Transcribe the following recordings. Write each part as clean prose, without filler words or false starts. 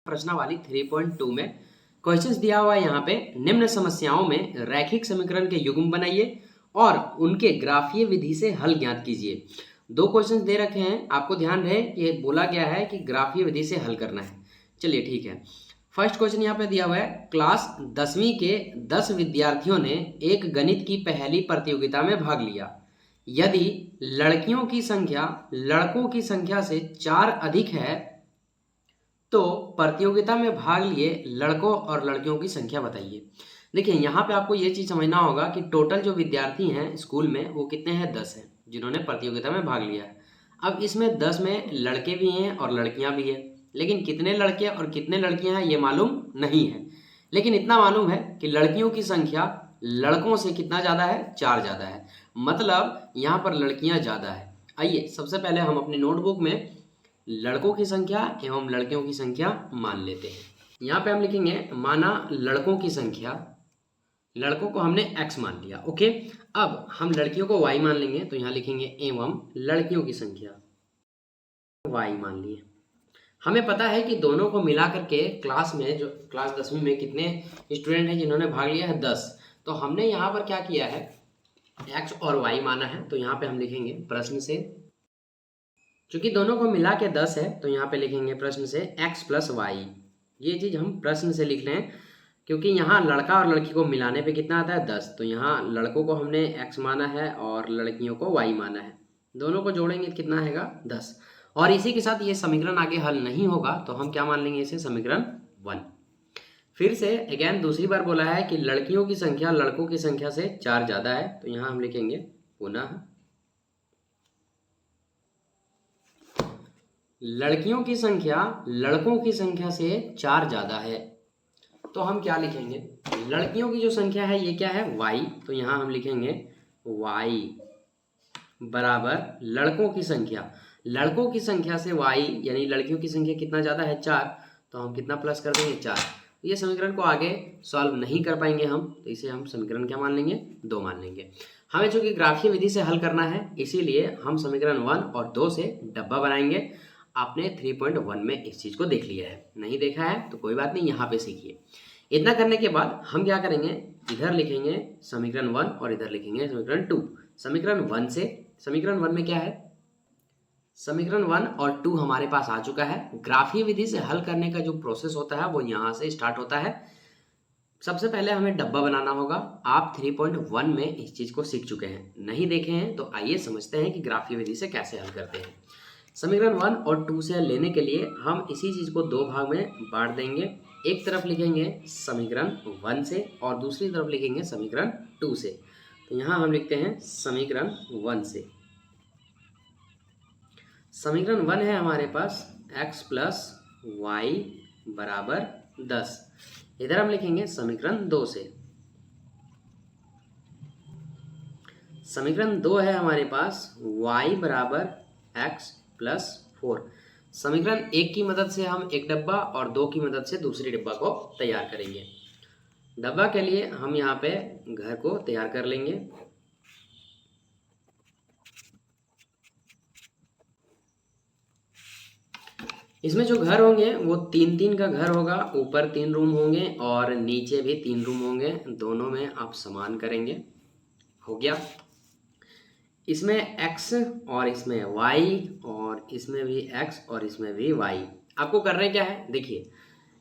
प्रश्नावली 3.2 में क्वेश्चंस दिया हुआ है। यहाँ पे निम्न समस्याओं में रैखिक समीकरण के युग्म बनाइए और उनके ग्राफीय विधि से हल ज्ञात कीजिए। दो क्वेश्चंस दे रखे हैं, आपको ध्यान रहे कि बोला गया है कि ग्राफीय विधि से हल करना है। चलिए ठीक है। फर्स्ट क्वेश्चन यहाँ पे दिया हुआ है, क्लास 10वीं के 10 विद्यार्थियों ने एक गणित की पहली प्रतियोगिता में भाग लिया। यदि लड़कियों की संख्या लड़कों की संख्या से 4 अधिक है तो प्रतियोगिता में भाग लिए लड़कों और लड़कियों की संख्या बताइए। देखिए यहाँ पे आपको ये चीज़ समझना होगा कि टोटल जो विद्यार्थी हैं स्कूल में वो कितने हैं, 10 हैं जिन्होंने प्रतियोगिता में भाग लिया है। अब इसमें 10 में लड़के भी हैं और लड़कियां भी हैं, लेकिन कितने लड़के और कितने लड़कियां हैं ये मालूम नहीं है। लेकिन इतना मालूम है कि लड़कियों की संख्या लड़कों से कितना ज़्यादा है, 4 ज़्यादा है, मतलब यहाँ पर लड़कियाँ ज़्यादा है। आइए सबसे पहले हम अपनी नोटबुक में लड़कों की संख्या एवं लड़कियों की संख्या मान लेते हैं। यहाँ पे हम लिखेंगे माना लड़कों की संख्या, लड़कों को हमने x मान लिया। ओके, अब हम लड़कियों को y मान लेंगे, तो यहाँ लिखेंगे एवं लड़कियों की संख्या y मान लिए। हमें पता है कि दोनों को मिला करके क्लास में जो क्लास 10वीं में कितने स्टूडेंट हैं जिन्होंने भाग लिया है, 10। तो हमने यहाँ पर क्या किया है, x और y माना है, तो यहाँ पे हम लिखेंगे प्रश्न से, चूंकि दोनों को मिला के 10 है तो यहाँ पे लिखेंगे प्रश्न से x प्लस वाई। ये चीज़ हम प्रश्न से लिख लें क्योंकि यहाँ लड़का और लड़की को मिलाने पे कितना आता है, 10। तो यहाँ लड़कों को हमने x माना है और लड़कियों को y माना है, दोनों को जोड़ेंगे तो कितना आएगा, 10। और इसी के साथ ये समीकरण आगे हल नहीं होगा तो हम क्या मान लेंगे, इसे समीकरण 1। फिर से अगेन दूसरी बार बोला है कि लड़कियों की संख्या लड़कों की संख्या से 4 ज़्यादा है, तो यहाँ हम लिखेंगे पुनः लड़कियों की संख्या लड़कों की संख्या से 4 ज़्यादा है। तो हम क्या लिखेंगे, लड़कियों की जो संख्या है ये क्या है, y। तो यहाँ हम लिखेंगे y बराबर लड़कों की संख्या से y, यानी लड़कियों की संख्या कितना ज़्यादा है, 4। तो हम कितना प्लस कर देंगे, 4। ये समीकरण को आगे सॉल्व नहीं कर पाएंगे हम, तो इसे हम समीकरण क्या मान लेंगे, 2 मान लेंगे। हमें चूंकि ग्राफीय विधि से हल करना है इसीलिए हम समीकरण 1 और 2 से डब्बा बनाएंगे। आपने 3.1 में इस चीज़ को देख लिया है, नहीं देखा है तो कोई बात नहीं, यहाँ पे सीखिए। इतना करने के बाद हम क्या करेंगे, इधर लिखेंगे समीकरण 1 और इधर लिखेंगे समीकरण 2। समीकरण 1 से, समीकरण 1 में क्या है, समीकरण 1 और 2 हमारे पास आ चुका है। ग्राफीय विधि से हल करने का जो प्रोसेस होता है वो यहाँ से स्टार्ट होता है। सबसे पहले हमें डब्बा बनाना होगा। आप 3.1 में इस चीज़ को सीख चुके हैं, नहीं देखे हैं तो आइए समझते हैं कि ग्राफीय विधि से कैसे हल करते हैं। समीकरण 1 और 2 से लेने के लिए हम इसी चीज़ को 2 भाग में बांट देंगे। एक तरफ लिखेंगे समीकरण 1 से और दूसरी तरफ लिखेंगे समीकरण 2 से। तो यहाँ हम लिखते हैं समीकरण 1 से। समीकरण 1 है हमारे पास x प्लस वाई बराबर 10। इधर हम लिखेंगे समीकरण 2 से। समीकरण 2 है हमारे पास y बराबर x प्लस 4। समीकरण 1 की मदद से हम एक डब्बा और 2 की मदद से दूसरी डब्बा को तैयार करेंगे। डब्बा के लिए हम यहाँ पे घर को तैयार कर लेंगे। इसमें जो घर होंगे वो 3-3 का घर होगा, ऊपर 3 रूम होंगे और नीचे भी 3 रूम होंगे, दोनों में आप समान करेंगे। हो गया। इसमें x और इसमें y और इसमें भी x और इसमें भी y। आपको करना क्या है, देखिए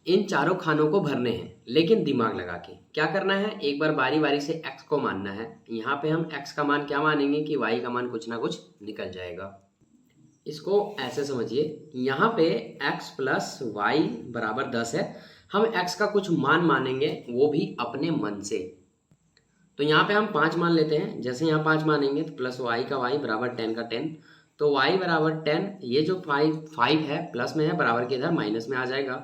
इन चारों खानों को भरने हैं, लेकिन दिमाग लगा के क्या करना है, एक बार बारी बारी से x को मानना है। यहाँ पे हम x का मान क्या मानेंगे कि y का मान कुछ ना कुछ निकल जाएगा। इसको ऐसे समझिए, यहाँ पे x प्लस वाई बराबर 10 है, हम x का कुछ मान मानेंगे वो भी अपने मन से। तो यहाँ पे हम 5 मान लेते हैं। जैसे यहाँ 5 मानेंगे तो प्लस वाई का वाई बराबर 10 का 10, तो y बराबर 10। ये जो 5 है प्लस में है, बराबर के इधर माइनस में आ जाएगा,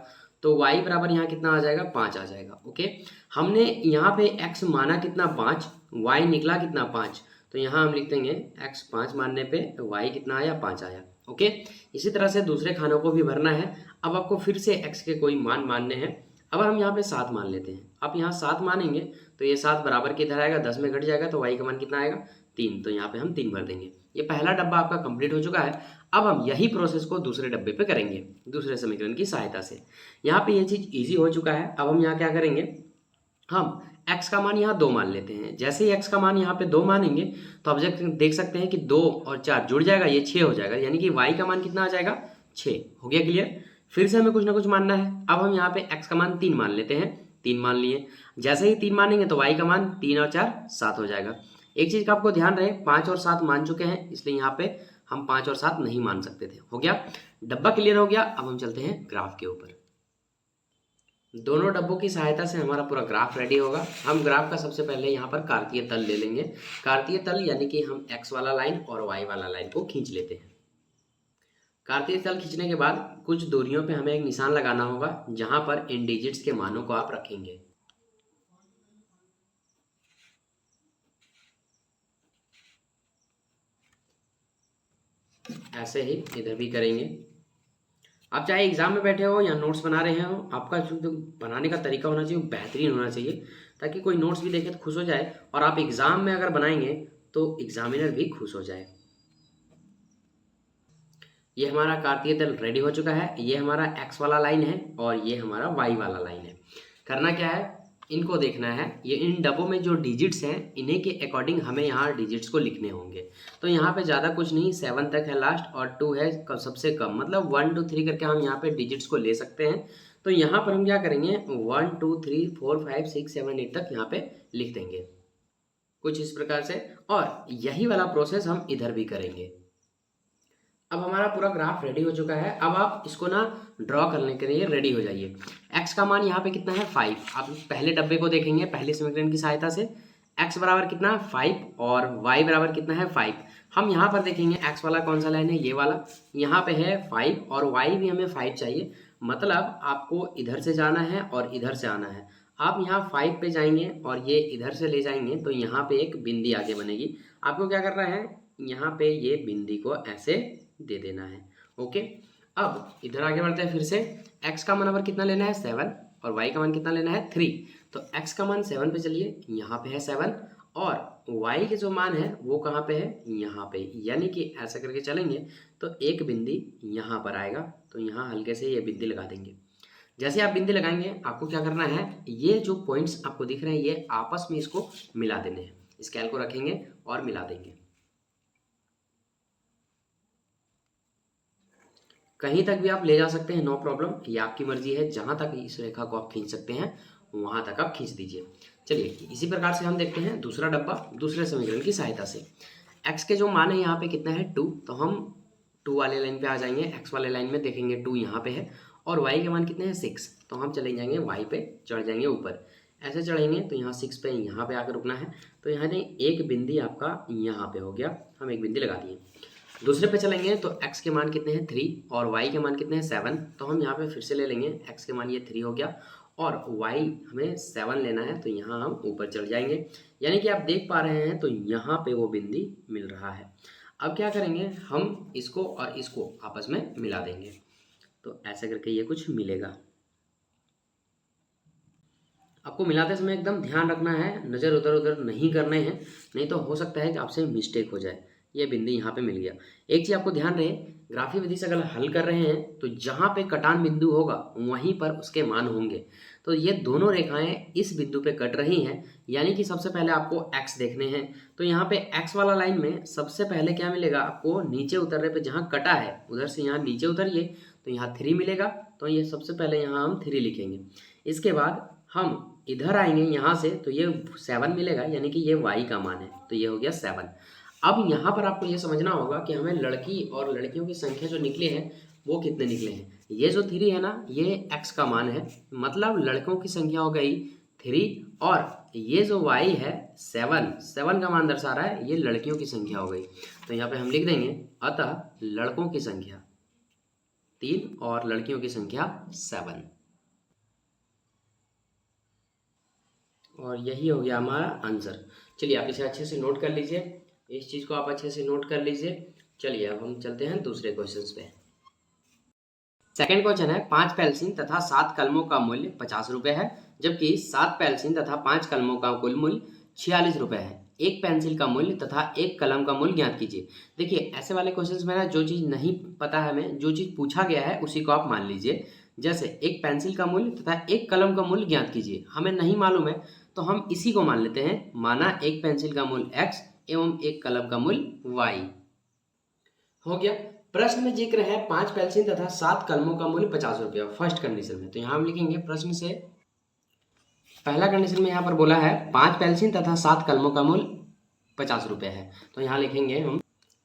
तो y बराबर यहाँ कितना आ जाएगा, 5 आ जाएगा। ओके, हमने यहाँ पे x माना कितना, 5, y निकला कितना, 5। तो यहाँ हम लिख देंगे x 5 मानने पे y कितना आया, 5 आया। ओके, इसी तरह से दूसरे खानों को भी भरना है। अब आपको फिर से x के कोई मान मानने हैं। अब हम यहाँ पे 7 मान लेते हैं। आप यहाँ 7 मानेंगे तो ये 7 बराबर के इधर आएगा, 10 में घट जाएगा, तो y का मान कितना आएगा, 3। तो यहाँ पे हम 3 भर देंगे। ये पहला डब्बा आपका कंप्लीट हो चुका है। अब हम यही प्रोसेस को दूसरे डब्बे पे करेंगे दूसरे समीकरण की सहायता से। यहाँ पे ये चीज़ ईजी हो चुका है। अब हम यहाँ क्या करेंगे, हम x का मान यहाँ 2 मान लेते हैं। जैसे ही x का मान यहाँ पे 2 मानेंगे तो आप देख सकते हैं कि 2 और 4 जुड़ जाएगा, ये 6 हो जाएगा, यानी कि y का मान कितना आ जाएगा, 6। हो गया क्लियर। फिर से हमें कुछ ना कुछ मानना है। अब हम यहाँ पे x का मान 3 मान लेते हैं, 3 मान लिए। जैसे ही 3 मानेंगे तो y का मान 3 और 4 7 हो जाएगा। एक चीज़ का आपको ध्यान रहे, 5 और 7 मान चुके हैं, इसलिए यहाँ पे हम 5 और 7 नहीं मान सकते थे। हो गया, डब्बा क्लियर हो गया। अब हम चलते हैं ग्राफ के ऊपर। दोनों डब्बों की सहायता से हमारा पूरा ग्राफ रेडी होगा। हम ग्राफ का सबसे पहले यहाँ पर कार्तीय तल ले लेंगे। कार्तीय तल यानी कि हम x वाला लाइन और y वाला लाइन को खींच लेते हैं। कार्तीय तल खींचने के बाद कुछ दूरियों पे हमें एक निशान लगाना होगा, जहाँ पर इन डिजिट्स के मानों को आप रखेंगे। ऐसे ही इधर भी करेंगे। आप चाहे एग्जाम में बैठे हो या नोट्स बना रहे हो, आपका जो बनाने का तरीका होना चाहिए वो बेहतरीन होना चाहिए, ताकि कोई नोट्स भी देखे तो खुश हो जाए, और आप एग्जाम में अगर बनाएंगे तो एग्जामिनर भी खुश हो जाए। ये हमारा कार्तीय तल रेडी हो चुका है। ये हमारा x वाला लाइन है और ये हमारा y वाला लाइन है। करना क्या है, इनको देखना है। ये इन डब्बों में जो डिजिट्स हैं, इन्हीं के अकॉर्डिंग हमें यहाँ डिजिट्स को लिखने होंगे। तो यहाँ पे ज़्यादा कुछ नहीं, 7 तक है लास्ट और 2 है सबसे कम, मतलब 1 2 3 करके हम यहाँ पे डिजिट्स को ले सकते हैं। तो यहाँ पर हम क्या करेंगे, 1 2 3 4 5 6 7 8 तक यहाँ पे लिख देंगे कुछ इस प्रकार से। और यही वाला प्रोसेस हम इधर भी करेंगे। अब हमारा पूरा ग्राफ रेडी हो चुका है। अब आप इसको ना ड्रॉ करने के लिए रेडी हो जाइए। x का मान यहाँ पे कितना है, 5। आप पहले डब्बे को देखेंगे पहले समीकरण की सहायता से। x बराबर कितना, 5, और y बराबर कितना है, 5। हम यहाँ पर देखेंगे x वाला कौन सा लाइन है, ये वाला। यहाँ पे है 5 और y भी हमें 5 चाहिए, मतलब आपको इधर से जाना है और इधर से आना है। आप यहाँ 5 पे जाएंगे और ये इधर से ले जाएंगे तो यहाँ पे एक बिंदी आगे बनेगी। आपको क्या करना है, यहाँ पे ये बिंदी को ऐसे दे देना है। ओके, अब इधर आगे बढ़ते हैं। फिर से x का मान नंबर कितना लेना है, 7, और y का मान कितना लेना है, 3। तो x का मान 7 पे चलिए, यहाँ पे है 7, और y के जो मान है वो कहाँ पे है, यहाँ पे। यानी कि ऐसा करके चलेंगे तो एक बिंदी यहाँ पर आएगा, तो यहाँ हल्के से ये बिंदी लगा देंगे। जैसे आप बिंदी लगाएंगे आपको क्या करना है, ये जो पॉइंट्स आपको दिख रहे हैं ये आपस में इसको मिला देने हैं। स्केल को रखेंगे और मिला देंगे। कहीं तक भी आप ले जा सकते हैं, नो प्रॉब्लम, ये आपकी मर्जी है। जहां तक इस रेखा को आप खींच सकते हैं वहां तक आप खींच दीजिए। चलिए इसी प्रकार से हम देखते हैं दूसरा डब्बा दूसरे समीकरण की सहायता से। x के जो मान है यहाँ पे कितना है, 2, तो हम 2 वाले लाइन पे आ जाएंगे। x वाले लाइन में देखेंगे 2 यहाँ पे है, और y के मान कितने हैं, 6, तो हम चले जाएंगे y पे, चढ़ जाएंगे ऊपर। ऐसे चढ़ेंगे तो यहाँ 6 पे यहाँ पे आकर रुकना है। तो यहाँ एक बिंदी आपका यहाँ पे हो गया, हम एक बिंदी लगा दिए। दूसरे पे चलेंगे तो x के मान कितने हैं, 3, और y के मान कितने हैं, 7, तो हम यहाँ पे फिर से ले लेंगे। x के मान ये 3 हो गया और y हमें 7 लेना है, तो यहाँ हम ऊपर चढ़ जाएंगे। यानी कि आप देख पा रहे हैं तो यहाँ पे वो बिंदी मिल रहा है। अब क्या करेंगे, हम इसको और इसको आपस में मिला देंगे, तो ऐसे करके ये कुछ मिलेगा। आपको मिलाते समय एकदम ध्यान रखना है, नज़र उधर उधर नहीं करने हैं, नहीं तो हो सकता है कि आपसे मिस्टेक हो जाए। ये बिंदी यहाँ पे मिल गया। एक चीज़ आपको ध्यान रहे, ग्राफीय विधि से अगर हल कर रहे हैं तो जहाँ पे कटान बिंदु होगा वहीं पर उसके मान होंगे। तो ये दोनों रेखाएं इस बिंदु पे कट रही हैं, यानी कि सबसे पहले आपको x देखने हैं। तो यहाँ पे x वाला लाइन में सबसे पहले क्या मिलेगा आपको, नीचे उतरने पे जहाँ कटा है उधर से यहाँ नीचे उतरिए तो यहाँ 3 मिलेगा, तो ये सबसे पहले यहाँ हम 3 लिखेंगे। इसके बाद हम इधर आएंगे यहाँ से तो ये 7 मिलेगा, यानी कि ये y का मान है, तो ये हो गया 7। अब यहाँ पर आपको ये समझना होगा कि हमें लड़की और लड़कियों की संख्या जो निकले हैं वो कितने निकले हैं। ये जो 3 है ना, ये x का मान है, मतलब लड़कों की संख्या हो गई 3, और ये जो y है 7 का मान दर्शा रहा है, ये लड़कियों की संख्या हो गई। तो यहाँ पे हम लिख देंगे, अतः लड़कों की संख्या 3 और लड़कियों की संख्या 7, और यही हो गया हमारा आंसर। चलिए आप इसे अच्छे से नोट कर लीजिए, इस चीज़ को आप अच्छे से नोट कर लीजिए। चलिए अब हम चलते हैं दूसरे क्वेश्चन पे। सेकंड क्वेश्चन है, 5 पेंसिल तथा 7 कलमों का मूल्य 50 रुपये है, जबकि 7 पेंसिल तथा 5 कलमों का कुल मूल्य 46 रुपये है। एक पेंसिल का मूल्य तथा एक कलम का मूल्य ज्ञात कीजिए। देखिए ऐसे वाले क्वेश्चंस में ना जो चीज़ नहीं पता है हमें, जो चीज़ पूछा गया है उसी को आप मान लीजिए। जैसे एक पेंसिल का मूल्य तथा एक कलम का मूल्य ज्ञात कीजिए, हमें नहीं मालूम है तो हम इसी को मान लेते हैं। माना एक पेंसिल का मूल्य x एवं एक कलम का मूल्य y। हो गया। प्रश्न में जिक्र है 5 पेंसिल तथा 7 कलमों का मूल्य 50 रुपया फर्स्ट कंडीशन में। तो यहाँ हम लिखेंगे प्रश्न से पहला कंडीशन में यहाँ पर बोला है 5 पेंसिल तथा 7 कलमों का मूल्य 50 रुपये है। तो यहाँ लिखेंगे हम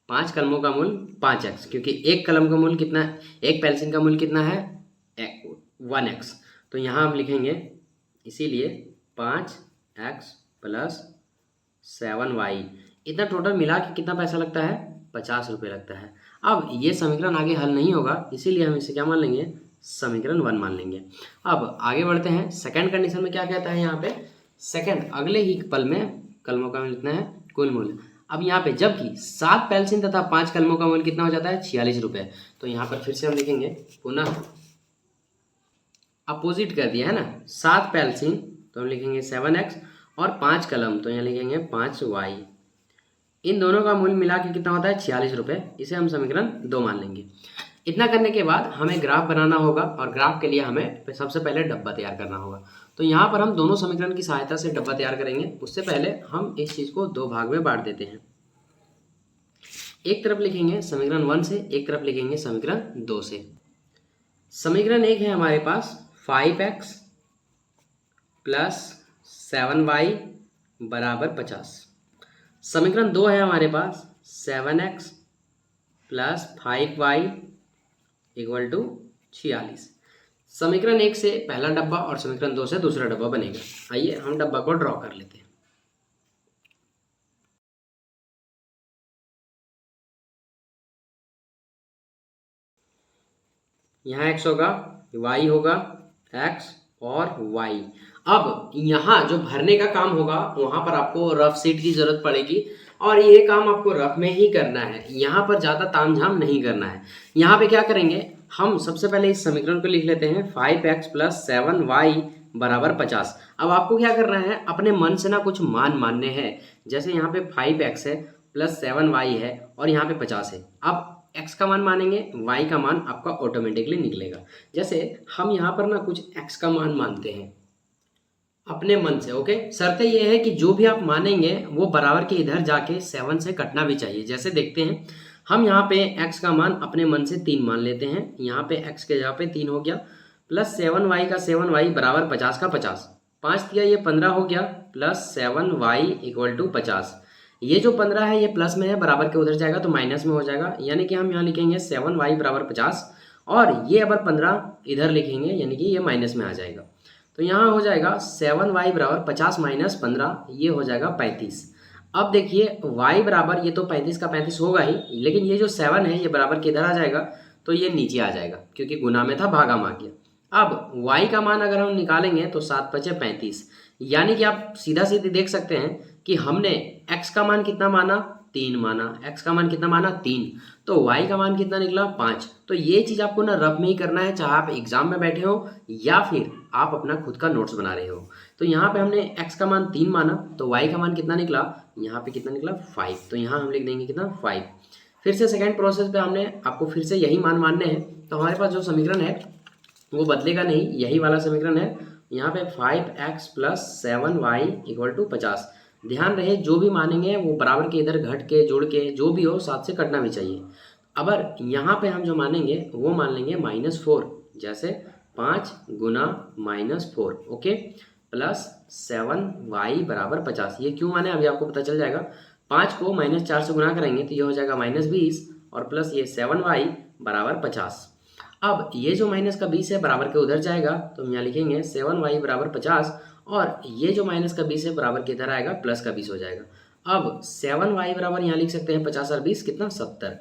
5 कलमों का मूल्य 5x, क्योंकि एक कलम का मूल्य कितना है, एक पेंसिल का मूल्य कितना है 1x। तो यहाँ हम लिखेंगे इसीलिए 5x प्लस 7y, इतना टोटल मिला के कितना पैसा लगता है 50 रुपये लगता है। अब ये समीकरण आगे हल नहीं होगा, इसीलिए हम इसे क्या मान लेंगे, समीकरण 1 मान लेंगे। अब आगे बढ़ते हैं। सेकंड कंडीशन में क्या कहता है यहाँ पे, सेकंड अगले ही पल में कलमों का मूल्य कितना है कुल मूल्य। अब यहाँ पे जबकि 7 पेंसिल तथा 5 कलमों का मूल्य कितना हो जाता है 46 रुपये। तो यहाँ पर फिर से हम लिखेंगे, पुनः अपोजिट कर दिया है ना, 7 पेंसिल तो हम लिखेंगे 7x और 5 कलम तो यहाँ लिखेंगे 5y। इन दोनों का मूल्य मिला के कितना होता है 46 रुपये। इसे हम समीकरण 2 मान लेंगे। इतना करने के बाद हमें ग्राफ बनाना होगा और ग्राफ के लिए हमें सबसे पहले डब्बा तैयार करना होगा। तो यहाँ पर हम दोनों समीकरण की सहायता से डब्बा तैयार करेंगे। उससे पहले हम इस चीज़ को 2 भाग में बांट देते हैं। एक तरफ लिखेंगे समीकरण 1 से, एक तरफ लिखेंगे समीकरण 2 से। समीकरण 1 है हमारे पास 5x प्लस 7y बराबर 50। समीकरण 2 है हमारे पास 7x plus 5y equal to 46। समीकरण 1 से पहला डब्बा और समीकरण 2 से दूसरा डब्बा बनेगा। आइए हम डब्बा को ड्रॉ कर लेते हैं। यहाँ x होगा, y होगा, x और y। अब यहाँ जो भरने का काम होगा वहां पर आपको रफ शीट की जरूरत पड़ेगी और ये काम आपको रफ में ही करना है। यहाँ पर ज़्यादा तामझाम नहीं करना है। यहाँ पे क्या करेंगे, हम सबसे पहले इस समीकरण को लिख लेते हैं 5x प्लस 7y बराबर 50। अब आपको क्या करना है, अपने मन से ना कुछ मान मानने हैं। जैसे यहाँ पे 5x है प्लस 7y है और यहाँ पे 50 है। अब x का मान मानेंगे, y का मान आपका ऑटोमेटिकली निकलेगा। जैसे हम यहाँ पर ना कुछ x का मान मानते हैं अपने मन से। ओके, शर्त ये है कि जो भी आप मानेंगे वो बराबर के इधर जाके 7 से कटना भी चाहिए। जैसे देखते हैं, हम यहाँ पे x का मान अपने मन से 3 मान लेते हैं। यहाँ पे x के जगह पे 3 हो गया, प्लस 7y का 7y बराबर 50 का 50, 5 दिया ये 15 हो गया, प्लस 7y इक्वल टू 50। ये जो 15 है ये प्लस में है, बराबर के उधर जाएगा तो माइनस में हो जाएगा। यानी कि हम यहाँ लिखेंगे 7y बराबर 50 और ये अगर 15 इधर लिखेंगे यानी कि ये माइनस में आ जाएगा। तो यहाँ हो जाएगा 7y बराबर 50 माइनस 15, ये हो जाएगा 35। अब देखिए y बराबर, ये तो 35 का 35 होगा ही, लेकिन ये जो 7 है ये बराबर के इधर आ जाएगा तो ये नीचे आ जाएगा क्योंकि गुना में था, भागा में आ गया। अब y का मान अगर हम निकालेंगे तो 7 पचे 35, यानी कि आप सीधा सीधे देख सकते हैं कि हमने x का मान कितना माना 3 माना, x का मान कितना माना 3, तो y का मान कितना निकला 5। तो ये चीज़ आपको ना रफ में ही करना है, चाहे आप एग्जाम में बैठे हो या फिर आप अपना खुद का नोट्स बना रहे हो। तो यहाँ पे हमने x का मान 3 माना तो y का मान कितना निकला, यहाँ पे कितना निकला 5। तो यहाँ हम लिख देंगे कितना 5। फिर से सेकेंड प्रोसेस पे हमने आपको फिर से यही मान मानने हैं। तो हमारे पास जो समीकरण है वो बदलेगा नहीं, यही वाला समीकरण है। यहाँ पे 5x plus 7y equal to 50। ध्यान रहे जो भी मानेंगे वो बराबर के इधर घट के जोड़ के जो भी हो 7 से कटना भी चाहिए। अगर यहाँ पे हम जो मानेंगे वो मान लेंगे -4, जैसे 5 गुना -4, ओके, प्लस 7y बराबर 50। ये क्यों माने अभी आपको पता चल जाएगा। 5 को -4 से गुना करेंगे तो ये हो जाएगा -20 और प्लस ये 7y बराबर 50। अब ये जो माइनस का 20 है बराबर के उधर जाएगा तो हम यहाँ लिखेंगे 7y बराबर 50 और ये जो माइनस का 20 है बराबर के इधर आएगा प्लस का 20 हो जाएगा। अब 7y बराबर यहाँ लिख सकते हैं 50 और 20 कितना 70।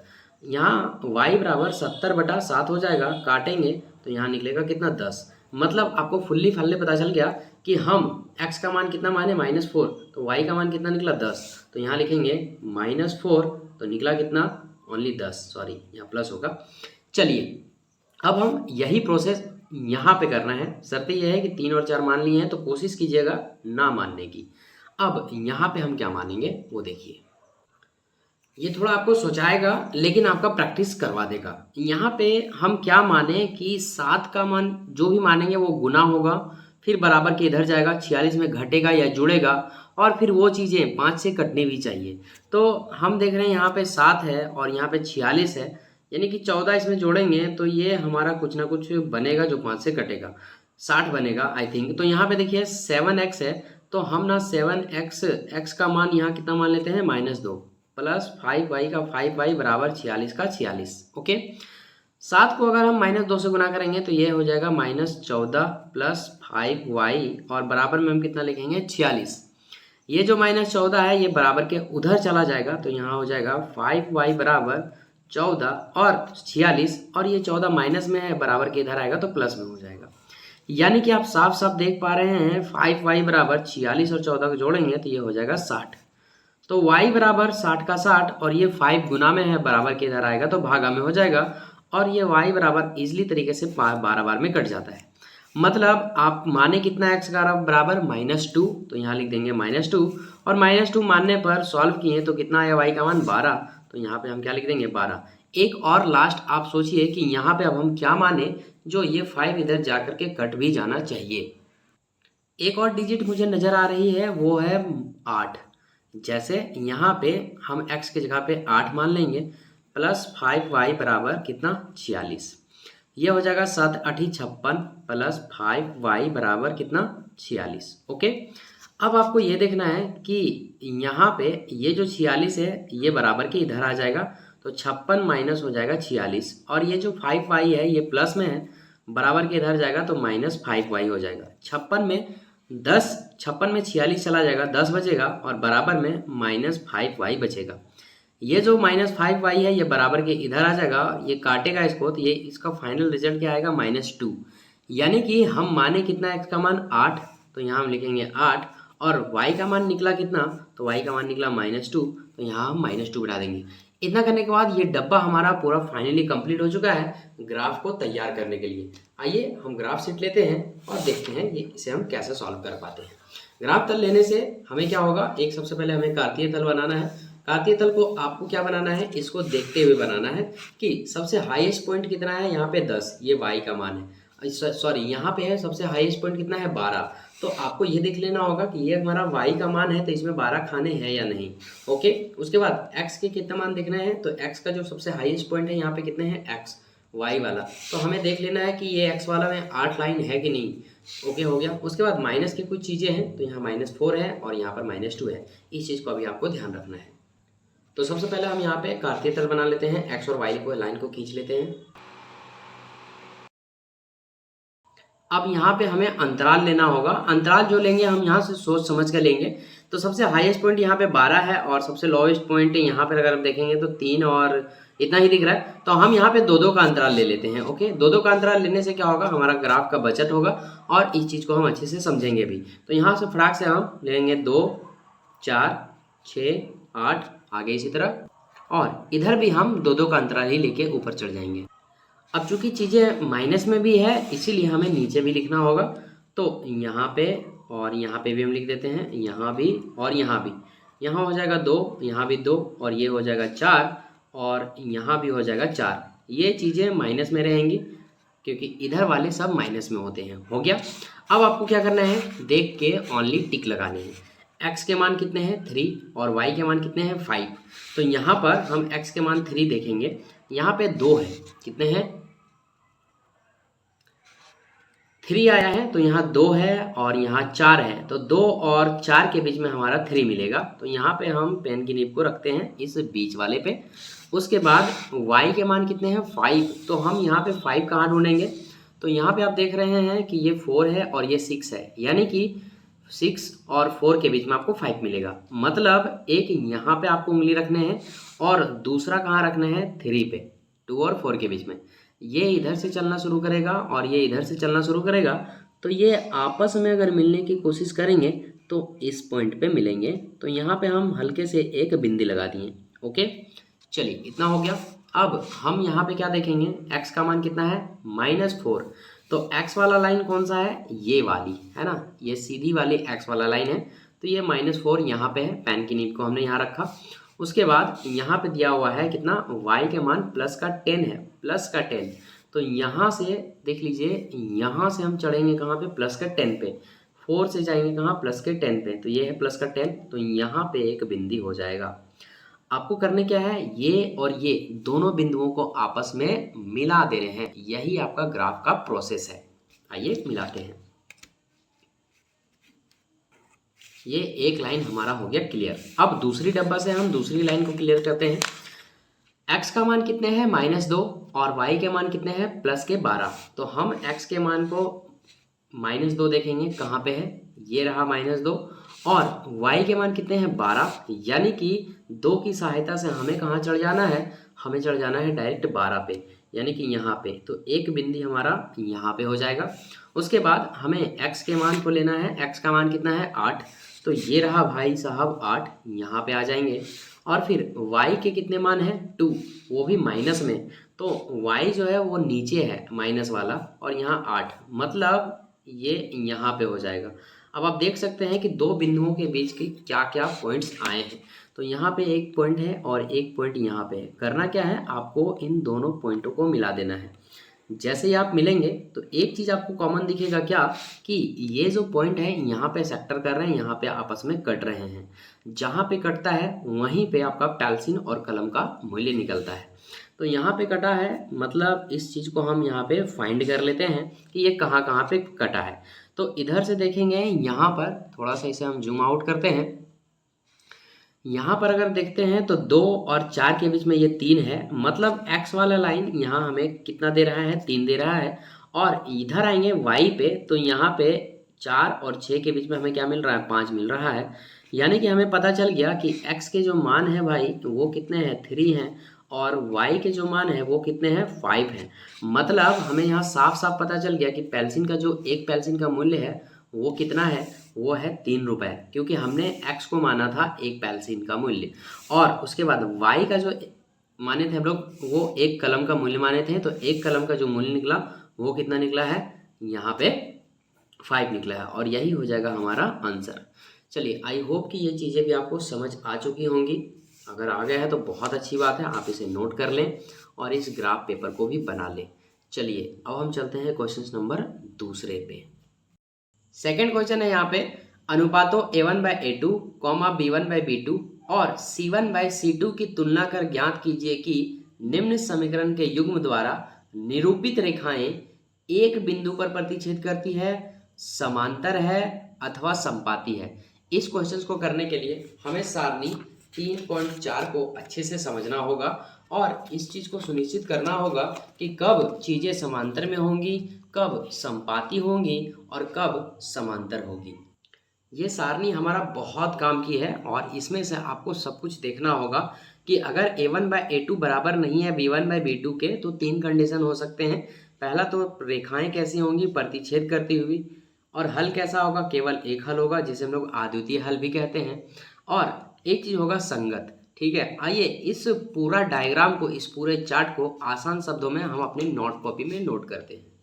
यहाँ y बराबर 70/7 हो जाएगा, काटेंगे तो यहाँ निकलेगा कितना 10। मतलब आपको फुल्ली फल्ले पता चल गया कि हम x का मान कितना माने -4, तो y का मान कितना निकला 10। तो यहाँ लिखेंगे -4 तो निकला कितना ओनली 10, सॉरी यहाँ प्लस होगा। चलिए अब हम यही प्रोसेस यहाँ पे करना है। शर्त यह है कि 3 और 4 मान लिए हैं तो कोशिश कीजिएगा ना मानने की। अब यहाँ पे हम क्या मानेंगे वो देखिए। ये थोड़ा आपको सोचाएगा लेकिन आपका प्रैक्टिस करवा देगा। यहाँ पे हम क्या माने कि 7 का मान जो भी मानेंगे वो गुना होगा, फिर बराबर के इधर जाएगा, 46 में घटेगा या जुड़ेगा, और फिर वो चीज़ें 5 से कटनी भी चाहिए। तो हम देख रहे हैं यहाँ पे 7 है और यहाँ पे 46 है, यानी कि 14 इसमें जोड़ेंगे तो ये हमारा कुछ ना कुछ बनेगा जो 5 से कटेगा, 60 बनेगा आई थिंक। तो यहाँ पे देखिए 7x है, तो हम ना 7x का मान यहाँ कितना मान लेते हैं -2 प्लस 5y का 5y बराबर 46 का 46। ओके, 7 को अगर हम -2 से गुना करेंगे तो ये हो जाएगा -14 प्लस 5y और बराबर में हम कितना लिखेंगे 46। ये जो -14 है ये बराबर के उधर चला जाएगा तो यहाँ हो जाएगा 5y बराबर 14 और 46, और ये 14 माइनस में है बराबर के इधर आएगा तो प्लस में हो जाएगा। यानी कि आप साफ साफ देख पा रहे हैं 5y बराबर 46 और 14 को जोड़ेंगे तो ये हो जाएगा 60। तो y बराबर 60 का 60 और ये 5 गुना में है बराबर के इधर आएगा तो भागा में हो जाएगा, और ये y बराबर इजली तरीके से 12 बार में कट जाता है। मतलब आप माने कितना x का बराबर -2, तो यहाँ लिख देंगे -2, और -2 मानने पर सॉल्व किए तो कितना आया y का मान 12, तो यहाँ पे हम क्या लिख देंगे 12। एक और लास्ट आप सोचिए कि यहाँ पे अब हम क्या माने जो ये 5 इधर जा करके कट भी जाना चाहिए। एक और डिजिट मुझे नज़र आ रही है वो है 8। जैसे यहाँ पे हम x की जगह पे 8 मान लेंगे प्लस 5y बराबर कितना 46, ये हो जाएगा 7 8 56 प्लस 5y बराबर कितना 46। ओके, अब आपको ये देखना है कि यहाँ पे ये जो 46 है ये बराबर के इधर आ जाएगा तो 56 माइनस हो जाएगा 46, और ये जो 5y है ये प्लस में है बराबर के इधर जाएगा तो -5y हो जाएगा। 56 में 46 चला जाएगा 10 बचेगा और बराबर में -5y बचेगा। ये जो -5y है ये बराबर के इधर आ जाएगा, ये काटेगा इसको तो ये इसका फाइनल रिजल्ट क्या आएगा -2। यानी कि हम माने कितना x का मान 8, तो यहाँ हम लिखेंगे 8, और y का मान निकला कितना, तो y का मान निकला -2, तो यहाँ हम -2 बढ़ा देंगे। इतना करने के बाद ये डब्बा हमारा पूरा फाइनली कंप्लीट हो चुका है ग्राफ को तैयार करने के लिए। आइए हम ग्राफ शीट लेते हैं और देखते हैं ये इसे हम कैसे सॉल्व कर पाते हैं। ग्राफ तल लेने से हमें क्या होगा, एक सबसे पहले हमें कार्तीय तल बनाना है। कार्तीय तल को आपको क्या बनाना है, इसको देखते हुए बनाना है कि सबसे हाईएस्ट पॉइंट कितना है, यहाँ पे 10, ये y का मान है, सॉरी यहाँ पे है सबसे हाईएस्ट पॉइंट कितना है 12, तो आपको ये देख लेना होगा कि ये हमारा y का मान है तो इसमें 12 खाने हैं या नहीं। ओके, उसके बाद x के कितना मान देखना है, तो x का जो सबसे हाईएस्ट पॉइंट है यहाँ पे कितने हैं x, y वाला, तो हमें देख लेना है कि ये x वाला में 8 लाइन है कि नहीं। ओके हो गया। उसके बाद माइनस की कुछ चीज़ें हैं तो यहाँ -4 है और यहाँ पर -2 है, इस चीज़ को अभी आपको ध्यान रखना है। तो सबसे पहले हम यहाँ पे कार्तीय तल बना लेते हैं, x और y को लाइन को खींच लेते हैं। अब यहाँ पे हमें अंतराल लेना होगा, अंतराल जो लेंगे हम यहाँ से सोच समझ कर लेंगे। तो सबसे हाईएस्ट पॉइंट यहाँ पे 12 है और सबसे लोवेस्ट पॉइंट यहाँ पर अगर हम देखेंगे तो 3 और इतना ही दिख रहा है, तो हम यहाँ पे 2-2 का अंतराल ले लेते हैं। ओके, 2-2 का अंतराल लेने से क्या होगा, हमारा ग्राफ का बचत होगा और इस चीज़ को हम अच्छे से समझेंगे भी। तो यहाँ से फटाक से हम लेंगे 2 4 6 8 आगे इसी तरह, और इधर भी हम 2-2 का अंतराल ही लेके ऊपर चढ़ जाएंगे। अब चूंकि चीज़ें माइनस में भी है इसीलिए हमें नीचे भी लिखना होगा, तो यहाँ पे और यहाँ पे भी हम लिख देते हैं, यहाँ भी और यहाँ भी। यहाँ हो जाएगा 2, यहाँ भी 2, और ये हो जाएगा 4, और यहाँ भी हो जाएगा 4। ये चीज़ें माइनस में रहेंगी क्योंकि इधर वाले सब माइनस में होते हैं। हो गया। अब आपको क्या करना है, देख के ओनली टिक लगाने हैं। x के मान कितने हैं 3 और y के मान कितने हैं 5, तो यहाँ पर हम x के मान 3 देखेंगे, यहाँ पे 2 है, कितने हैं 3 आया है, तो यहाँ 2 है और यहाँ 4 है, तो 2 और 4 के बीच में हमारा 3 मिलेगा। तो यहाँ पे हम पेन की नीब को रखते हैं इस बीच वाले पे। उसके बाद y के मान कितने हैं 5, तो हम यहाँ पे 5 कहाँ ढूंढेंगे, तो यहाँ पे आप देख रहे हैं कि ये 4 है और ये 6 है, यानी कि 6 और 4 के बीच में आपको 5 मिलेगा। मतलब एक यहाँ पे आपको उंगली रखने हैं और दूसरा कहाँ रखना है 3 पे, 2 और 4 के बीच में। ये इधर से चलना शुरू करेगा और ये इधर से चलना शुरू करेगा, तो ये आपस में अगर मिलने की कोशिश करेंगे तो इस पॉइंट पे मिलेंगे। तो यहाँ पे हम हल्के से एक बिंदी लगा दिए। ओके, चलिए इतना हो गया। अब हम यहाँ पे क्या देखेंगे, x का मान कितना है -4, तो x वाला लाइन कौन सा है, ये वाली है ना, ये सीधी वाली x वाला लाइन है। तो ये -4 यहाँ पे है, पेन की नीब को हमने यहाँ रखा। उसके बाद यहाँ पे दिया हुआ है कितना, y के मान +10 है, +10। तो यहाँ से देख लीजिए, यहाँ से हम चढ़ेंगे कहाँ पे, +10 पे, 4 से जाएंगे कहाँ, +10 पे, तो ये है +10, तो यहाँ पे एक बिंदु हो जाएगा। आपको करने क्या है, ये और ये दोनों बिंदुओं को आपस में मिला दे रहे हैं, यही आपका ग्राफ का प्रोसेस है। आइए मिलाते हैं। ये एक लाइन हमारा हो गया क्लियर। अब दूसरी डब्बा से हम दूसरी लाइन को क्लियर करते हैं। x का मान कितने हैं, -2, और y के मान कितने हैं, +12। तो हम x के मान को -2 देखेंगे, कहाँ पे है, ये रहा -2, और y के मान कितने हैं, 12, यानी कि 2 की सहायता से हमें कहाँ चढ़ जाना है, हमें चढ़ जाना है डायरेक्ट 12 पे, यानी कि यहाँ पे। तो एक बिंदु हमारा यहाँ पे हो जाएगा। उसके बाद हमें x के मान को लेना है, x का मान कितना है, 8, तो ये रहा भाई साहब 8, यहाँ पे आ जाएंगे। और फिर y के कितने मान है, 2, वो भी माइनस में, तो y जो है वो नीचे है माइनस वाला, और यहाँ 8, मतलब ये यहाँ पे हो जाएगा। अब आप देख सकते हैं कि दो बिंदुओं के बीच के क्या क्या पॉइंट्स आए हैं। तो यहाँ पे एक पॉइंट है और एक पॉइंट यहाँ पे है। करना क्या है, आपको इन दोनों पॉइंटों को मिला देना है। जैसे ही आप मिलेंगे तो एक चीज़ आपको कॉमन दिखेगा, क्या, कि ये जो पॉइंट है यहाँ पे सेक्टर कर रहे हैं, यहाँ पे आपस में कट रहे हैं। जहाँ पे कटता है वहीं पे आपका पेल्सिन और कलम का मूल्य निकलता है। तो यहाँ पे कटा है, मतलब इस चीज़ को हम यहाँ पे फाइंड कर लेते हैं कि ये कहाँ कहाँ पे कटा है। तो इधर से देखेंगे, यहाँ पर थोड़ा सा इसे हम जूम आउट करते हैं। यहाँ पर अगर देखते हैं तो 2 और 4 के बीच में ये 3 है, मतलब x वाला लाइन यहाँ हमें कितना दे रहा है, 3 दे रहा है। और इधर आएंगे y पे, तो यहाँ पे 4 और 6 के बीच में हमें क्या मिल रहा है, 5 मिल रहा है। यानी कि हमें पता चल गया कि x के जो मान है भाई वो कितने हैं, 3 हैं, और y के जो मान है वो कितने हैं, 5 हैं। मतलब हमें यहाँ साफ साफ पता चल गया कि पेल्सिन का जो एक पेल्सिन का मूल्य है वो कितना है, वो है 3 रुपये, क्योंकि हमने x को माना था एक पेल्सिन का मूल्य। और उसके बाद y का जो माने थे हम लोग, वो एक कलम का मूल्य माने थे। तो एक कलम का जो मूल्य निकला वो कितना निकला है, यहाँ पे 5 निकला है, और यही हो जाएगा हमारा आंसर। चलिए, आई होप कि ये चीज़ें भी आपको समझ आ चुकी होंगी। अगर आ गया है तो बहुत अच्छी बात है, आप इसे नोट कर लें और इस ग्राफ पेपर को भी बना लें। चलिए अब हम चलते हैं क्वेश्चन नंबर दूसरे पे। सेकेंड क्वेश्चन है यहाँ पे, अनुपातों A1/A2, B1/B2 और C1/C2 की तुलना कर ज्ञात कीजिए कि निम्न समीकरण के युग्म द्वारा निरूपित रेखाएं एक बिंदु पर प्रतिच्छेद करती है, समांतर है अथवा समपाती है। इस क्वेश्चन को करने के लिए हमें सारणी 3.4 को अच्छे से समझना होगा और इस चीज़ को सुनिश्चित करना होगा कि कब चीज़ें समांतर में होंगी, कब समपाती होंगी और कब समांतर होगी। ये सारणी हमारा बहुत काम की है और इसमें से आपको सब कुछ देखना होगा कि अगर A1/A2 बराबर नहीं है B1/B2 के, तो 3 कंडीशन हो सकते हैं। पहला तो रेखाएं कैसी होंगी, प्रतिच्छेद करती हुई, और हल कैसा होगा, केवल एक हल होगा जिसे हम लोग अद्वितीय हल भी कहते हैं, और एक चीज़ होगा संगत। ठीक है, आइए इस पूरा डायग्राम को, इस पूरे चार्ट को आसान शब्दों में हम अपनी नोट कॉपी में नोट करते हैं।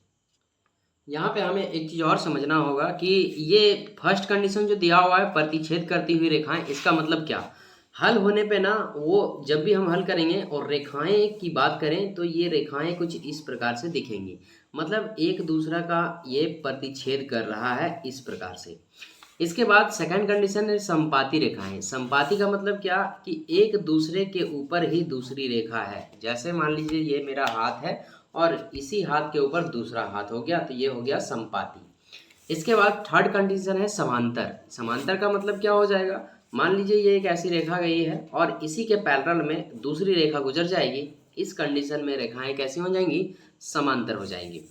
यहाँ पे हमें एक चीज़ और समझना होगा कि ये फर्स्ट कंडीशन जो दिया हुआ है, प्रतिच्छेद करती हुई रेखाएं, इसका मतलब क्या, हल होने पे ना, वो जब भी हम हल करेंगे और रेखाएं की बात करें तो ये रेखाएं कुछ इस प्रकार से दिखेंगी, मतलब एक दूसरा का ये प्रतिच्छेद कर रहा है इस प्रकार से। इसके बाद सेकंड कंडीशन है समपाती रेखाएं। समपाती का मतलब क्या, कि एक दूसरे के ऊपर ही दूसरी रेखा है। जैसे मान लीजिए ये मेरा हाथ है और इसी हाथ के ऊपर दूसरा हाथ हो गया, तो ये हो गया समपाती। इसके बाद थर्ड कंडीशन है समांतर। समांतर का मतलब क्या हो जाएगा, मान लीजिए ये एक ऐसी रेखा गई है और इसी के पैरेलल में दूसरी रेखा गुजर जाएगी, इस कंडीशन में रेखाएं कैसी हो जाएंगी, समांतर हो जाएंगी।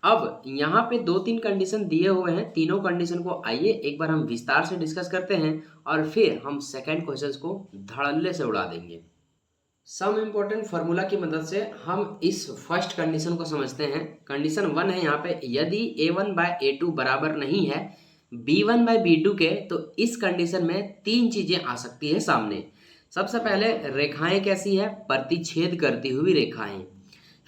अब यहाँ पे 2-3 कंडीशन दिए हुए हैं, तीनों कंडीशन को आइए एक बार हम विस्तार से डिस्कस करते हैं और फिर हम सेकंड क्वेश्चन को धड़ल्ले से उड़ा देंगे। सम इम्पोर्टेंट फार्मूला की मदद से हम इस फर्स्ट कंडीशन को समझते हैं। कंडीशन 1 है यहाँ पे, यदि A1/A2 बराबर नहीं है B1/B2 के, तो इस कंडीशन में 3 चीजें आ सकती है सामने। सबसे पहले रेखाएं कैसी है, प्रतिच्छेद करती हुई रेखाएं।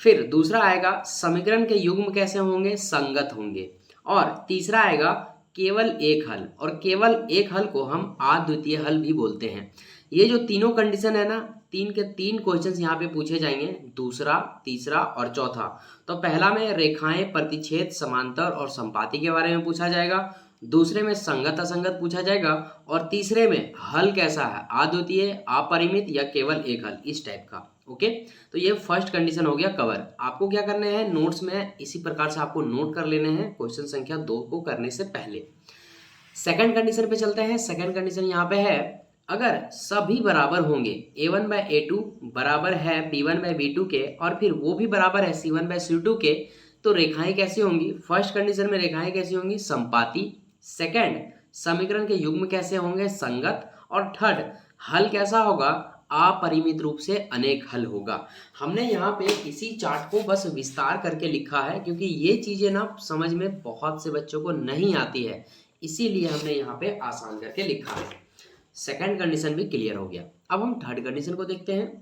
फिर दूसरा आएगा समीकरण के युग्म कैसे होंगे, संगत होंगे। और तीसरा आएगा केवल एक हल, और केवल एक हल को हम अद्वितीय हल भी बोलते हैं। ये जो तीनों कंडीशन है ना, तीन के तीन क्वेश्चंस यहाँ पे पूछे जाएंगे, दूसरा, तीसरा और चौथा। तो पहला में रेखाएं, प्रतिच्छेद, समांतर और संपाती के बारे में पूछा जाएगा, दूसरे में संगत असंगत पूछा जाएगा, और तीसरे में हल कैसा है, अद्वितीय, अपरिमित या केवल एक हल, इस टाइप का। ओके, तो ये फर्स्ट कंडीशन हो गया कवर। आपको क्या करने हैं, नोट्स में इसी प्रकार से आपको नोट कर लेने हैं क्वेश्चन संख्या 2 को करने से पहले। सेकंड कंडीशन पे चलते हैं। सेकंड कंडीशन यहाँ पे है, अगर सभी बराबर होंगे, a1 बाय a2 बराबर है b1 बाय b2 के, और फिर वो भी बराबर है c1 बाय c2 के, तो रेखाएं कैसी होंगी। फर्स्ट कंडीशन में रेखाएं कैसी होंगी, संपाती। सेकंड, समीकरण के युग्म कैसे होंगे, संगत। और थर्ड, हल कैसा होगा, अपरिमित रूप से अनेक हल होगा। हमने यहाँ पे इसी चार्ट को बस विस्तार करके लिखा है, क्योंकि ये चीजें ना समझ में बहुत से बच्चों को नहीं आती है, इसीलिए हमने यहाँ पे आसान करके लिखा है। सेकंड कंडीशन भी क्लियर हो गया। अब हम थर्ड कंडीशन को देखते हैं।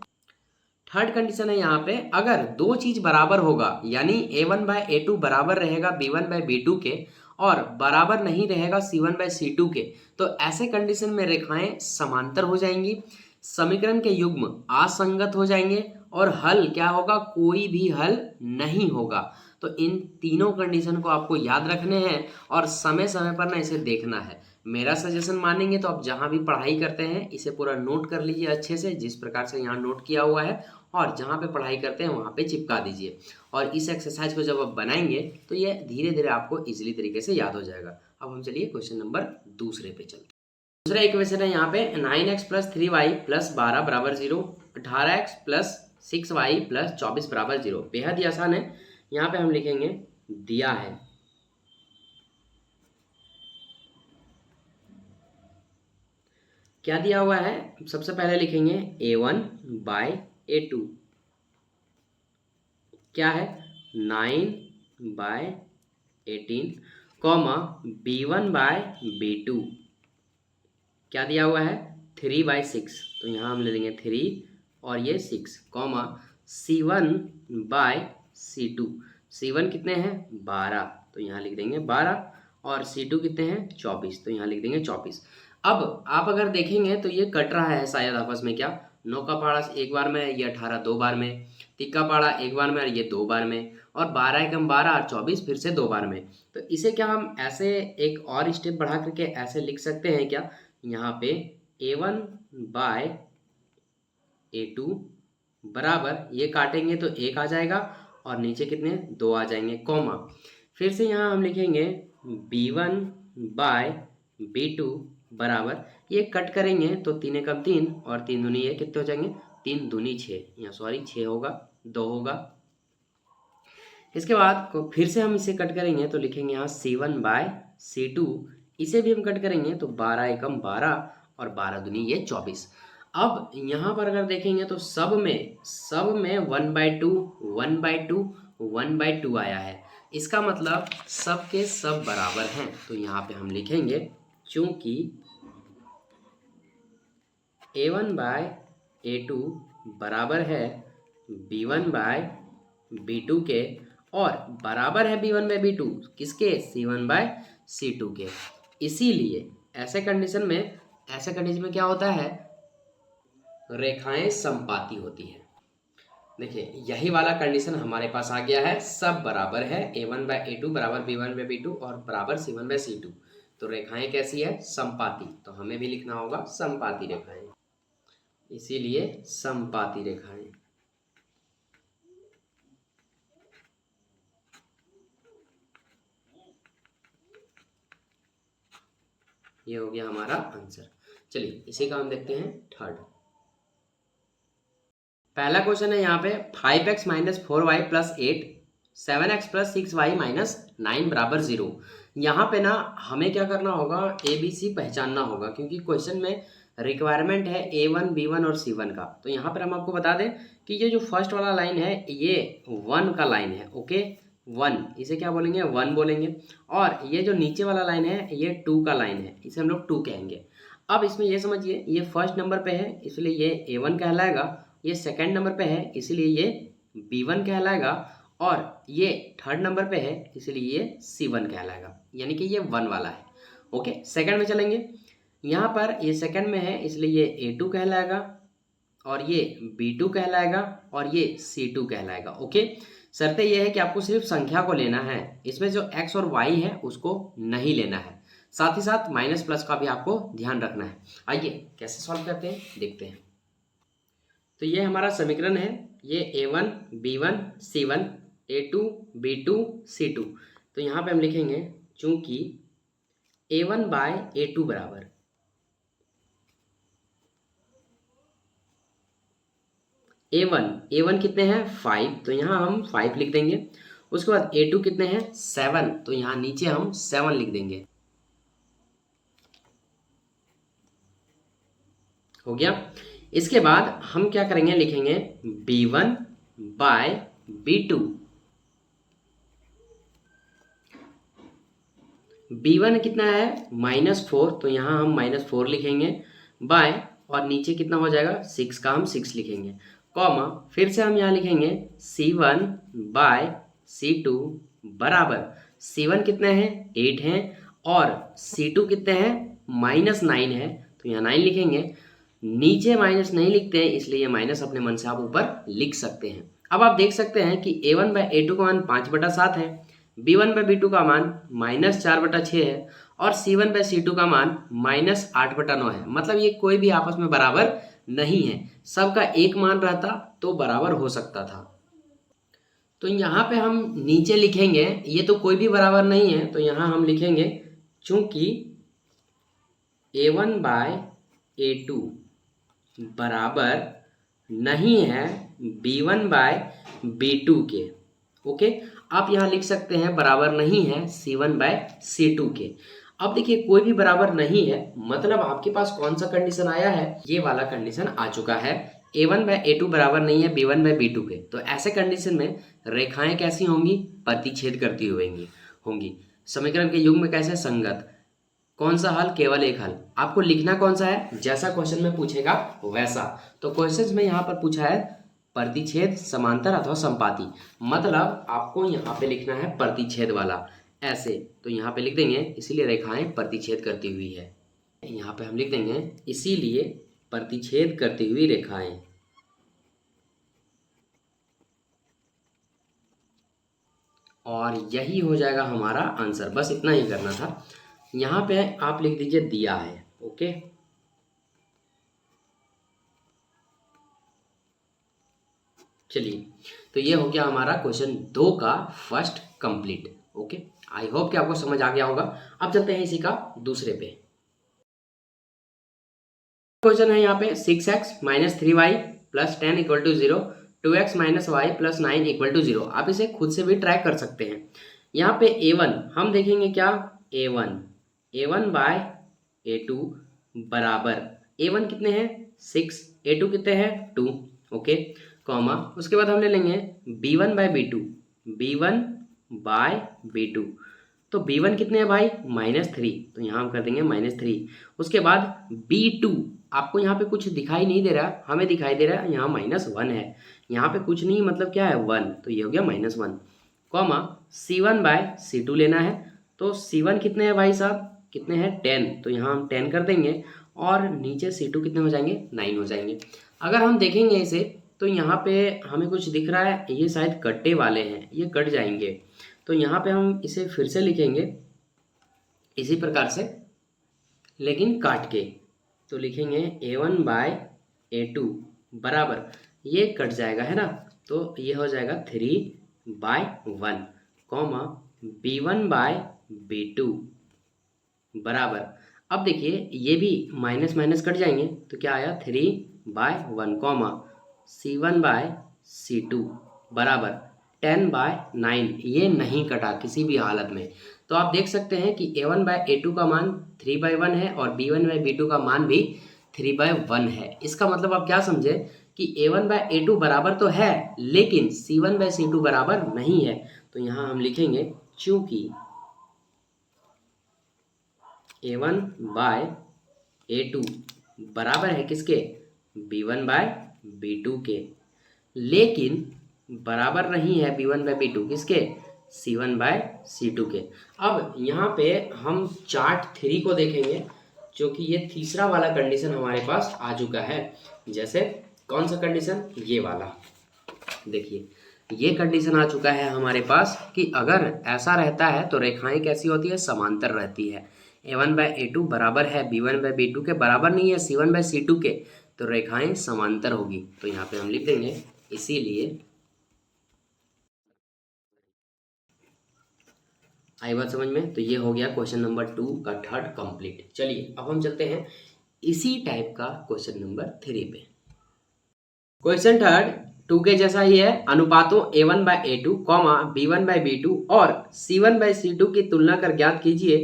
थर्ड कंडीशन है यहाँ पे, अगर दो चीज बराबर होगा, यानी a1 बाय a2 बराबर रहेगा b1 बाय b2 के, और बराबर नहीं रहेगा c1 बाय c2 के, तो ऐसे कंडीशन में रेखाएं समांतर हो जाएंगी, समीकरण के युग्म असंगत हो जाएंगे, और हल क्या होगा, कोई भी हल नहीं होगा। तो इन तीनों कंडीशन को आपको याद रखने हैं और समय समय पर ना इसे देखना है। मेरा सजेशन मानेंगे तो आप जहां भी पढ़ाई करते हैं इसे पूरा नोट कर लीजिए अच्छे से, जिस प्रकार से यहाँ नोट किया हुआ है, और जहाँ पे पढ़ाई करते हैं वहाँ पे चिपका दीजिए। और इस एक्सरसाइज को जब आप बनाएंगे तो ये धीरे धीरे आपको इजीली तरीके से याद हो जाएगा। अब हम चलिए क्वेश्चन नंबर दूसरे पे चलते हैं। दूसरा इक्वेशन है यहाँ पे 9x प्लस 3y प्लस 12 बराबर 0, 18x प्लस 6y प्लस 24 बराबर 0। बेहद ही आसान है। यहाँ पे हम लिखेंगे, दिया है, क्या दिया हुआ है, सबसे पहले लिखेंगे a1 बाय a2, क्या है 9 bye 18, comma b1 bye b2, क्या दिया हुआ है 3 बाय 6, तो यहाँ हम ले लेंगे 3 और ये 6, comma c1 bye c2, c1 कितने हैं 12, तो यहाँ लिख देंगे 12, और c2 कितने हैं 24, तो यहाँ लिख देंगे 24। अब आप अगर देखेंगे तो ये कट रहा है शायद आपस में, क्या 9 का पहाड़ा एक बार में, ये 18 दो बार में, 3 का पहाड़ा एक बार में और ये दो बार में, और 12 एकम 12 और 24 फिर से दो बार में। तो इसे क्या हम ऐसे एक और स्टेप बढ़ा करके ऐसे लिख सकते हैं क्या, यहाँ पे a1 बाय a2 बराबर, ये काटेंगे तो 1 आ जाएगा और नीचे कितने 2 आ जाएंगे, कॉमा फिर से यहाँ हम लिखेंगे b1 बाय b2 बराबर, ये कट करेंगे तो 3 एकम 3 और 3 दूनी ये कितने हो जाएंगे, 3 दूनी 6, यहाँ सॉरी 6 होगा, 2 होगा। इसके बाद फिर से हम इसे कट करेंगे तो लिखेंगे यहाँ c1 बाय c2, इसे भी हम कट करेंगे तो 12 एकम 12 और 12 दूनी ये 24। अब यहाँ पर अगर देखेंगे तो सब में 1/2 1/2 1/2 आया है, इसका मतलब सब के सब बराबर हैं। तो यहाँ पे हम लिखेंगे, चूंकि a1 बाय a2 बराबर है b1 बाय b2 के, और बराबर है b1 बाय b2 किसके, c1 बाय c2 के, इसीलिए ऐसे कंडीशन में क्या होता है, रेखाएं समपाती होती है। देखिए यही वाला कंडीशन हमारे पास आ गया है, सब बराबर है, a1 बाय a2 बराबर b1 बाय b2 और बराबर c1 बाय c2, तो रेखाएं कैसी है, समपाती, तो हमें भी लिखना होगा समपाती रेखाएं, इसीलिए समपाती रेखाएं। ये हो गया हमारा आंसर। चलिए इसी का हम देखते हैं थर्ड। पहला क्वेश्चन है यहाँ पे 5x minus 4y plus 8, 7x plus 6y minus 9 बराबर 0। यहाँ पे ना हमें क्या करना होगा, ABC पहचानना होगा, क्योंकि क्वेश्चन में रिक्वायरमेंट है A1 B1 और C1 का। तो यहाँ पर हम आपको बता दें कि ये जो फर्स्ट वाला लाइन है ये 1 का लाइन है, ओके 1, इसे क्या बोलेंगे 1 बोलेंगे, और ये जो नीचे वाला लाइन है ये 2 का लाइन है, इसे हम लोग 2 कहेंगे। अब इसमें ये समझिए, ये फर्स्ट नंबर पे है इसलिए ये A1 कहलाएगा, ये सेकंड नंबर पे है इसलिए ये B1 कहलाएगा, और ये थर्ड नंबर पे है इसलिए ये C1 कहलाएगा, यानी कि ये 1 वाला है। ओके, सेकंड में चलेंगे। यहाँ पर ये सेकंड में है इसलिए ये A2 कहलाएगा और ये B2 कहलाएगा और ये C2 कहलाएगा। ओके, शर्तें ये है कि आपको सिर्फ संख्या को लेना है, इसमें जो x और y है उसको नहीं लेना है, साथ ही साथ माइनस प्लस का भी आपको ध्यान रखना है। आइए कैसे सॉल्व करते हैं देखते हैं। तो ये हमारा समीकरण है, ये A1 B1 C1 A2 B2 C2। तो यहाँ पे हम लिखेंगे चूंकि A1 बाय A2 बराबर A1 कितने हैं 5, तो यहाँ हम 5 लिख देंगे। उसके बाद A2 कितने हैं 7, तो यहाँ नीचे हम 7 लिख देंगे। हो गया। इसके बाद हम क्या करेंगे, लिखेंगे B1 बाय B2। B1 कितना है -4, तो यहाँ हम -4 लिखेंगे बाय, और नीचे कितना हो जाएगा 6 का हम 6 लिखेंगे, कॉमा फिर से हम यहाँ लिखेंगे C1 बाय C2 बराबर C1 कितने हैं 8 हैं और C2 कितने हैं -9 है, तो यहाँ 9 लिखेंगे। नीचे माइनस नहीं लिखते हैं इसलिए ये माइनस अपने मन से आप ऊपर लिख सकते हैं। अब आप देख सकते हैं कि A1 बाय A2 का मान 5/7 है, B1 बाय B2 का मान -4/6 है और C1 बाय C2 का मान -8/9 है। मतलब ये कोई भी आपस में बराबर नहीं है, सबका एक मान रहता तो बराबर हो सकता था। तो यहाँ पे हम नीचे लिखेंगे, ये तो कोई भी बराबर नहीं है, तो यहाँ हम लिखेंगे चूंकि A1 बाय A2 बराबर नहीं है B1 बाय B2 के। ओके, आप यहाँ लिख सकते हैं बराबर नहीं है C1 बाय C2 के। अब देखिए कोई भी बराबर नहीं है, मतलब आपके पास कौन सा कंडीशन आया है, ये वाला कंडीशन आ चुका है। A1 बाय A2 बराबर नहीं है B1 बाय B2 के, तो ऐसे कंडीशन में रेखाएं कैसी होंगी, प्रतिच्छेद करती होंगी। समीकरण के युग्म कैसे संगत, कौन सा हल, केवल एक हल। आपको लिखना कौन सा है, जैसा क्वेश्चन में पूछेगा वैसा। तो क्वेश्चन में यहाँ पर पूछा है प्रतिच्छेद समांतर अथवा संपाती, मतलब आपको यहाँ पे लिखना है प्रतिच्छेद वाला ऐसे, तो यहाँ पे लिख देंगे इसीलिए रेखाएं प्रतिच्छेद करती हुई है। यहाँ पे हम लिख देंगे इसीलिए प्रतिच्छेद करती हुई रेखाएं। और यही हो जाएगा हमारा आंसर, बस इतना ही करना था। यहाँ पे आप लिख दीजिए दिया है। ओके, चलिए, तो ये हो गया हमारा क्वेश्चन 2 का first complete. Okay, I hope कि आपको समझ आ गया होगा। अब चलते हैं इसी का दूसरे पे। क्वेश्चन है यहाँ पे 6x - 3y + 10 = 0, 2x - y + 9 = 0। आप इसे खुद से भी ट्राई कर सकते हैं। यहाँ पे A1 हम देखेंगे क्या, A1 बाय A2 बराबर A1 कितने हैं 6, A2 कितने हैं 2। ओके, कॉमा उसके बाद हम ले लेंगे B1 बाय B2, तो B1 कितने हैं भाई -3, तो यहाँ हम कर देंगे -3। उसके बाद B2 आपको यहाँ पे कुछ दिखाई नहीं दे रहा, हमें दिखाई दे रहा है यहाँ -1 है, यहाँ पे कुछ नहीं, मतलब क्या है 1, तो ये हो गया -1, कॉमा C1 बाय C2 लेना है। तो C1 कितने हैं भाई साहब, कितने हैं 10, तो यहाँ हम 10 कर देंगे और नीचे C2 कितने हो जाएंगे 9 हो जाएंगे। अगर हम देखेंगे इसे तो यहाँ पे हमें कुछ दिख रहा है, ये शायद कट्टे वाले हैं, ये कट जाएंगे, तो यहाँ पे हम इसे फिर से लिखेंगे इसी प्रकार से, लेकिन काट के। तो लिखेंगे A1 बाय A2 बराबर, ये कट जाएगा है ना, तो ये हो जाएगा 3/1, कॉमा B1 बाय B2 बराबर। अब देखिए ये भी माइनस माइनस कट जाएंगे, तो क्या आया 3/1, कॉमा C1 बाय C2 बराबर 10/9। ये नहीं कटा किसी भी हालत में, तो आप देख सकते हैं कि A1 बाय A2 का मान 3/1 है और B1 बाय B2 का मान भी 3/1 है। इसका मतलब आप क्या समझे कि A1 बाय A2 बराबर तो है लेकिन C1 बाय C2 बराबर नहीं है। तो यहाँ हम लिखेंगे चूंकि A1 बाय A2 बराबर है किसके, B1 बाय B2 के, लेकिन बराबर नहीं है B1 बाय B2 किसके, C1/C2 के। अब यहाँ पे हम चार्ट 3 को देखेंगे, जो कि ये तीसरा वाला कंडीशन हमारे पास आ चुका है। जैसे कौन सा कंडीशन, ये वाला देखिए, ये कंडीशन आ चुका है हमारे पास कि अगर ऐसा रहता है तो रेखाएं कैसी होती है, समांतर रहती है। A1/A2 बराबर है B1/B2 के, बराबर नहीं है C1/C2 के, तो रेखाएं समांतर होगी। तो यहाँ पे हम लिख देंगे इसीलिए। आई बात समझ में? तो ये हो गया क्वेश्चन नंबर 2 का थर्ड कंप्लीट। चलिए अब हम चलते हैं इसी टाइप का क्वेश्चन नंबर 3 पे। क्वेश्चन थर्ड 2 के जैसा ही है। अनुपातों A1/A2, B1/B2 और C1/C2 की तुलना कर ज्ञात कीजिए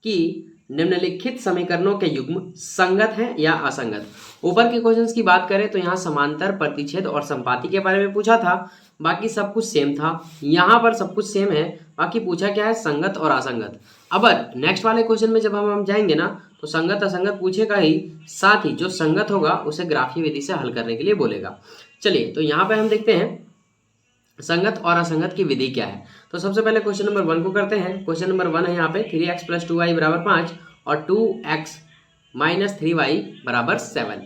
कि निम्नलिखित समीकरणों के युग्म संगत हैं या असंगत। ऊपर के क्वेश्चंस की बात करें तो यहाँ समांतर, प्रतिच्छेद और संपाती के बारे में पूछा था, बाकी सब कुछ सेम था। यहाँ पर सब कुछ सेम है, बाकी पूछा क्या है, संगत और असंगत। अब नेक्स्ट वाले क्वेश्चन में जब हम जाएंगे ना, तो संगत असंगत पूछेगा ही, साथ ही जो संगत होगा उसे ग्राफीय विधि से हल करने के लिए बोलेगा। चलिए तो यहाँ पे हम देखते हैं संगत और असंगत की विधि क्या है। तो सबसे पहले क्वेश्चन नंबर 1 को करते हैं। क्वेश्चन नंबर 1 है यहाँ पे 3x + 2y = 5 और 2x - 3y = 7।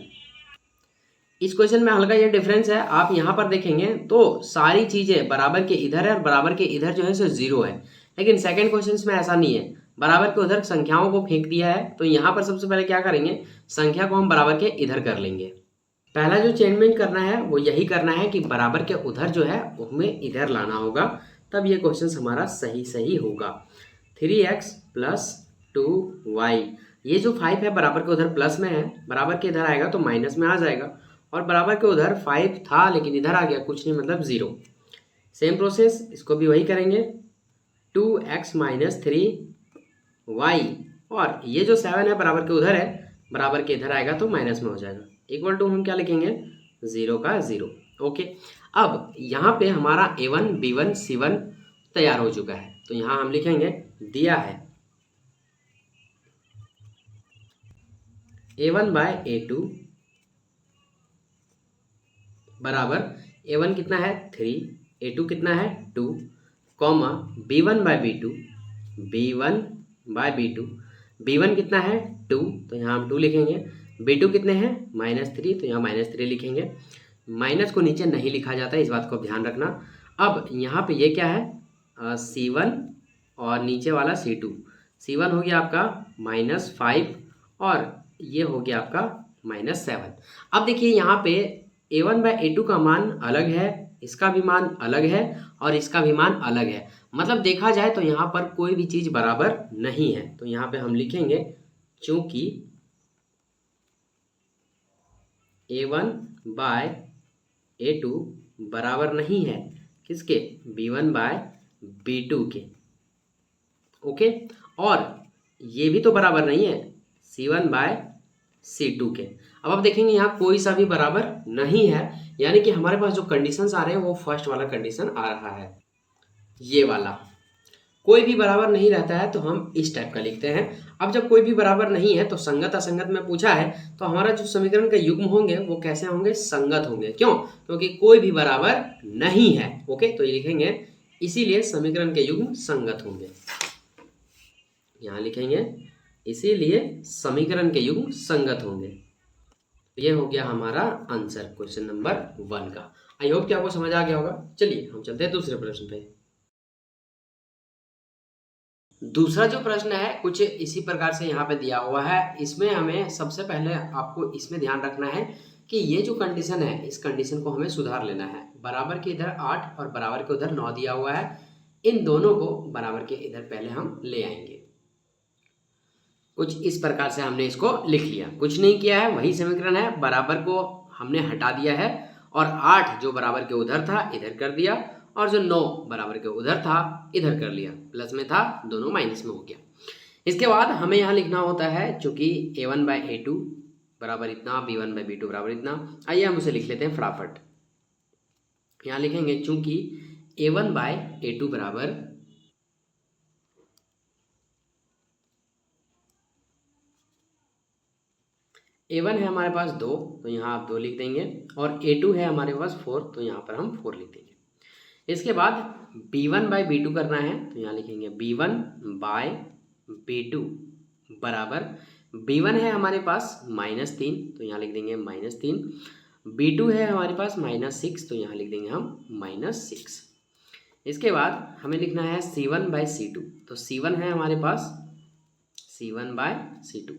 इस क्वेश्चन में हल्का ये डिफरेंस है, आप यहाँ पर देखेंगे तो सारी चीजें बराबर के इधर है और बराबर के इधर जो है सो 0 है। लेकिन सेकंड क्वेश्चन में ऐसा नहीं है, बराबर के उधर संख्याओं को फेंक दिया है। तो यहाँ पर सबसे पहले क्या करेंगे, संख्या को हम बराबर के इधर कर लेंगे। पहला जो चेंजमेंट करना है वो यही करना है कि बराबर के उधर जो है हमें इधर लाना होगा, तब ये क्वेश्चन हमारा सही होगा। 3x + 2y, ये जो 5 है बराबर के उधर प्लस में है, बराबर के इधर आएगा तो माइनस में आ जाएगा। और बराबर के उधर 5 था लेकिन इधर आ गया, कुछ नहीं मतलब 0। सेम प्रोसेस, इसको भी वही करेंगे। 2x - 3y, और ये जो 7 है बराबर के उधर है, बराबर के इधर आएगा तो माइनस में हो जाएगा। इक्वल टू हम क्या लिखेंगे, 0 का 0। ओके, अब यहाँ पे हमारा A1, B1, C1 तैयार हो चुका है। तो यहाँ हम लिखेंगे, दिया है A1/A2 बराबर, A1 कितना है 3, A2 कितना है 2, कॉमा B1/B2, B1/B2, B1 कितना है 2, तो यहाँ हम 2 लिखेंगे। B2 कितने हैं -3, तो यहाँ -3 लिखेंगे। माइनस को नीचे नहीं लिखा जाता है, इस बात को ध्यान रखना। अब यहाँ पे ये क्या है, C1 और नीचे वाला C2। C1 हो गया आपका -5 और ये हो गया आपका -7। अब देखिए यहाँ पे A1/A2 का मान अलग है, इसका भी मान अलग है और इसका भी मान अलग है। मतलब देखा जाए तो यहाँ पर कोई भी चीज़ बराबर नहीं है। तो यहाँ पे हम लिखेंगे चूंकि A1/A2 बराबर नहीं है किसके, B1/B2 के। ओके, और ये भी तो बराबर नहीं है C1/C2 के। अब आप देखेंगे यहाँ कोई सा भी बराबर नहीं है, यानी कि हमारे पास जो कंडीशंस आ रहे हैं वो फर्स्ट वाला कंडीशन आ रहा है, ये वाला। कोई भी बराबर नहीं रहता है तो हम इस टाइप का लिखते हैं। अब जब कोई भी बराबर नहीं है तो संगत असंगत में पूछा है, तो हमारा जो समीकरण के युग्म होंगे वो कैसे होंगे, संगत होंगे। क्यों, क्योंकि कोई भी बराबर नहीं है। ओके, तो ये लिखेंगे इसीलिए समीकरण के युग्म संगत होंगे। यहाँ लिखेंगे इसीलिए समीकरण के युग्म संगत होंगे। ये हो गया हमारा आंसर क्वेश्चन नंबर 1 का। आई होप कि आपको समझ आ गया होगा। चलिए हम चलते हैं दूसरे प्रश्न पे। दूसरा जो प्रश्न है कुछ इसी प्रकार से यहाँ पे दिया हुआ है। इसमें हमें सबसे पहले आपको इसमें ध्यान रखना है कि ये जो कंडीशन है इस कंडीशन को हमें सुधार लेना है। बराबर के इधर 8 और बराबर के उधर 9 दिया हुआ है, इन दोनों को बराबर के इधर पहले हम ले आएंगे। कुछ इस प्रकार से हमने इसको लिख लिया, कुछ नहीं किया है, वही समीकरण है। बराबर को हमने हटा दिया है और 8 जो बराबर के उधर था इधर कर दिया, और जो 9 बराबर के उधर था इधर कर लिया। प्लस में था, दोनों माइनस में हो गया। इसके बाद हमें यहाँ लिखना होता है चूंकि A1/A2 बराबर इतना, B1/B2 बराबर इतना। आइए हम उसे लिख लेते हैं फटाफट। यहाँ लिखेंगे चूंकि A1/A2 बराबर A1 है हमारे पास 2, तो यहाँ आप 2 लिख देंगे, और A2 है हमारे पास 4, तो यहाँ पर हम 4 लिख देंगे। इसके बाद b1/b2 करना है, तो यहाँ लिखेंगे b1/b2 बराबर b1 है हमारे पास -3, तो यहाँ लिख देंगे -3। b2 है हमारे पास -6, तो यहाँ लिख देंगे हम -6। इसके बाद हमें लिखना है c1/c2, तो c1 है हमारे पास c1/c2,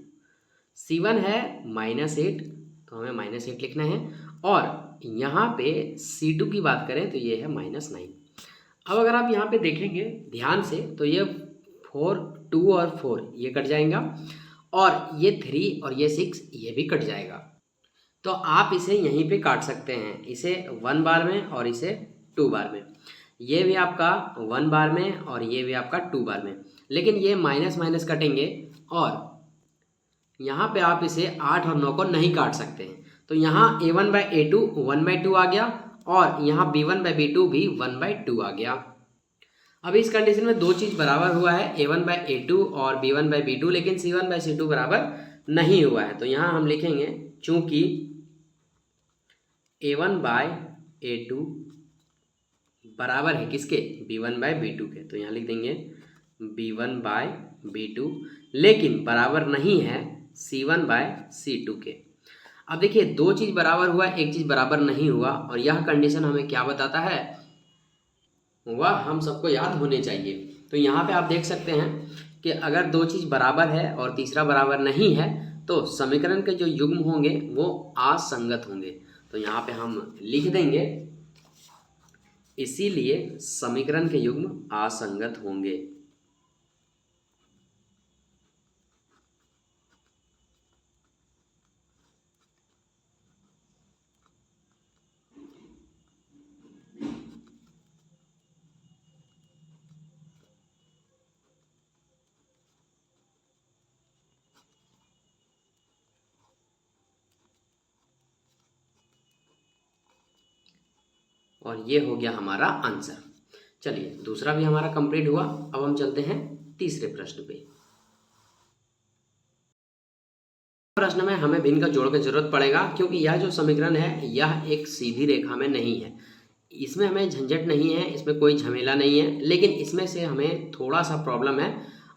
c1 है -8, तो हमें -8 लिखना है। और यहाँ पे c2 की बात करें तो ये है -9। अब अगर आप यहाँ पे देखेंगे ध्यान से तो ये 4, 2 और 4 ये कट जाएगा, और ये 3 और ये 6 ये भी कट जाएगा। तो आप इसे यहीं पे काट सकते हैं, इसे 1 बार में और इसे 2 बार में। ये भी आपका 1 बार में और ये भी आपका 2 बार में, लेकिन ये माइनस माइनस कटेंगे और यहाँ पे आप इसे 8 और 9 को नहीं काट सकते हैं। तो यहाँ a1/a2 1/2 आ गया, और यहाँ b1/b2 भी 1/2 आ गया। अब इस कंडीशन में दो चीज़ बराबर हुआ है, a1/a2 और b1/b2, लेकिन c1/c2 बराबर नहीं हुआ है। तो यहाँ हम लिखेंगे चूंकि a1/a2 बराबर है किसके, b1/b2 के, तो यहाँ लिख देंगे b1/b2, लेकिन बराबर नहीं है c1/c2 के। अब देखिए दो चीज़ बराबर हुआ, एक चीज़ बराबर नहीं हुआ, और यह कंडीशन हमें क्या बताता है, वह हम सबको याद होने चाहिए। तो यहाँ पे आप देख सकते हैं कि अगर दो चीज़ बराबर है और तीसरा बराबर नहीं है तो समीकरण के जो युग्म होंगे वो असंगत होंगे। तो यहाँ पे हम लिख देंगे इसीलिए समीकरण के युग्म असंगत होंगे। और ये हो गया हमारा आंसर। चलिए दूसरा भी हमारा कंप्लीट हुआ। अब हम चलते हैं तीसरे प्रश्न पे। प्रश्न में हमें भिन्न का जोड़ की जरूरत पड़ेगा, क्योंकि यह जो समीकरण है यह एक सीधी रेखा में नहीं है। इसमें हमें झंझट नहीं है, इसमें कोई झमेला नहीं है, लेकिन इसमें से हमें थोड़ा सा प्रॉब्लम है।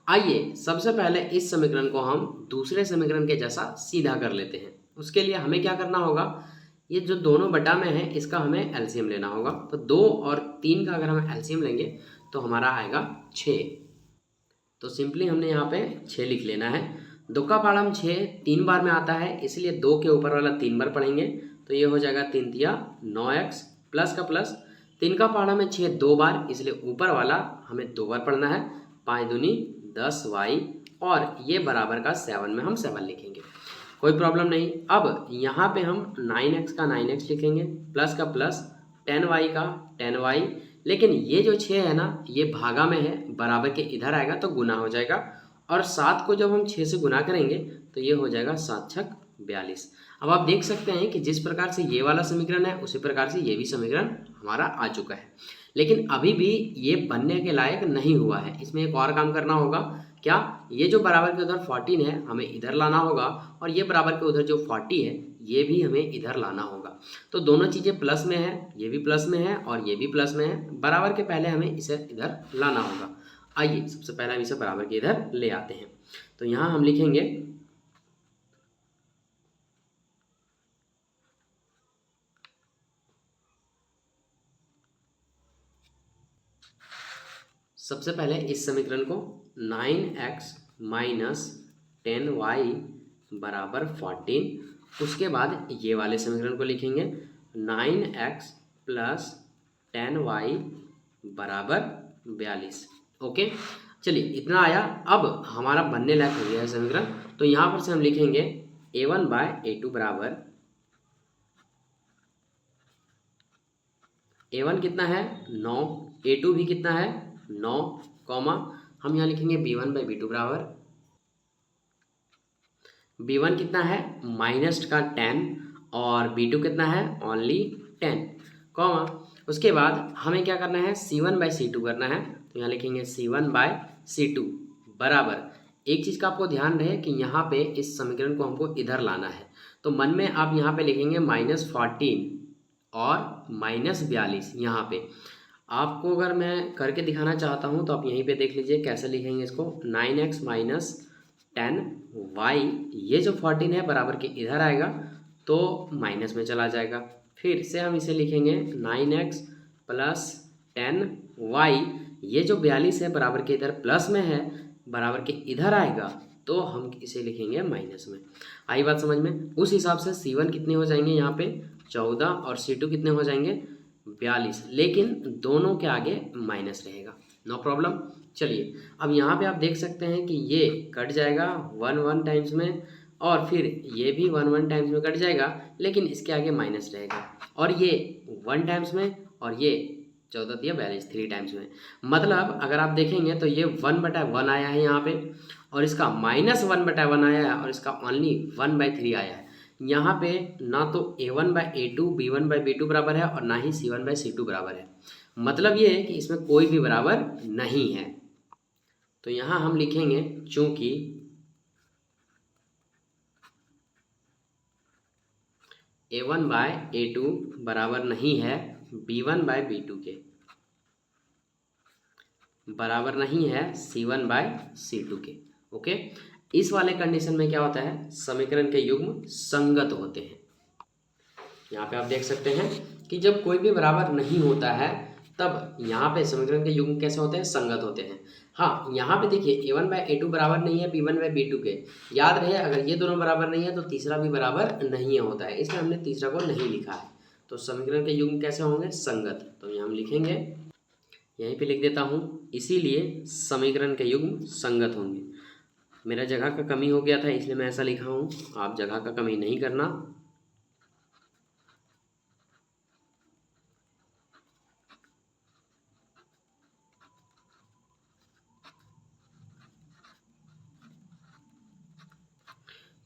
आइए सबसे पहले इस समीकरण को हम दूसरे समीकरण के जैसा सीधा कर लेते हैं। उसके लिए हमें क्या करना होगा, ये जो दोनों बटा में है इसका हमें एलसीएम लेना होगा। तो 2 और 3 का अगर हम एलसीएम लेंगे तो हमारा आएगा 6। तो सिंपली हमने यहाँ पे 6 लिख लेना है। 2 का पाढ़ा 6 3 बार में आता है, इसलिए 2 के ऊपर वाला 3 बार पढ़ेंगे, तो ये हो जाएगा 3 तिया 9x प्लस का प्लस 3 का पाढ़ा में 6 2 बार, इसलिए ऊपर वाला हमें 2 बार पढ़ना है। 5 दूनी 10y, और ये बराबर का 7 में हम 7 लिखेंगे, कोई प्रॉब्लम नहीं। अब यहाँ पे हम 9x का 9x लिखेंगे, प्लस का प्लस 10y का 10y, लेकिन ये जो 6 है ना ये भागा में है, बराबर के इधर आएगा तो गुना हो जाएगा, और 7 को जब हम 6 से गुना करेंगे तो ये हो जाएगा 7 छक 42। अब आप देख सकते हैं कि जिस प्रकार से ये वाला समीकरण है उसी प्रकार से ये भी समीकरण हमारा आ चुका है, लेकिन अभी भी ये बनने के लायक नहीं हुआ है। इसमें एक और काम करना होगा, क्या, ये जो बराबर के उधर 14 है हमें इधर लाना होगा, और ये बराबर के उधर जो 40 है ये भी हमें इधर लाना होगा। तो दोनों चीज़ें प्लस में है, ये भी प्लस में है और ये भी प्लस में है, बराबर के पहले हमें इसे इधर लाना होगा। आइए सबसे पहले हम इसे बराबर के इधर ले आते हैं। तो यहाँ हम लिखेंगे सबसे पहले इस समीकरण को 9x माइनस 10y बराबर 14। उसके बाद ये वाले समीकरण को लिखेंगे 9x प्लस 10y बराबर 42। ओके, चलिए इतना आया। अब हमारा बनने लायक हो गया है समीकरण, तो यहाँ पर से हम लिखेंगे a1/a2 बराबर, a1 कितना है 9, a2 भी कितना है 9, कॉमा हम यहाँ लिखेंगे b1/b2 बराबर, b1 कितना है माइनस का 10 और b2 कितना है ओनली 10, कॉमा उसके बाद हमें क्या करना है c1/c2 करना है। तो यहाँ लिखेंगे c1/c2 बराबर, एक चीज़ का आपको ध्यान रहे कि यहाँ पे इस समीकरण को हमको इधर लाना है, तो मन में आप यहाँ पे लिखेंगे -14 और -42 यहाँ पे। आपको अगर मैं करके दिखाना चाहता हूँ तो आप यहीं पे देख लीजिए कैसे लिखेंगे इसको। 9x माइनस 10y, ये जो 14 है बराबर के इधर आएगा तो माइनस में चला जाएगा। फिर से हम इसे लिखेंगे 9x प्लस 10y, ये जो 42 है बराबर के इधर प्लस में है, बराबर के इधर आएगा तो हम इसे लिखेंगे माइनस में। आई बात समझ में? उस हिसाब से C1 कितने हो जाएंगे यहाँ पे 14 और C2 कितने हो जाएंगे 42, लेकिन दोनों के आगे माइनस रहेगा। No problem. चलिए अब यहाँ पे आप देख सकते हैं कि ये कट जाएगा 1 टाइम्स में, और फिर ये भी 1 टाइम्स में कट जाएगा, लेकिन इसके आगे माइनस रहेगा, और ये 1 टाइम्स में, और ये 14 दिया 42 3 टाइम्स में। मतलब अगर आप देखेंगे तो ये 1/1 आया है यहाँ पे, और इसका -1/1 आया है, और इसका ओनली 1/3 आया है। यहाँ पे ना तो A1/A2 B1/B2 बराबर है, और ना ही C1/C2 बराबर है। मतलब ये है कि इसमें कोई भी बराबर नहीं है। तो यहाँ हम लिखेंगे चूंकि A1/A2 बराबर नहीं है B1/B2 के, बराबर नहीं है C1/C2 के। ओके, इस वाले कंडीशन में क्या होता है, समीकरण के युग्म संगत होते हैं। यहाँ पे आप देख सकते हैं कि जब कोई भी बराबर नहीं होता है तब यहाँ पे समीकरण के युग्म कैसे होते हैं, संगत होते हैं। हाँ, यहाँ पे देखिए A1/A2 बराबर नहीं है B1/B2 के। याद रहे अगर ये दोनों बराबर नहीं है तो तीसरा भी बराबर नहीं होता है, इसलिए हमने तीसरा को नहीं लिखा है। तो समीकरण के युग्म कैसे होंगे, संगत। तो यहाँ हम लिखेंगे, यहीं पे लिख देता हूँ, इसीलिए समीकरण के युग्म संगत होंगे। मेरा जगह का कमी हो गया था इसलिए मैं ऐसा लिखा हूँ, आप जगह का कमी नहीं करना।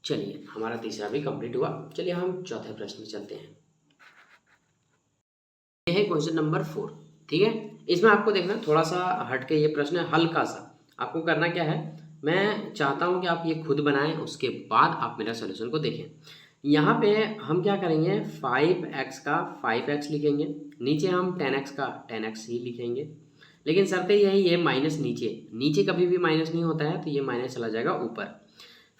चलिए हमारा तीसरा भी कंप्लीट हुआ। चलिए हम चौथे प्रश्न में चलते हैं। ये है क्वेश्चन नंबर 4। ठीक है, इसमें आपको देखना थोड़ा सा हटके ये प्रश्न है, हल्का सा। आपको करना क्या है, मैं चाहता हूं कि आप ये खुद बनाएं, उसके बाद आप मेरा सोल्यूशन को देखें। यहाँ पे हम क्या करेंगे, 5x का 5x लिखेंगे, नीचे हम 10x का 10x ही लिखेंगे, लेकिन शर्त यही है माइनस नीचे, नीचे कभी भी माइनस नहीं होता है तो ये माइनस चला जाएगा ऊपर।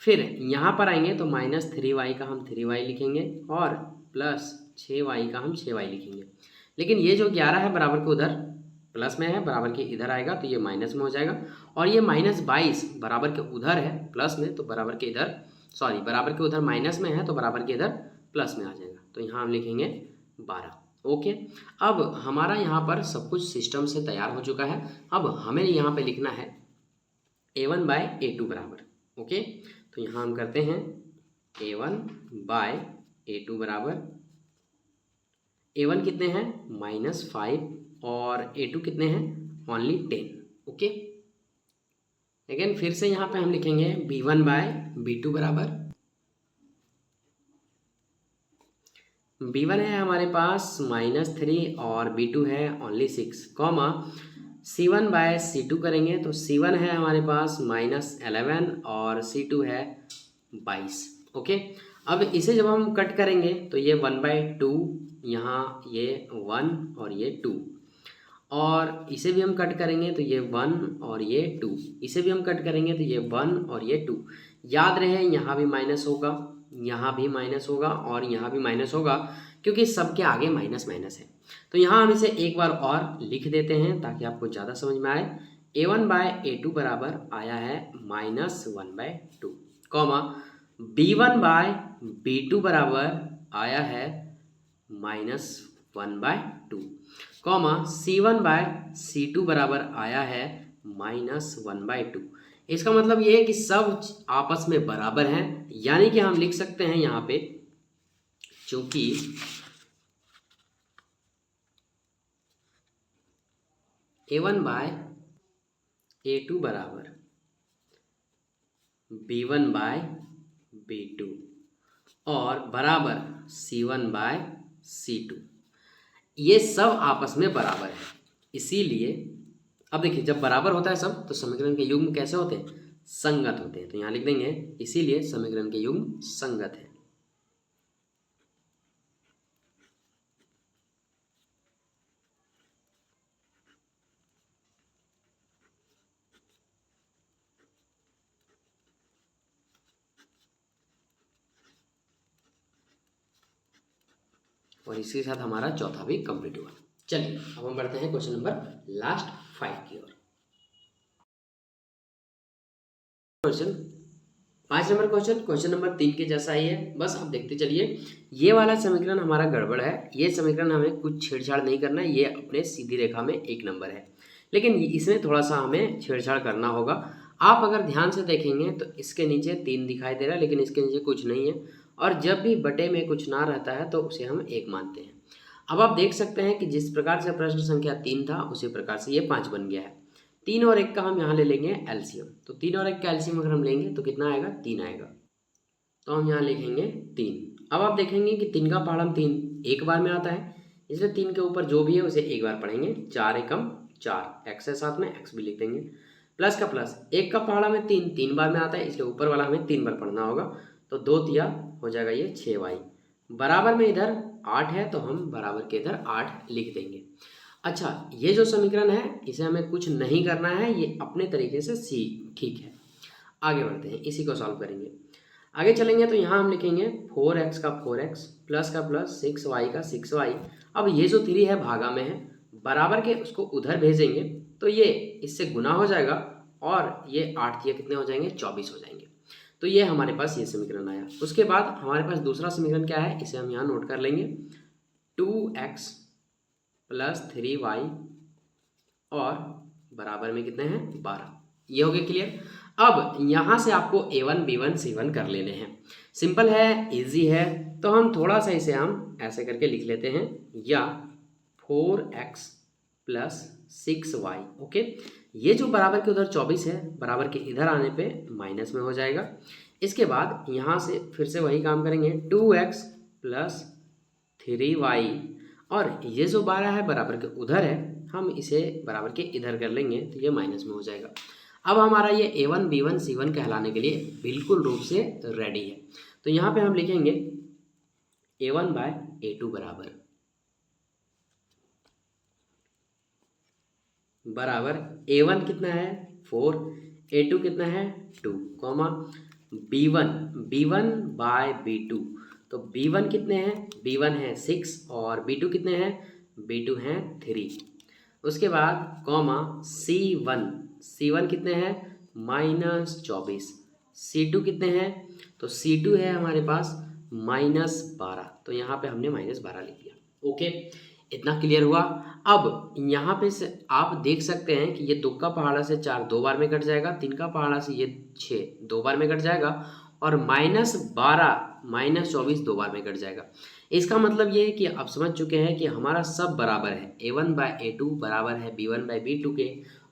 फिर यहाँ पर आएंगे तो -3y का हम 3y लिखेंगे, और प्लस 6y का हम 6y लिखेंगे। लेकिन ये जो 11 है बराबर के उधर प्लस में है, बराबर के इधर आएगा तो ये माइनस में हो जाएगा, और ये -22 बराबर के उधर है प्लस में, तो बराबर के इधर सॉरी बराबर के उधर माइनस में है तो बराबर के इधर प्लस में आ जाएगा। तो यहाँ हम लिखेंगे 12। ओके, अब हमारा यहाँ पर सब कुछ सिस्टम से तैयार हो चुका है। अब हमें यहाँ पे लिखना है A1/A2 बराबर। ओके, तो यहाँ हम करते हैं A1/A2 बराबर, A1 कितने हैं -5, और A2 कितने हैं ओनली 10। ओके, लेकिन फिर से यहाँ पे हम लिखेंगे B1/B2 बराबर, B1 है हमारे पास -3 और B2 है ओनली 6, कॉमा C1/C2 करेंगे तो C1 है हमारे पास -11 और C2 है 22। ओके, अब इसे जब हम कट करेंगे तो ये 1/2, यहाँ ये 1 और ये 2, और इसे भी हम कट करेंगे तो ये 1 और ये 2, इसे भी हम कट करेंगे तो ये 1 और ये 2। याद रहे यहाँ भी माइनस होगा, यहाँ भी माइनस होगा, और यहाँ भी माइनस होगा, क्योंकि सबके आगे माइनस माइनस है। तो यहाँ हम इसे एक बार और लिख देते हैं ताकि आपको ज़्यादा समझ में आए। A1/A2 बराबर आया है -1/2, कॉमा B1/B2 बराबर आया है -1/2, कॉमा C1/C2 बराबर आया है -1/2। इसका मतलब ये है कि सब आपस में बराबर हैं, यानी कि हम लिख सकते हैं यहाँ पे, चूंकि A1/A2 बराबर B1/B2 और बराबर C1/C2, ये सब आपस में बराबर है। इसीलिए अब देखिए जब बराबर होता है सब तो समीकरण के युग्म कैसे होते हैं, संगत होते हैं। तो यहाँ लिख देंगे इसीलिए समीकरण के युग्म संगत है। और इसके साथ हमारा चौथा भी कंप्लीट हुआ। चलिए अब हम बढ़ते हैं क्वेश्चन नंबर लास्ट 5 की ओर। क्वेश्चन 5 नंबर क्वेश्चन नंबर 3 के जैसा ही है, बस आप देखते चलिए। ये वाला समीकरण हमारा गड़बड़ है, ये समीकरण हमें कुछ छेड़छाड़ नहीं करना है, ये अपने सीधी रेखा में 1 नंबर है, लेकिन इसमें थोड़ा सा हमें छेड़छाड़ करना होगा। आप अगर ध्यान से देखेंगे तो इसके नीचे 3 दिखाई दे रहा है, लेकिन इसके नीचे कुछ नहीं है, और जब भी बटे में कुछ ना रहता है तो उसे हम 1 मानते हैं। अब आप देख सकते हैं कि जिस प्रकार से प्रश्न संख्या 3 था उसी प्रकार से ये 5 बन गया है। 3 और 1 का हम यहाँ ले लेंगे एलसीएम, तो 3 और 1 का एलसीएम अगर हम लेंगे तो कितना आएगा, 3 आएगा, तो हम यहाँ लिखेंगे 3। अब आप देखेंगे कि 3 का पहाड़ा 3 एक बार में आता है, इसलिए 3 के ऊपर जो भी है उसे एक बार पढ़ेंगे। 4 एकम 4, एक्स है साथ में, एक्स भी लिख देंगे। प्लस का प्लस, 1 का पहाड़ा में 3 बार में आता है, इसलिए ऊपर वाला हमें 3 बार पढ़ना होगा, तो 2 तिया हो जाएगा ये 6y। बराबर में इधर 8 है तो हम बराबर के इधर 8 लिख देंगे। अच्छा, ये जो समीकरण है इसे हमें कुछ नहीं करना है, ये अपने तरीके से सी ठीक है। आगे बढ़ते हैं, इसी को सॉल्व करेंगे। आगे चलेंगे तो यहाँ हम लिखेंगे 4x का 4x प्लस का प्लस 6y का 6y। अब ये जो 3 है भागा में है, बराबर के उसको उधर भेजेंगे तो ये इससे गुना हो जाएगा, और ये 8 कितने हो जाएंगे, 24 हो जाएंगे। तो ये हमारे पास ये समीकरण आया। उसके बाद हमारे पास दूसरा समीकरण क्या है, इसे हम यहाँ नोट कर लेंगे। 2x प्लस 3y और बराबर में कितने हैं, 12। ये हो गया क्लियर। अब यहाँ से आपको a1 b1 c1 कर लेने हैं। सिंपल है, इजी है, तो हम थोड़ा सा इसे हम ऐसे करके लिख लेते हैं, या 4x प्लस 6y। ओके, ये जो बराबर के उधर 24 है, बराबर के इधर आने पे माइनस में हो जाएगा। इसके बाद यहाँ से फिर से वही काम करेंगे, 2x प्लस 3y, और ये जो 12 है बराबर के उधर है, हम इसे बराबर के इधर कर लेंगे तो ये माइनस में हो जाएगा। अब हमारा ये a1 b1 c1 कहलाने के लिए बिल्कुल रूप से रेडी है। तो यहाँ पे हम लिखेंगे a1 बाय a2 बराबर a1 कितना है 4, a2 कितना है 2, कॉमा b1 बाय b2, तो b1 कितने हैं, b1 है 6 और b2 कितने हैं, b2 हैं 3। उसके बाद कॉमा c1 कितने हैं, -24, c2 कितने हैं, तो c2 है हमारे पास -12, तो यहाँ पे हमने -12 लिख दिया। ओके, इतना क्लियर हुआ। अब यहाँ पे से आप देख सकते हैं कि ये 2 का पहाड़ा से 4 2 बार में कट जाएगा, 3 का पहाड़ा से ये 6 2 बार में कट जाएगा, और -12 -24 2 बार में कट जाएगा। इसका मतलब ये है कि आप समझ चुके हैं कि हमारा सब बराबर है, a1 बाय a2 बराबर है b1 बाय b2 के,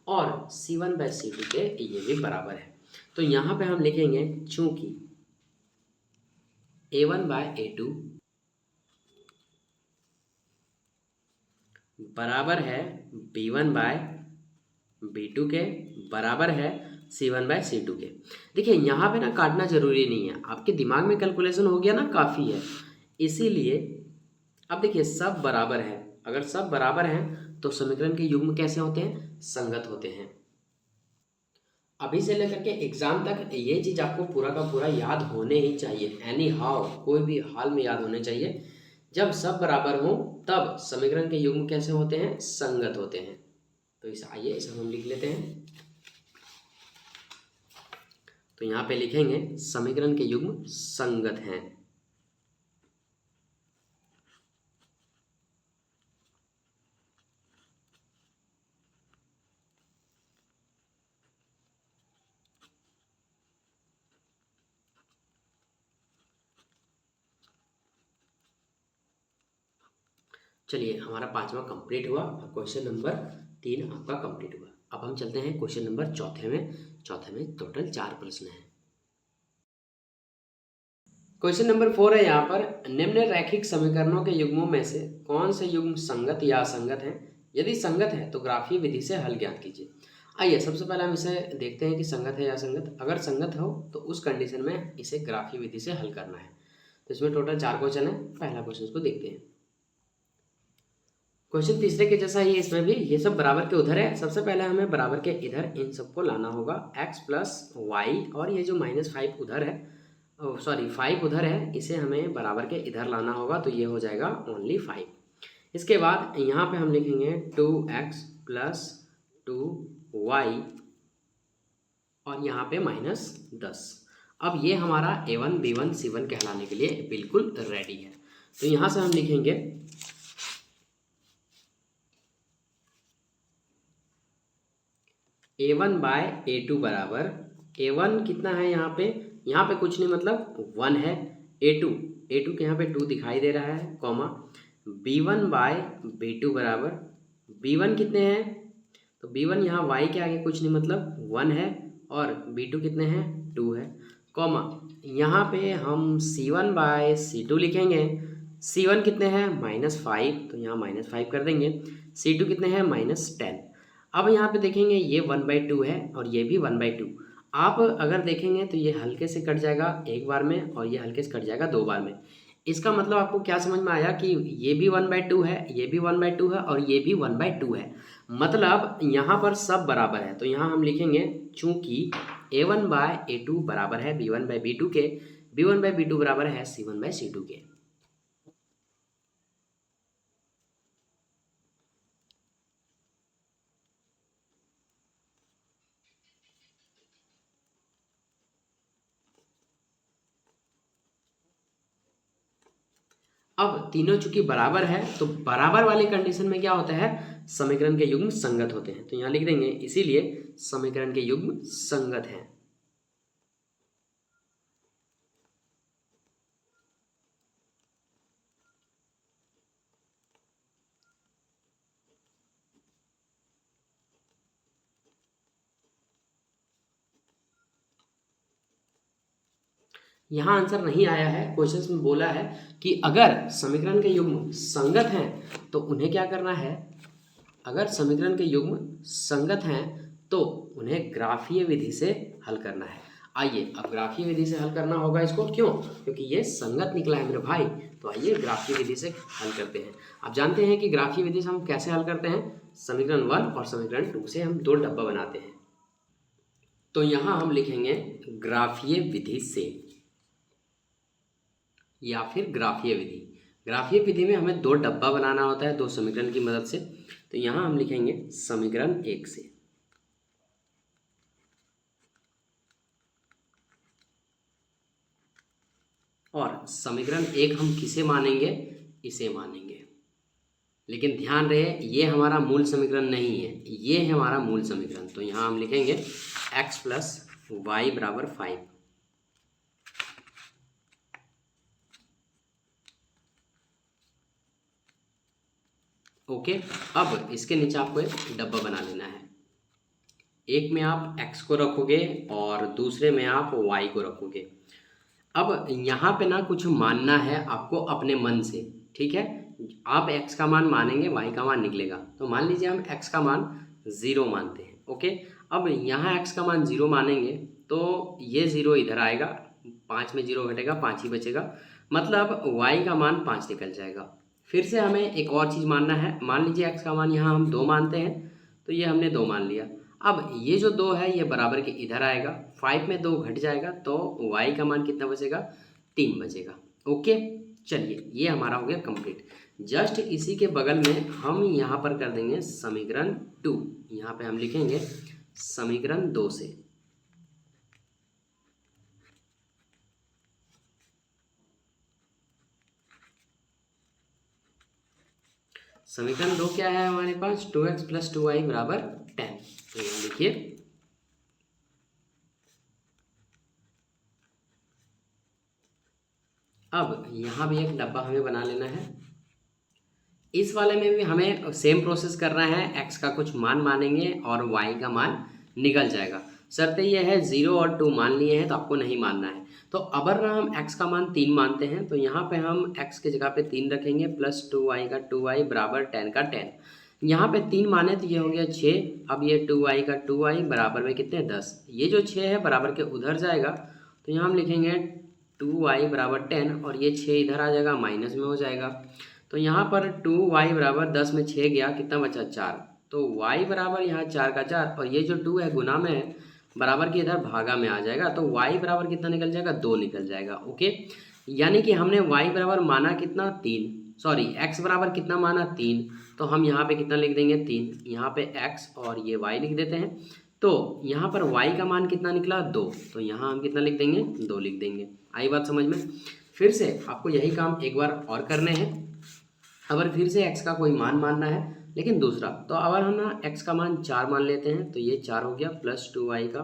और c1 बाय c2 के, ये भी बराबर है। तो यहाँ पे हम लिखेंगे चूंकि a1 बाय a2 बराबर है b1 बाय b2 के, बराबर है c1 बाय c2 के। देखिए यहाँ पे ना काटना जरूरी नहीं है, आपके दिमाग में कैलकुलेशन हो गया ना, काफ़ी है। इसीलिए अब देखिए सब बराबर है, अगर सब बराबर हैं तो समीकरण के युग्म कैसे होते हैं, संगत होते हैं। अभी से लेकर के एग्जाम तक ये चीज़ आपको पूरा का पूरा याद होने ही चाहिए, एनी हाउ, कोई भी हाल में याद होने चाहिए। जब सब बराबर हो तब समीकरण के युग्म कैसे होते हैं, संगत होते हैं। तो इसे आइए इसे हम लिख लेते हैं। तो यहाँ पे लिखेंगे समीकरण के युग्म संगत हैं। चलिए हमारा 5वां कंप्लीट हुआ, क्वेश्चन नंबर 3 आपका कंप्लीट हुआ। अब हम चलते हैं क्वेश्चन नंबर चौथे में टोटल 4 प्रश्न हैं। क्वेश्चन नंबर 4 है यहाँ पर, निम्न रैखिक समीकरणों के युग्मों में से कौन से युग्म संगत या असंगत हैं, यदि संगत है तो ग्राफीय विधि से हल ज्ञात कीजिए। आइए सबसे पहले हम इसे देखते हैं कि संगत है या असंगत। अगर संगत हो तो उस कंडीशन में इसे ग्राफीय विधि से हल करना है। तो इसमें टोटल 4 क्वेश्चन है, पहला क्वेश्चन को देखते हैं। क्वेश्चन तीसरे के जैसा ही है, इसमें भी ये सब बराबर के उधर है। सबसे पहले हमें बराबर के इधर इन सबको लाना होगा, x प्लस वाई, और ये जो -5 उधर है सॉरी 5 उधर है, इसे हमें बराबर के इधर लाना होगा, तो ये हो जाएगा ओनली 5। इसके बाद यहाँ पे हम लिखेंगे 2x प्लस 2y और यहाँ पे -10। अब ये हमारा a1 b1 c1 कहलाने के लिए बिल्कुल रेडी है। तो यहाँ से हम लिखेंगे a1 बाय a2 बराबर, a1 कितना है यहाँ पे कुछ नहीं मतलब 1 है, a2 के यहाँ पे 2 दिखाई दे रहा है, कॉमा b1 बाय b2 बराबर, b1 कितने हैं, तो b1 यहाँ y के आगे कुछ नहीं मतलब 1 है, और b2 कितने हैं 2 है, कॉमा यहाँ पे हम c1 बाय c2 लिखेंगे। c1 कितने हैं -5, तो यहाँ -5 कर देंगे। c2 कितने हैं -10। अब यहाँ पे देखेंगे ये 1/2 है और ये भी 1/2। आप अगर देखेंगे तो ये हल्के से कट जाएगा एक बार में और ये हल्के से कट जाएगा 2 बार में। इसका मतलब आपको क्या समझ में आया कि ये भी 1/2 है, ये भी 1/2 है और ये भी 1/2 है, मतलब यहाँ पर सब बराबर है। तो यहाँ हम लिखेंगे चूंकि a1 बाय a2 बराबर है b1 बाय b2 के, b1 बाय b2 बराबर है c1 बाय c2 के। अब तीनों चूंकि बराबर है तो बराबर वाली कंडीशन में क्या होता है, समीकरण के युग्म संगत होते हैं। तो यहाँ लिख देंगे इसीलिए समीकरण के युग्म संगत हैं। यहाँ आंसर नहीं आया है, क्वेश्चन में बोला है कि अगर समीकरण के युग्म संगत हैं तो उन्हें क्या करना है, अगर समीकरण के युग्म संगत हैं तो उन्हें ग्राफीय विधि से हल करना है। आइए अब ग्राफीय विधि से हल करना होगा इसको, क्यों, क्योंकि ये संगत निकला है मेरे भाई। तो आइए ग्राफीय विधि से हल करते हैं। आप जानते हैं कि ग्राफीय विधि से हम कैसे हल करते हैं, समीकरण 1 और समीकरण 2 से हम 2 डब्बा बनाते हैं। तो यहाँ हम लिखेंगे ग्राफीय विधि से या फिर ग्राफीय विधि। ग्राफीय विधि में हमें 2 डब्बा बनाना होता है 2 समीकरण की मदद से। तो यहाँ हम लिखेंगे समीकरण 1 से, और समीकरण 1 हम किसे मानेंगे, इसे मानेंगे। लेकिन ध्यान रहे ये हमारा मूल समीकरण नहीं है, ये है हमारा मूल समीकरण। तो यहाँ हम लिखेंगे x प्लस वाई बराबर 5। ओके, अब इसके नीचे आपको एक डब्बा बना लेना है। एक में आप x को रखोगे और दूसरे में आप y को रखोगे। अब यहाँ पे ना कुछ मानना है आपको अपने मन से, ठीक है। आप x का मान मानेंगे, y का मान निकलेगा। तो मान लीजिए हम x का मान 0 मानते हैं। ओके, अब यहाँ x का मान 0 मानेंगे तो ये 0 इधर आएगा, 5 में 0 घटेगा, 5 ही बचेगा, मतलब y का मान 5 निकल जाएगा। फिर से हमें एक और चीज़ मानना है। मान लीजिए x का मान यहाँ हम 2 मानते हैं, तो ये हमने 2 मान लिया। अब ये जो 2 है ये बराबर के इधर आएगा, 5 में 2 घट जाएगा, तो y का मान कितना बचेगा, 3 बचेगा। ओके, चलिए ये हमारा हो गया कंप्लीट। जस्ट इसी के बगल में हम यहाँ पर कर देंगे समीकरण 2। यहाँ पे हम लिखेंगे समीकरण 2 से। समीकरण 2 क्या है हमारे पास, 2x प्लस 2y बराबर 10। तो यहाँ लिखिए अब यहाँ भी एक डब्बा हमें बना लेना है। इस वाले में भी हमें सेम प्रोसेस करना है, x का कुछ मान मानेंगे और y का मान निकल जाएगा। शर्त यह है 0 और 2 मान लिए हैं तो आपको नहीं मानना है। तो अगर ना हम x का मान 3 मानते हैं तो यहाँ पे हम x की जगह पे 3 रखेंगे, प्लस 2y का 2y बराबर 10 का 10। यहाँ पे 3 माने तो ये हो गया 6। अब ये 2y का 2y बराबर में कितने 10, ये जो 6 है बराबर के उधर जाएगा, तो यहाँ हम लिखेंगे 2y बराबर 10 और ये 6 इधर आ जाएगा, माइनस में हो जाएगा। तो यहाँ पर 2y बराबर 10 में 6 गया, कितना बचा 4। तो y बराबर यहाँ 4 का 4 और ये जो 2 है गुना में है, बराबर के इधर भागा में आ जाएगा, तो y बराबर कितना निकल जाएगा, 2 निकल जाएगा। ओके, यानी कि हमने y बराबर माना कितना, 3, सॉरी x बराबर कितना माना, 3, तो हम यहाँ पे कितना लिख देंगे, 3, यहाँ पे x और ये y लिख देते हैं। तो यहाँ पर y का मान कितना निकला, 2, तो यहाँ हम कितना लिख देंगे, 2 लिख देंगे। आई बात समझ में। फिर से आपको यही काम एक बार और करने हैं। अगर फिर से x का कोई मान मानना है, लेकिन दूसरा, तो अगर हम ना x का मान 4 मान लेते हैं, तो ये 4 हो गया प्लस 2y का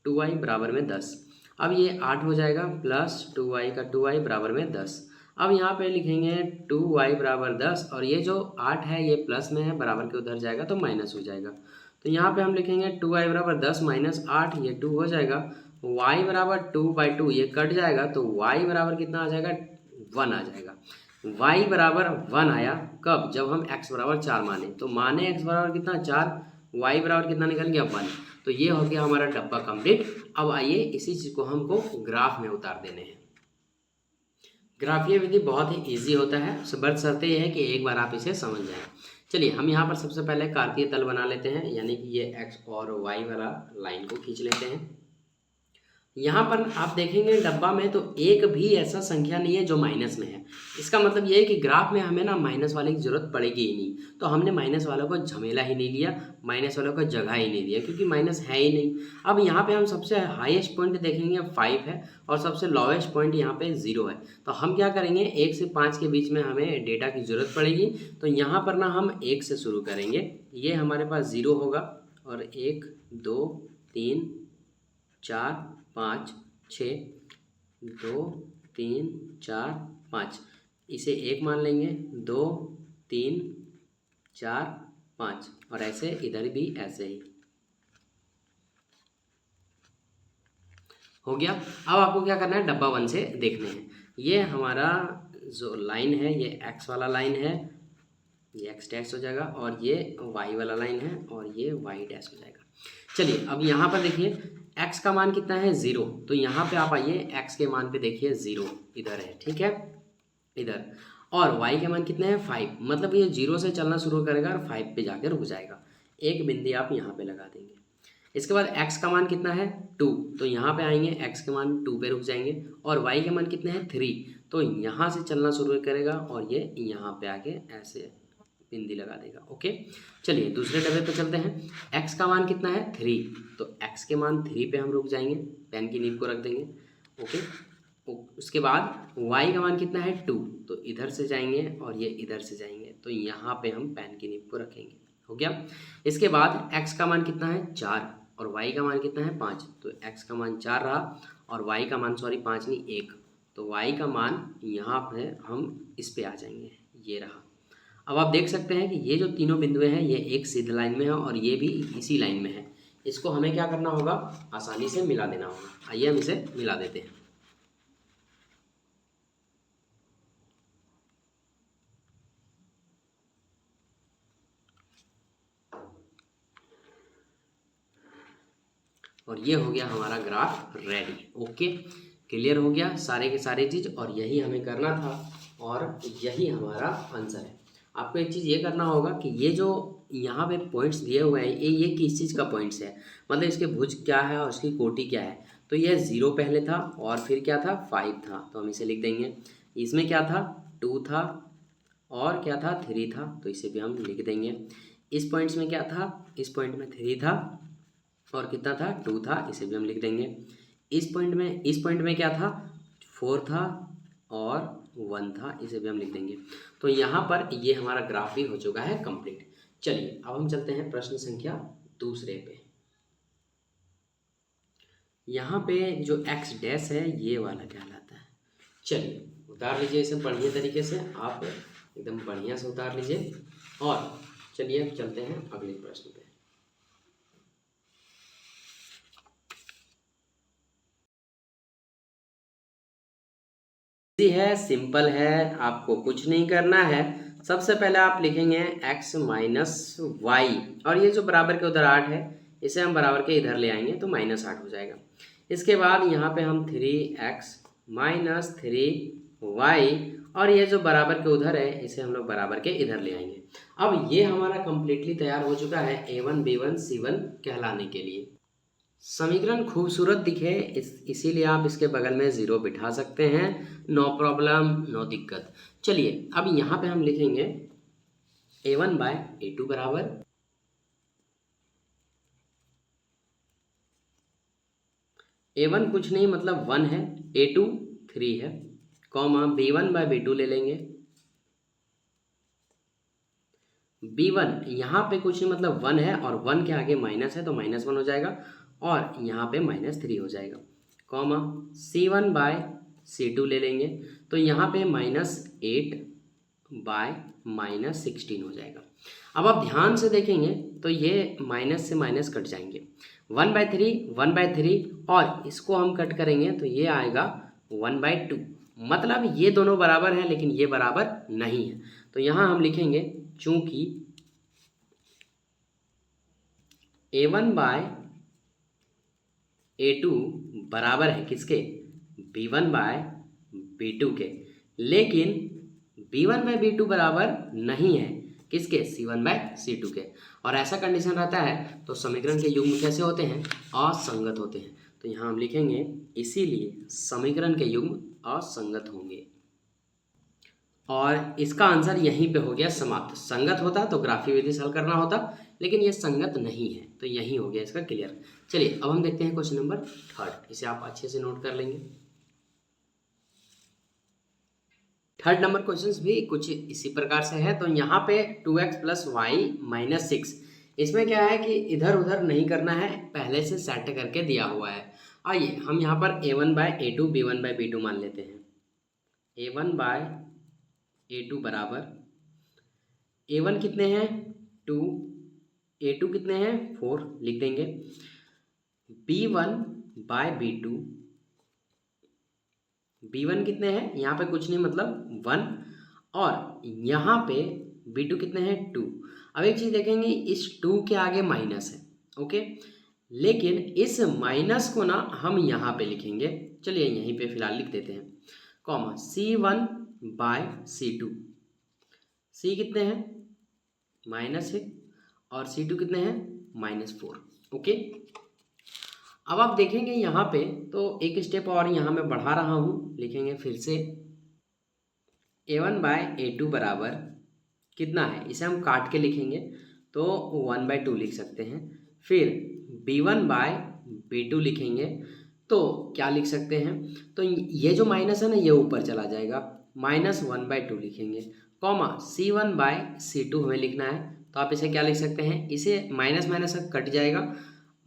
2y बराबर में 10। अब ये 8 हो जाएगा प्लस 2y का 2y बराबर में 10। अब यहाँ पे लिखेंगे 2y बराबर 10, और ये जो 8 है ये प्लस में है, बराबर के उधर जाएगा तो माइनस हो जाएगा। तो यहाँ पे हम लिखेंगे 2y बराबर 10 माइनस 8, ये 2 हो जाएगा। y बराबर 2/2, ये कट जाएगा, तो y बराबर कितना आ जाएगा, 1 आ जाएगा। y बराबर 1 आया कब, जब हम x बराबर 4 माने, तो माने x बराबर कितना, 4, y बराबर कितना निकल गया, 1। तो ये हो गया हमारा डब्बा कंप्लीट। अब आइए इसी चीज़ को हमको ग्राफ में उतार देने हैं। ग्राफीय विधि बहुत ही ईजी होता है, बशर्ते यह है कि एक बार आप इसे समझ जाएं। चलिए हम यहाँ पर सबसे पहले कार्तीय तल बना लेते हैं, यानी कि ये x और y वाला लाइन को खींच लेते हैं। यहाँ पर आप देखेंगे डब्बा में तो एक भी ऐसा संख्या नहीं है जो माइनस में है। इसका मतलब ये है कि ग्राफ में हमें ना माइनस वाले की जरूरत पड़ेगी ही नहीं, तो हमने माइनस वालों को झमेला ही नहीं लिया, माइनस वालों को जगह ही नहीं दिया, क्योंकि माइनस है ही नहीं। अब यहाँ पे हम सबसे हाईएस्ट पॉइंट देखेंगे 5 है, और सबसे लोएस्ट पॉइंट यहाँ पे 0 है। तो हम क्या करेंगे, 1 से 5 के बीच में हमें डेटा की ज़रूरत पड़ेगी, तो यहाँ पर ना हम 1 से शुरू करेंगे। ये हमारे पास 0 होगा, और 1 2 3 4 5 6 2 3 4 5, इसे 1 मान लेंगे, 2 3 4 5, और ऐसे इधर भी ऐसे ही हो गया। अब आपको क्या करना है, डब्बा 1 से देखने हैं। ये हमारा जो लाइन है ये x वाला लाइन है, ये x डैश हो जाएगा, और ये y वाला लाइन है, और ये y डैश हो जाएगा। चलिए अब यहाँ पर देखिए x का मान कितना है, 0, तो यहाँ पे आप आइए x के मान पे देखिए 0 इधर है, ठीक है, इधर, और y के मान कितने हैं, 5, मतलब ये 0 से चलना शुरू करेगा और 5 पे जाकर रुक जाएगा। एक बिंदी आप यहाँ पे लगा देंगे। इसके बाद x का मान कितना है, 2, तो यहाँ पे आएंगे, x के मान 2 पे रुक जाएंगे, और y के मान कितने हैं, 3, तो यहाँ से चलना शुरू करेगा और ये यहाँ पे आके ऐसे बिंदी लगा देगा। ओके, चलिए दूसरे डब्बे पे चलते हैं। x का मान कितना है, 3, तो x के मान 3 पे हम रुक जाएंगे, पेन की नीब को रख देंगे। ओके, उसके बाद y का मान कितना है, 2, तो इधर से जाएंगे और ये इधर से जाएंगे, तो यहाँ पे हम पेन की नीब को रखेंगे। हो गया। इसके बाद x का मान कितना है, 4, और y का मान कितना है, 5, तो x का मान 4 रहा, और y का मान 5 नहीं 1, तो y का मान यहाँ पे हम इस पे आ जाएंगे, ये रहा। अब आप देख सकते हैं कि ये जो तीनों बिंदुएं हैं ये एक सीधी लाइन में है, और ये भी इसी लाइन में है। इसको हमें क्या करना होगा, आसानी से मिला देना होगा। आइए हम इसे मिला देते हैं। और ये हो गया हमारा ग्राफ रेडी। ओके, क्लियर हो गया सारे के सारे चीज़, और यही हमें करना था, और यही हमारा आंसर है। आपको एक चीज़ ये करना होगा कि ये जो यहाँ पे पॉइंट्स दिए हुए हैं ये किस चीज़ का पॉइंट्स है, मतलब इसके भुज क्या है और इसकी कोटि क्या है। तो ये 0 पहले था, और फिर क्या था, 5 था, तो हम इसे लिख देंगे। इसमें क्या था, 2 था, और क्या था, 3 था, तो इसे भी हम लिख देंगे। इस पॉइंट्स में क्या था, इस पॉइंट में 3 था, और कितना था, 2 था, इसे भी हम लिख देंगे। इस पॉइंट में क्या था, 4 था और 1 था, इसे भी हम लिख देंगे। तो यहाँ पर ये हमारा ग्राफ भी हो चुका है कंप्लीट। चलिए अब हम चलते हैं प्रश्न संख्या दूसरे पे। यहाँ पे जो x डैश है ये वाला कहलाता है। चलिए उतार लीजिए इसे बढ़िया तरीके से, आप एकदम बढ़िया से उतार लीजिए, और चलिए अब चलते हैं अगले प्रश्न पे। है, सिंपल है, आपको कुछ नहीं करना है। सबसे पहले आप लिखेंगे x माइनस वाई, और ये जो बराबर के उधर 8 है इसे हम बराबर के इधर ले आएंगे तो -8 हो जाएगा। इसके बाद यहाँ पे हम 3x माइनस 3y, और ये जो बराबर के उधर है इसे हम लोग बराबर के इधर ले आएंगे। अब ये हमारा कंप्लीटली तैयार हो चुका है A1 B1 C1 कहलाने के लिए। समीकरण खूबसूरत दिखे इसीलिए आप इसके बगल में 0 बिठा सकते हैं। नो प्रॉब्लम, नो दिक्कत। चलिए अब यहाँ पे हम लिखेंगे a1/a2 बराबर a1 कुछ नहीं मतलब 1 है, a2 3 है, कॉमा b1/b2 ले लेंगे। b1 यहाँ पे कुछ नहीं मतलब 1 है और 1 के आगे माइनस है तो -1 हो जाएगा और यहाँ पे -3 हो जाएगा, कॉमा c1/c2 ले लेंगे तो यहाँ पे -8/-16 हो जाएगा। अब आप ध्यान से देखेंगे तो ये माइनस से माइनस कट जाएंगे, 1/3 और इसको हम कट करेंगे तो ये आएगा 1/2। मतलब ये दोनों बराबर हैं लेकिन ये बराबर नहीं है। तो यहाँ हम लिखेंगे चूंकि a1/a2 बराबर है किसके, b1/b2 के, लेकिन b1/b2 बराबर नहीं है किसके, c1/c2 के। और ऐसा कंडीशन रहता है तो समीकरण के युग्म कैसे होते हैं, असंगत होते हैं। तो यहाँ हम लिखेंगे इसीलिए समीकरण के युग्म असंगत होंगे। और इसका आंसर यहीं पे हो गया समाप्त। संगत होता तो ग्राफीय विधि से हल करना होता, लेकिन ये संगत नहीं है तो यही हो गया इसका क्लियर। चलिए अब हम देखते हैं क्वेश्चन नंबर 3, इसे आप अच्छे से नोट कर लेंगे। 3rd नंबर क्वेश्चन भी कुछ इसी प्रकार से है। तो यहाँ पे 2x + y - 6, इसमें क्या है कि इधर उधर नहीं करना है, पहले से सेट करके दिया हुआ है। आइए हम यहाँ पर a1/a2 b1/b2 मान लेते हैं। a1/a2 बराबर a1 कितने हैं 2, a2 कितने हैं 4 लिख देंगे, b1/b2, b1 कितने हैं यहाँ पे कुछ नहीं मतलब 1 और यहाँ पे b2 कितने हैं 2। अब एक चीज़ देखेंगे, इस 2 के आगे माइनस है, ओके, लेकिन इस माइनस को ना हम यहाँ पे लिखेंगे। चलिए यहीं पे फिलहाल लिख देते हैं, कॉमा c1/c2, c कितने हैं -6 और c2 कितने हैं -4, ओके। अब आप देखेंगे यहाँ पे तो एक स्टेप और यहाँ मैं बढ़ा रहा हूँ, लिखेंगे फिर से a1/a2 बराबर कितना है, इसे हम काट के लिखेंगे तो 1/2 लिख सकते हैं। फिर b1/b2 लिखेंगे तो क्या लिख सकते हैं, तो ये जो माइनस है ना ये ऊपर चला जाएगा, -1/2 लिखेंगे, कॉमा c1/c2 हमें लिखना है तो आप इसे क्या लिख सकते हैं, इसे माइनस माइनस कट जाएगा,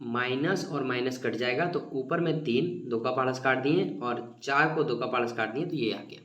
माइनस और माइनस कट जाएगा तो ऊपर में 3 2 का पारस काट दिए और 4 को 2 का पारस काट दिए तो ये आ गया।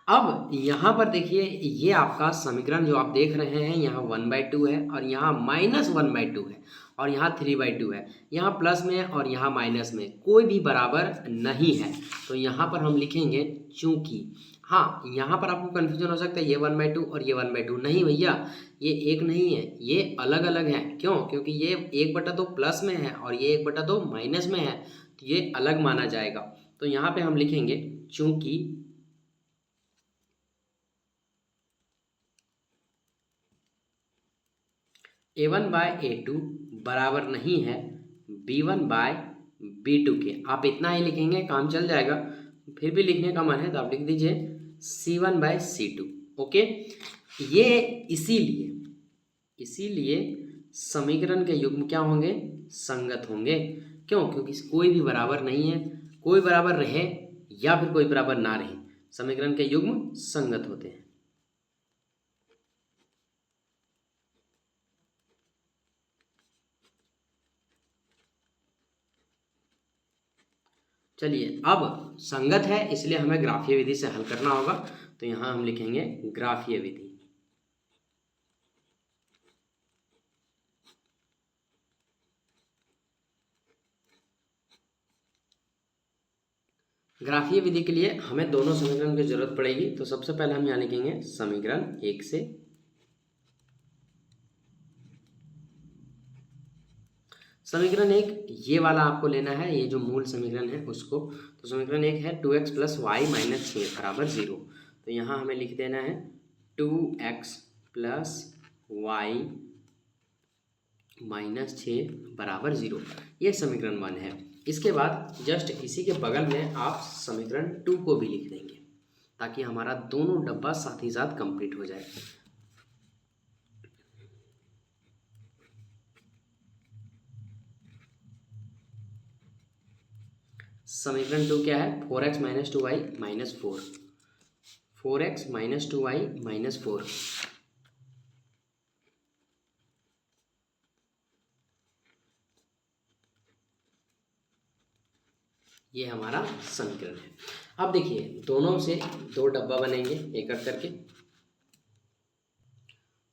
अब यहाँ पर देखिए ये आपका समीकरण जो आप देख रहे हैं यहाँ 1/2 है और यहाँ -1/2 है और यहाँ 3/2 है, यहाँ प्लस में और यहाँ माइनस में कोई भी बराबर नहीं है। तो यहाँ पर हम लिखेंगे चूंकि, हाँ यहाँ पर आपको कन्फ्यूजन हो सकता है ये 1/2 और ये 1/2, नहीं भैया ये एक नहीं है, ये अलग अलग है। क्यों, क्योंकि ये 1/2 प्लस में है और ये 1/2 माइनस में है तो ये अलग माना जाएगा। तो यहाँ पे हम लिखेंगे चूंकि a1/a2 बराबर नहीं है b1/b2 के, आप इतना ही लिखेंगे काम चल जाएगा। फिर भी लिखने का मन है तो आप लिख दीजिए c1/c2, ओके। ये इसीलिए समीकरण के युग्म क्या होंगे, संगत होंगे। क्यों, क्योंकि कोई भी बराबर नहीं है, कोई बराबर रहे या फिर कोई बराबर ना रहे, समीकरण के युग्म संगत होते हैं। चलिए अब संगत है इसलिए हमें ग्राफीय विधि से हल करना होगा। तो यहाँ हम लिखेंगे ग्राफीय विधि। ग्राफीय विधि के लिए हमें दोनों समीकरण की जरूरत पड़ेगी। तो सबसे पहले हम यहाँ लिखेंगे समीकरण 1 से, समीकरण 1 ये वाला आपको लेना है, ये जो मूल समीकरण है उसको। तो समीकरण 1 है 2x + y - 6 बराबर 0। तो यहाँ हमें लिख देना है 2x + y -6 = 0। ये समीकरण 1 है। इसके बाद जस्ट इसी के बगल में आप समीकरण 2 को भी लिख देंगे ताकि हमारा दोनों डब्बा साथ ही साथ कंप्लीट हो जाए। समीकरण 2 क्या है? 4x - 2y - 4। 4x - 2y - 4। ये हमारा समीकरण है। अब देखिए दोनों से दो डब्बा बनेंगे एक एक करके।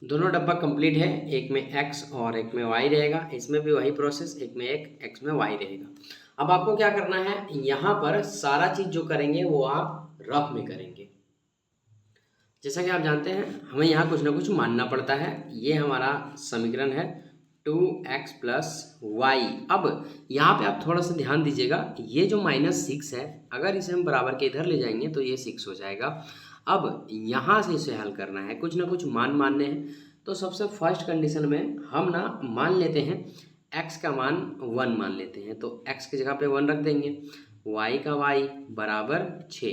दोनों डब्बा कंप्लीट है, एक में x और एक में y रहेगा। इसमें भी वही प्रोसेस, एक में x में y रहेगा। अब आपको क्या करना है, यहाँ पर सारा चीज जो करेंगे वो आप रफ में करेंगे। जैसा कि आप जानते हैं हमें यहाँ कुछ ना कुछ मानना पड़ता है। ये हमारा समीकरण है 2x + y। अब यहाँ पे आप थोड़ा सा ध्यान दीजिएगा, ये जो -6 है अगर इसे हम बराबर के इधर ले जाएंगे तो ये 6 हो जाएगा। अब यहाँ से इसे हल करना है, कुछ ना कुछ मान मानने हैं। तो सबसे फर्स्ट कंडीशन में हम ना मान लेते हैं x का मान 1 मान लेते हैं, तो x की जगह पे 1 रख देंगे। y का y बराबर 6।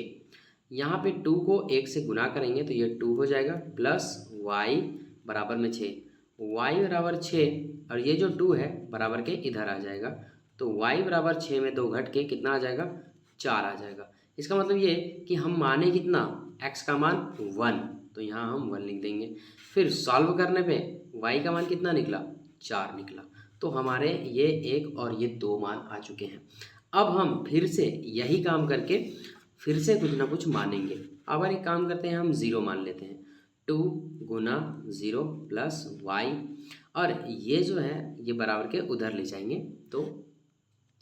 यहाँ पे 2 को 1 से गुना करेंगे तो ये 2 हो जाएगा, प्लस y बराबर में 6। y बराबर 6 और ये जो 2 है बराबर के इधर आ जाएगा, तो y बराबर 6 में 2 घट के कितना आ जाएगा? 4 आ जाएगा। इसका मतलब ये कि हम माने कितना, x का मान 1, तो यहाँ हम 1 लिख देंगे। फिर सॉल्व करने पे y का मान कितना निकला? 4 निकला। तो हमारे ये 1 और ये 2 मान आ चुके हैं। अब हम फिर से यही काम करके फिर से कुछ ना कुछ मानेंगे। अब एक काम करते हैं, हम 0 मान लेते हैं। 2 × 0 + y, और ये जो है ये बराबर के उधर ले जाएंगे तो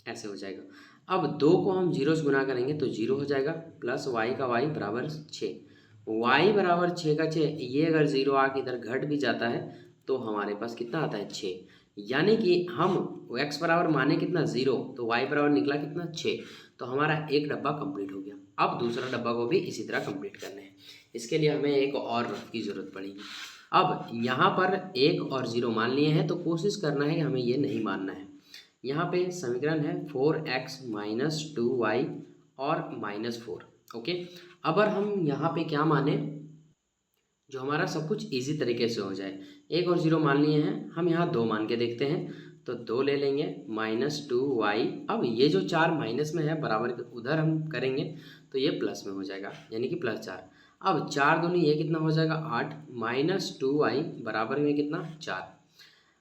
ऐसे हो जाएगा। अब 2 को हम 0 से गुना करेंगे तो 0 हो जाएगा, प्लस y का y बराबर 6। y बराबर 6 का 6, ये अगर 0 आके इधर घट भी जाता है तो हमारे पास कितना आता है? 6। यानी कि हम x बराबर माने कितना? 0, तो y बराबर निकला कितना? 6। तो हमारा एक डब्बा कंप्लीट हो गया। अब दूसरा डब्बा को भी इसी तरह कंप्लीट करना है। इसके लिए हमें एक और रफ की ज़रूरत पड़ेगी। अब यहाँ पर 1 और 0 मान लिए हैं, तो कोशिश करना है कि हमें ये नहीं मानना है। यहाँ पे समीकरण है 4x - 2y और -4। ओके, अगर हम यहाँ पे क्या माने जो हमारा सब कुछ इजी तरीके से हो जाए। 1 और 0 मान लिए हैं, हम यहाँ 2 मान के देखते हैं, तो 2 ले लेंगे -2y। अब ये जो 4 माइनस में है बराबर के उधर हम करेंगे तो ये प्लस में हो जाएगा, यानी कि +4। अब 4 दूनी ये कितना हो जाएगा? 8। -2y बराबर में कितना? 4।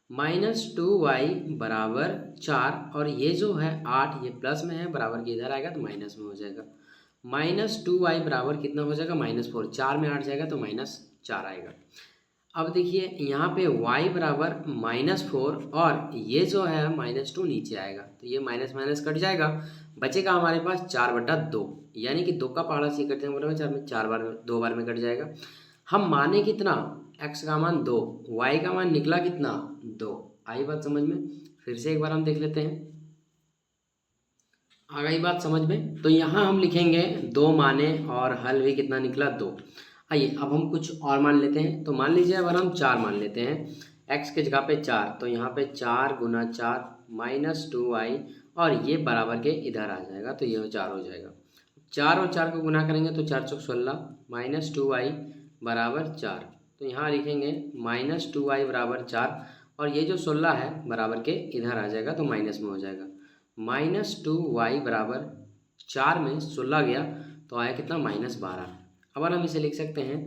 -2y बराबर 4, और ये जो है 8 ये प्लस में है, बराबर के इधर आएगा तो माइनस में हो जाएगा। -2y बराबर कितना हो जाएगा? -4। 4 में 8 जाएगा तो -4 आएगा। अब देखिए यहाँ पे y बराबर -4, और ये जो है -2 नीचे आएगा, तो ये माइनस माइनस कट जाएगा, बचेगा हमारे पास 4/2, यानी कि 2 का पहाड़ा से कट जाएगा, 4 में 4 बार में 2 बार में कट जाएगा। हम माने कितना? x का मान 2, y का मान निकला कितना? 2। आई बात समझ में? फिर से एक बार हम देख लेते हैं, आ गई बात समझ में? तो यहाँ हम लिखेंगे 2 माने और हल भी कितना निकला? 2। आइए अब हम कुछ और मान लेते हैं। तो मान लीजिए अगर हम 4 मान लेते हैं, x के जगह पे 4, तो यहाँ पे 4 × 4 -2y, और ये बराबर के इधर आ जाएगा तो ये 4 हो जाएगा। 4 और 4 को गुना करेंगे तो 4 × 16 -2y बराबर 4, तो यहाँ लिखेंगे -2y बराबर 4, और ये जो 16 है बराबर के इधर आ जाएगा तो माइनस में हो जाएगा। -2y बराबर 4 में 16 गया तो आया कितना? -12। अब हम इसे लिख सकते हैं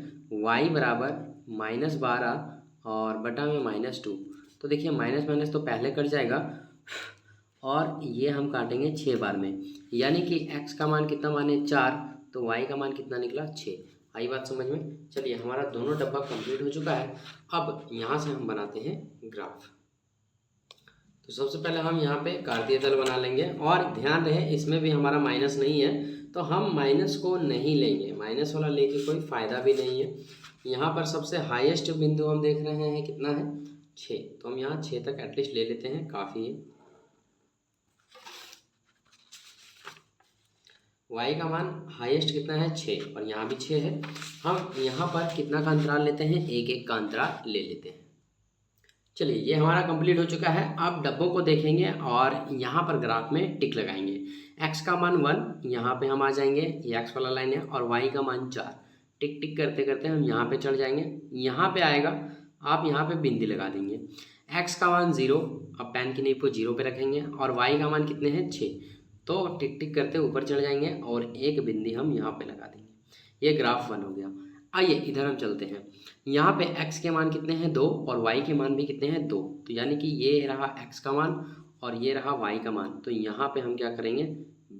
y बराबर -12 और बटा में -2। तो देखिए माइनस माइनस तो पहले कट जाएगा, और ये हम काटेंगे 6 बार में, यानी कि x का मान कितना माने? 4, तो y का मान कितना निकला? 6। आई बात समझ में? चलिए हमारा दोनों डब्बा कंप्लीट हो चुका है। अब यहाँ से हम बनाते हैं ग्राफ। तो सबसे पहले हम यहाँ पे कार्तीय तल बना लेंगे, और ध्यान रहे इसमें भी हमारा माइनस नहीं है, तो हम माइनस को नहीं लेंगे, माइनस वाला लेके कोई फ़ायदा भी नहीं है। यहाँ पर सबसे हाईएस्ट बिंदु हम देख रहे हैं कितना है? 6, तो हम यहाँ 6 तक एटलीस्ट ले लेते हैं, काफ़ी है। y का मान हाईएस्ट कितना है? 6, और यहाँ भी 6 है। हम यहाँ पर कितना का अंतराल लेते हैं? 1 1 का अंतराल ले लेते हैं। चलिए ये हमारा कंप्लीट हो चुका है। अब डब्बों को देखेंगे और यहाँ पर ग्राफ में टिक लगाएंगे। x का मान 1, यहाँ पे हम आ जाएंगे, ये x वाला लाइन है, और y का मान 4। टिक टिक करते करते हम यहाँ पे चढ़ जाएंगे। यहाँ पे आएगा, आप यहाँ पे बिंदी लगा देंगे। x का मान 0, अब पेन की नीब को 0 पे रखेंगे, और y का मान कितने हैं 6। तो टिक टिक करते ऊपर चढ़ जाएंगे और एक बिंदी हम यहाँ पे लगा देंगे। ये ग्राफ 1 हो गया। आइए इधर हम चलते हैं। यहाँ पे x के मान कितने हैं 2, और y के मान भी कितने हैं 2। तो यानी कि ये रहा x का मान और ये रहा y का मान। तो यहाँ पे हम क्या करेंगे,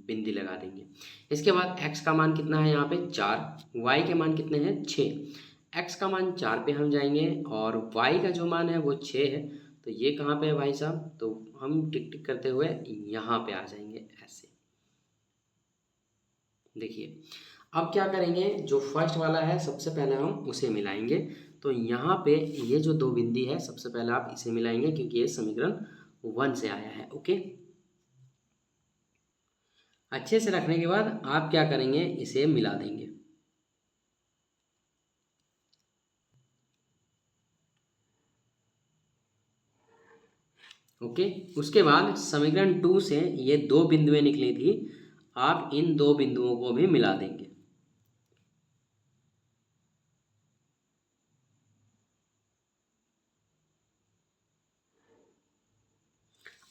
बिंदी लगा देंगे। इसके बाद x का मान कितना है यहाँ पे 4, y के मान कितने हैं 6। x का मान 4 पे हम जाएंगे और y का जो मान है वो 6 है। तो ये कहाँ पे है भाई साहब, तो हम टिक टिक करते हुए यहाँ पे आ जाएंगे ऐसे। देखिए अब क्या करेंगे, जो फर्स्ट वाला है सबसे पहले हम उसे मिलाएंगे। तो यहाँ पे ये जो दो बिंदी है सबसे पहले आप इसे मिलाएंगे, क्योंकि ये समीकरण 1 से आया है। ओके, अच्छे से रखने के बाद आप क्या करेंगे, इसे मिला देंगे। ओके, उसके बाद समीकरण 2 से ये दो बिंदुएं निकली थी, आप इन दो बिंदुओं को भी मिला देंगे।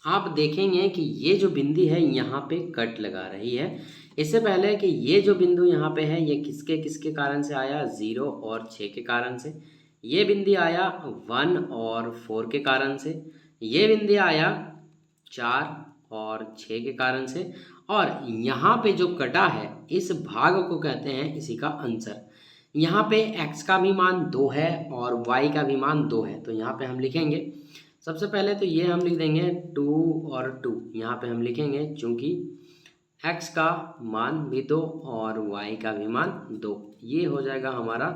आप देखेंगे कि ये जो बिंदी है यहाँ पे कट लगा रही है। इससे पहले कि ये जो बिंदु यहाँ पे है, ये किसके किसके कारण से आया, 0 और 6 के कारण से। ये बिंदी आया 1 और 4 के कारण से। ये बिंदी आया 4 और 6 के कारण से। और यहाँ पे जो कटा है, इस भाग को कहते हैं इसी का आंसर। यहाँ पे x का भी मान 2 है और y का भी मान 2 है। तो यहाँ पे हम लिखेंगे, सबसे पहले तो ये हम लिख देंगे 2 और 2। यहाँ पे हम लिखेंगे चूंकि x का मान भी 2 और y का भी मान 2। ये हो जाएगा हमारा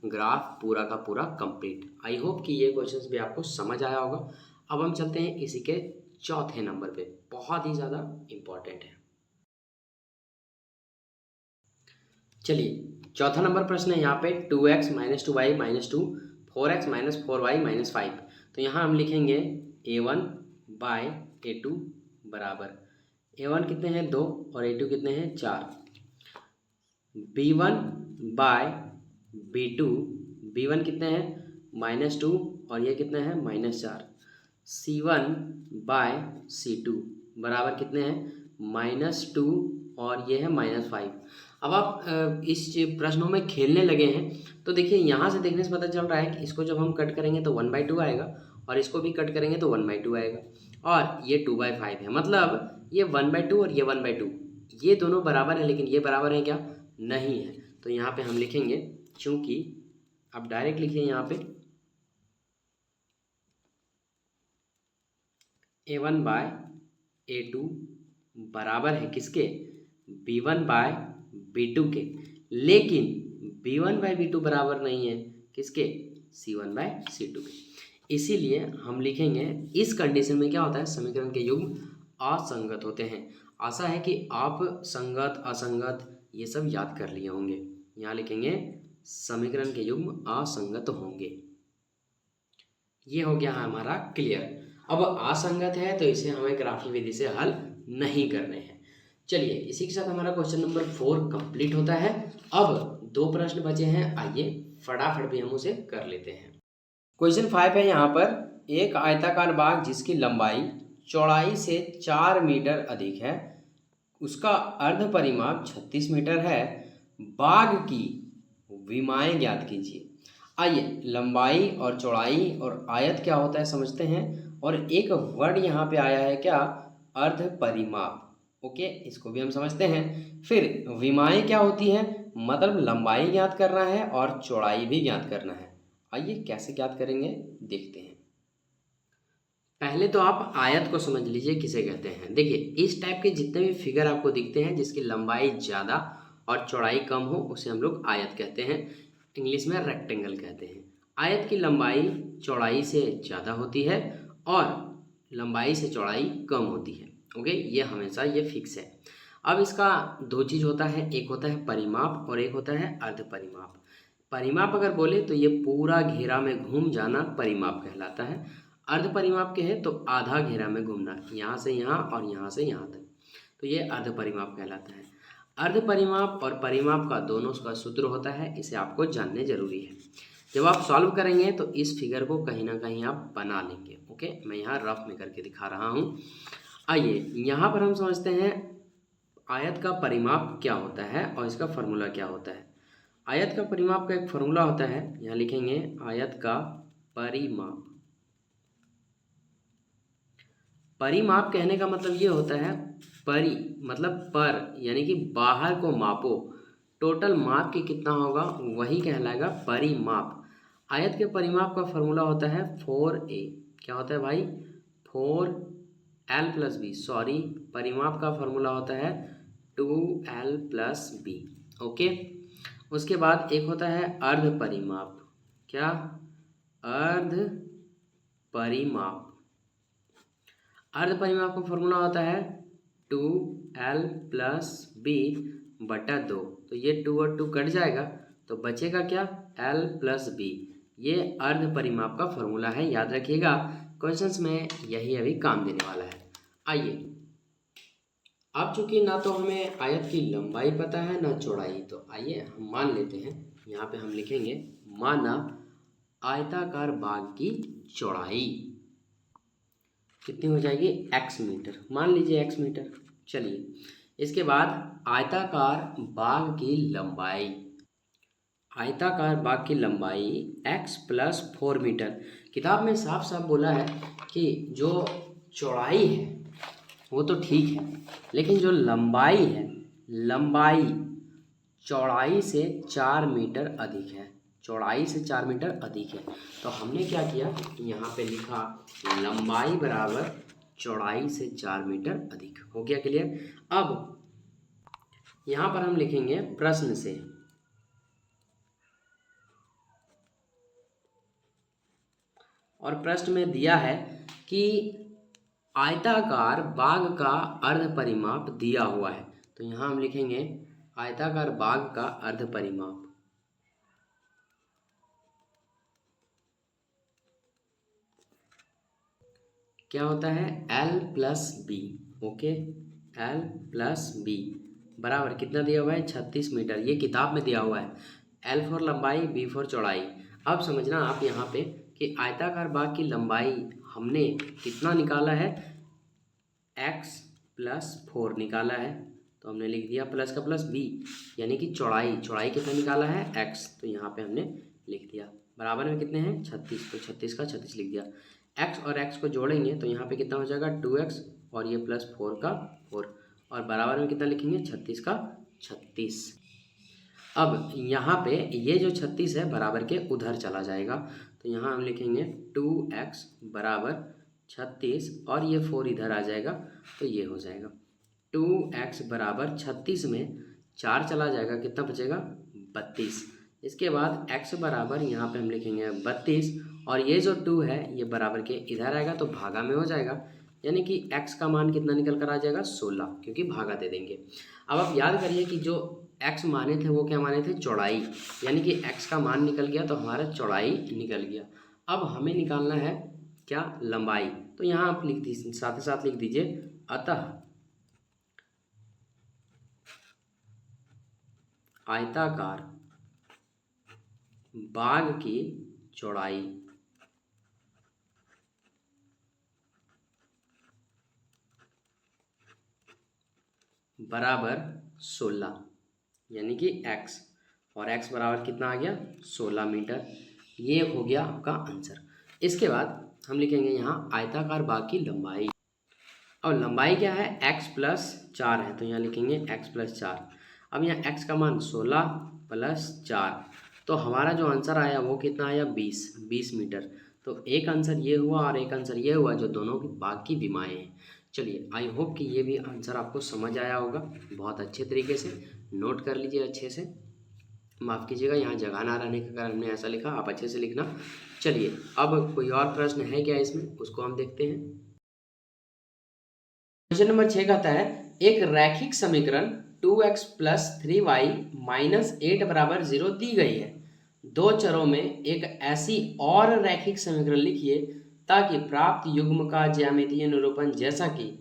ग्राफ पूरा का पूरा कंप्लीट। आई होप कि ये क्वेश्चंस भी आपको समझ आया होगा। अब हम चलते हैं इसी के चौथे नंबर पे, बहुत ही ज़्यादा इम्पोर्टेंट है। चलिए चौथा नंबर प्रश्न है यहाँ पे 2x - 2y - 2, 4x - 4y - 5। तो यहाँ हम लिखेंगे a1 बाय a2 बराबर, a1 कितने हैं 2 और a2 कितने हैं 4। b1 बाय b2, b1 कितने हैं -2 और ये कितने हैं -4। c1 बाय c2 बराबर कितने हैं -2 और ये है -5। अब आप इस प्रश्नों में खेलने लगे हैं तो देखिए यहाँ से देखने से पता चल रहा है कि इसको जब हम कट करेंगे तो 1/2 आएगा, और इसको भी कट करेंगे तो 1/2 आएगा, और ये 2/5 है। मतलब ये 1/2 और ये 1/2 ये दोनों बराबर है, लेकिन ये बराबर है क्या, नहीं है। तो यहाँ पे हम लिखेंगे, चूंकि आप डायरेक्ट लिखिए यहाँ पे a1 बाय a2 बराबर है किसके, b1 बाय b2 के। लेकिन b1 बाय b2 बराबर नहीं है किसके, c1 बाय c2 के। इसीलिए हम लिखेंगे, इस कंडीशन में क्या होता है, समीकरण के युग्म असंगत होते हैं। आशा है कि आप संगत असंगत ये सब याद कर लिए होंगे। यहाँ लिखेंगे समीकरण के युग्म असंगत होंगे। ये हो गया हमारा क्लियर। अब असंगत है तो इसे हमें ग्राफी विधि से हल नहीं करने हैं। चलिए इसी के साथ हमारा क्वेश्चन नंबर 4 कंप्लीट होता है। अब 2 प्रश्न बचे हैं, आइए फटाफट भी हम उसे कर लेते हैं। क्वेश्चन 5 है यहाँ पर, एक आयताकार बाग जिसकी लंबाई चौड़ाई से 4 मीटर अधिक है, उसका अर्ध परिमाप 36 मीटर है, बाग की विमाएं ज्ञात कीजिए। आइए लंबाई और चौड़ाई और आयत क्या होता है समझते हैं। और एक वर्ड यहाँ पे आया है क्या, अर्ध परिमाप। ओके, इसको भी हम समझते हैं। फिर विमाएं क्या होती है, मतलब लंबाई ज्ञात करना है और चौड़ाई भी ज्ञात करना है। आइए कैसे ज्ञात करेंगे देखते हैं। पहले तो आप आयत को समझ लीजिए किसे कहते हैं। देखिए इस टाइप के जितने भी फिगर आपको दिखते हैं जिसकी लंबाई ज़्यादा और चौड़ाई कम हो, उसे हम लोग आयत कहते हैं, इंग्लिश में रेक्टेंगल कहते हैं। आयत की लंबाई चौड़ाई से ज़्यादा होती है और लंबाई से चौड़ाई कम होती है। ओके, ये हमेशा ये फिक्स है। अब इसका 2 चीज़ होता है, एक होता है परिमाप और एक होता है अर्ध परिमाप। परिमाप अगर बोले तो ये पूरा घेरा में घूम जाना परिमाप कहलाता है। अर्ध परिमाप के हैं तो आधा घेरा में घूमना, यहाँ से यहाँ और यहाँ से यहाँ तक, तो ये अर्ध परिमाप कहलाता है। अर्ध परिमाप और परिमाप का दोनों का सूत्र होता है, इसे आपको जानने जरूरी है। जब आप सॉल्व करेंगे तो इस फिगर को कहीं ना कहीं आप बना लेंगे। ओके, मैं यहाँ रफ में करके दिखा रहा हूँ। आइए यहाँ पर हम समझते हैं आयत का परिमाप क्या होता है और इसका फॉर्मूला क्या होता है। आयत का परिमाप का एक फॉर्मूला होता है, यहाँ लिखेंगे आयत का परिमाप। परिमाप कहने का मतलब ये होता है, परि मतलब पर, यानी कि बाहर को मापो, टोटल माप के कितना होगा वही कहलाएगा परिमाप। आयत के परिमाप का फॉर्मूला होता है 4a। क्या होता है भाई? 4l प्लस बी, सॉरी परिमाप का फॉर्मूला होता है 2l प्लस बी। ओके, उसके बाद एक होता है अर्ध परिमाप। क्या? अर्ध परिमाप। अर्ध परिमाप का फॉर्मूला होता है 2l प्लस बी बटा 2। तो ये 2 और 2 कट जाएगा तो बचेगा क्या? l plus B. ये अर्ध परिमाप का फॉर्मूला है, याद रखिएगा, क्वेश्चंस में यही अभी काम देने वाला है। आइए, अब चूंकि ना तो हमें आयत की लंबाई पता है ना चौड़ाई, तो आइए हम मान लेते हैं, यहाँ पे हम लिखेंगे माना आयताकार बाग की चौड़ाई कितनी हो जाएगी? x मीटर, मान लीजिए x मीटर। चलिए, इसके बाद आयताकार बाग की लंबाई, आयताकार बाग की लंबाई x प्लस 4 मीटर। किताब में साफ साफ बोला है कि जो चौड़ाई है वो तो ठीक है, लेकिन जो लंबाई है, लंबाई चौड़ाई से 4 मीटर अधिक है, चौड़ाई से 4 मीटर अधिक है। तो हमने क्या किया, यहाँ पे लिखा लंबाई बराबर चौड़ाई से 4 मीटर अधिक। हो गया क्लियर? अब यहाँ पर हम लिखेंगे प्रश्न से, और प्रश्न में दिया है कि आयताकार बाग का अर्ध परिमाप दिया हुआ है। तो यहाँ हम लिखेंगे आयताकार बाग का अर्ध परिमाप। क्या होता है? l plus B. Okay, l plus B बराबर कितना दिया हुआ है? 36 मीटर। ये किताब में दिया हुआ है। l फॉर लंबाई, b फॉर चौड़ाई। अब समझना आप यहाँ पे कि आयताकार बाग की लंबाई हमने कितना निकाला है? x प्लस 4 निकाला है, तो हमने लिख दिया प्लस का प्लस b, यानी कि चौड़ाई, चौड़ाई कितना निकाला है? x, तो यहाँ पे हमने लिख दिया बराबर में कितने हैं? 36, तो 36 का 36 लिख दिया। x और x को जोड़ेंगे तो यहाँ पे कितना हो जाएगा? 2x और ये प्लस 4 का 4, और बराबर में कितना लिखेंगे? 36 का 36। अब यहाँ पे ये जो 36 है बराबर के उधर चला जाएगा, तो यहाँ हम लिखेंगे 2x बराबर 36 और ये 4 इधर आ जाएगा, तो ये हो जाएगा 2x बराबर 36 में 4 चला जाएगा, कितना बचेगा? 32। इसके बाद x बराबर यहाँ पे हम लिखेंगे 32 और ये जो 2 है ये बराबर के इधर आएगा तो भागा में हो जाएगा, यानी कि x का मान कितना निकल कर आ जाएगा? 16, क्योंकि भागा दे देंगे। अब आप याद करिए कि जो x माने थे वो क्या माने थे? चौड़ाई, यानी कि x का मान निकल गया तो हमारा चौड़ाई निकल गया। अब हमें निकालना है क्या? लंबाई। तो यहाँ आप लिख दीजिए, साथ ही साथ लिख दीजिए अतः आयताकार बाग की चौड़ाई बराबर 16, यानी कि x, और x बराबर कितना आ गया? 16 मीटर। ये हो गया आपका आंसर। इसके बाद हम लिखेंगे यहाँ आयताकार बाग की लंबाई, और लंबाई क्या है? x प्लस 4 है, तो यहाँ लिखेंगे x प्लस 4। अब यहाँ x का मान 16 प्लस 4, तो हमारा जो आंसर आया वो कितना आया? 20 मीटर। तो एक आंसर ये हुआ और एक आंसर ये हुआ, जो दोनों की बाग की विमाएँ हैं। चलिए, आई होप कि ये भी आंसर आपको समझ आया होगा। बहुत अच्छे तरीके से नोट कर लीजिए, अच्छे से। माफ़ कीजिएगा, यहाँ जगह ना रहने के कारण हमने ऐसा लिखा, आप अच्छे से लिखना। चलिए, अब कोई और प्रश्न है क्या इसमें, उसको हम देखते हैं। क्वेश्चन नंबर 6 कहता है एक रैखिक समीकरण 2x प्लस 3y माइनस 8 बराबर 0 दी गई है। दो चरों में एक ऐसी और रैखिक समीकरण लिखिए ताकि प्राप्त युग्म का ज्यामितीय निरूपण जैसा कि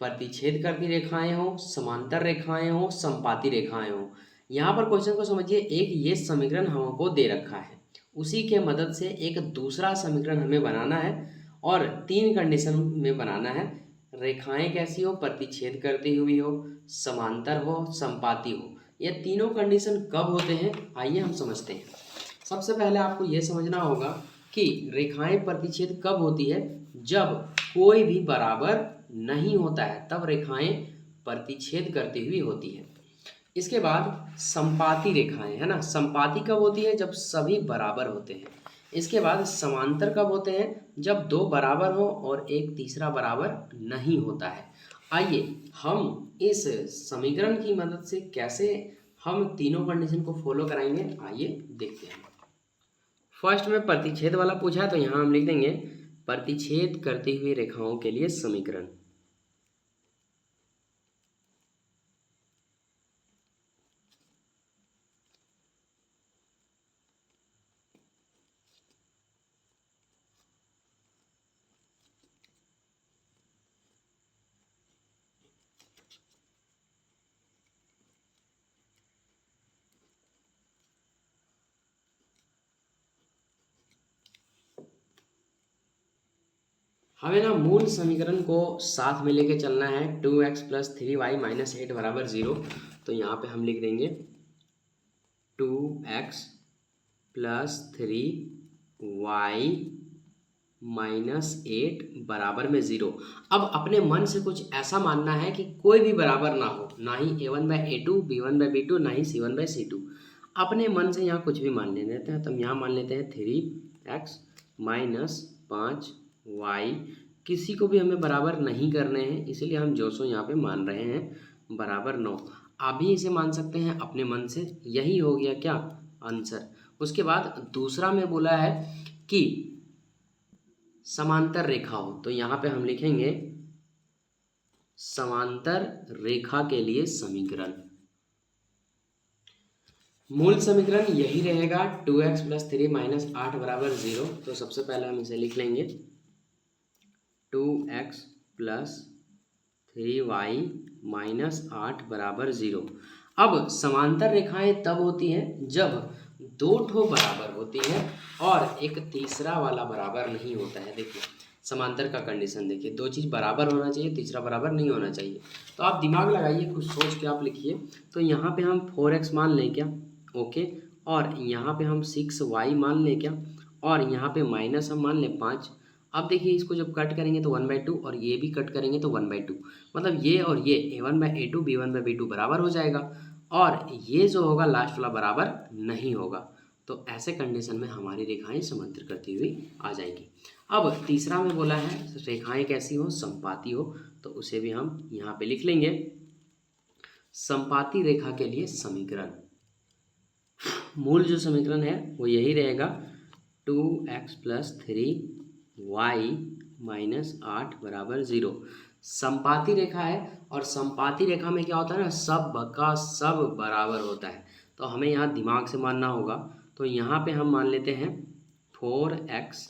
प्रतिच्छेद करती रेखाएं हो, समांतर रेखाएं हो, संपाती रेखाएं हो। यहाँ पर क्वेश्चन को समझिए, एक ये समीकरण हमको दे रखा है, उसी के मदद से एक दूसरा समीकरण हमें बनाना है और 3 कंडीशन में बनाना है। रेखाएं कैसी हो, प्रतिच्छेद करती हुई हो, समांतर हो, संपाती हो। ये तीनों कंडीशन कब होते हैं, आइए हम समझते हैं। सबसे पहले आपको ये समझना होगा कि रेखाएं प्रतिच्छेद कब होती है, जब कोई भी बराबर नहीं होता है तब रेखाएं प्रतिच्छेद करती हुई होती है। इसके बाद संपाती रेखाएं, है ना, संपाती कब होती है, जब सभी बराबर होते हैं। इसके बाद समांतर कब होते हैं, जब 2 बराबर हो और एक तीसरा बराबर नहीं होता है। आइए हम इस समीकरण की मदद से कैसे हम तीनों कंडीशन को फॉलो कराएंगे, आइए देखते हैं। फर्स्ट में प्रतिच्छेद वाला पूछा है, तो यहाँ हम लिख देंगे प्रतिच्छेद करती हुई रेखाओं के लिए समीकरण। हमें ना मूल समीकरण को साथ में लेके चलना है। 2x + 3y - 8 = 0। तो यहाँ पे हम लिख देंगे 2x + 3y - 8 बराबर में 0। अब अपने मन से कुछ ऐसा मानना है कि कोई भी बराबर ना हो, ना ही a1/a2, b1/b2, ना ही c1/c2। अपने मन से यहाँ कुछ भी मान ले लेते हैं। तो हम यहाँ मान लेते हैं 3x - 5y। किसी को भी हमें बराबर नहीं करने हैं, इसीलिए हम जो सो यहाँ पे मान रहे हैं बराबर 9। आप भी इसे मान सकते हैं अपने मन से, यही हो गया क्या आंसर। उसके बाद दूसरा में बोला है कि समांतर रेखा हो, तो यहाँ पे हम लिखेंगे समांतर रेखा के लिए समीकरण। मूल समीकरण यही रहेगा 2x + 3 - 8 = 0। तो सबसे पहले हम इसे लिख लेंगे 2x + 3y - 8 = 0। अब समांतर रेखाएं तब होती हैं जब 2 ठो बराबर होती हैं और एक तीसरा वाला बराबर नहीं होता है। देखिए समांतर का कंडीशन देखिए, 2 चीज़ बराबर होना चाहिए, तीसरा बराबर नहीं होना चाहिए। तो आप दिमाग लगाइए, कुछ सोच के आप लिखिए। तो यहाँ पे हम 4x मान लें क्या, ओके, और यहाँ पे हम 6y मान लें क्या, और यहाँ पे माइनस हम मान लें 5। अब देखिए इसको जब कट करेंगे तो 1/2 और ये भी कट करेंगे तो 1/2, मतलब ये और ये a1/a2 b1/b2 बराबर हो जाएगा और ये जो होगा लास्ट वाला बराबर नहीं होगा। तो ऐसे कंडीशन में हमारी रेखाएं समांतर करती हुई आ जाएंगी। अब तीसरा में बोला है रेखाएं कैसी हो, संपाती हो, तो उसे भी हम यहाँ पे लिख लेंगे संपाती रेखा के लिए समीकरण। मूल जो समीकरण है वो यही रहेगा 2x + 3y - 8 = 0। संपाती रेखा है और संपाती रेखा में क्या होता है ना, सब का सब बराबर होता है। तो हमें यहाँ दिमाग से मानना होगा। तो यहाँ पे हम मान लेते हैं 4x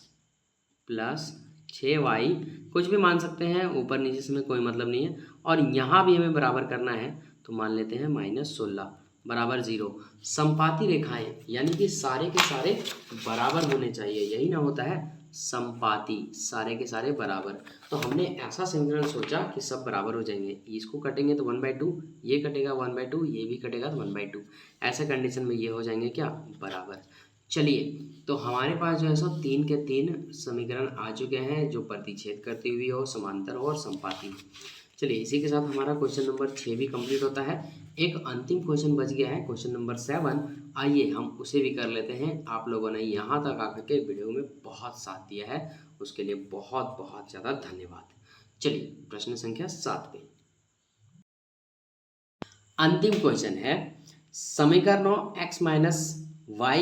+ 6y, कुछ भी मान सकते हैं, ऊपर नीचे से में कोई मतलब नहीं है। और यहाँ भी हमें बराबर करना है, तो मान लेते हैं -16 = 0। संपाती रेखाएं यानी कि सारे के सारे बराबर होने चाहिए, यही ना होता है संपाती, सारे के सारे बराबर। तो हमने ऐसा समीकरण सोचा कि सब बराबर हो जाएंगे। इसको कटेंगे तो 1/2, ये कटेगा 1/2, ये भी कटेगा तो 1/2। ऐसे कंडीशन में ये हो जाएंगे क्या बराबर। चलिए, तो हमारे पास जो है सो 3 के 3 समीकरण आ चुके हैं, जो प्रतिच्छेद करती हुई हो, समांतर हो और संपाती हो। चलिए, इसी के साथ हमारा क्वेश्चन नंबर 6 भी कंप्लीट होता है। एक अंतिम क्वेश्चन बच गया है, क्वेश्चन नंबर 7। आइए हम उसे भी कर लेते हैं। आप लोगों ने यहाँ तक आकर के वीडियो में बहुत साथ दिया है, उसके लिए बहुत बहुत ज़्यादा धन्यवाद। चलिए प्रश्न संख्या 7 पे अंतिम क्वेश्चन है, समीकरणों x - y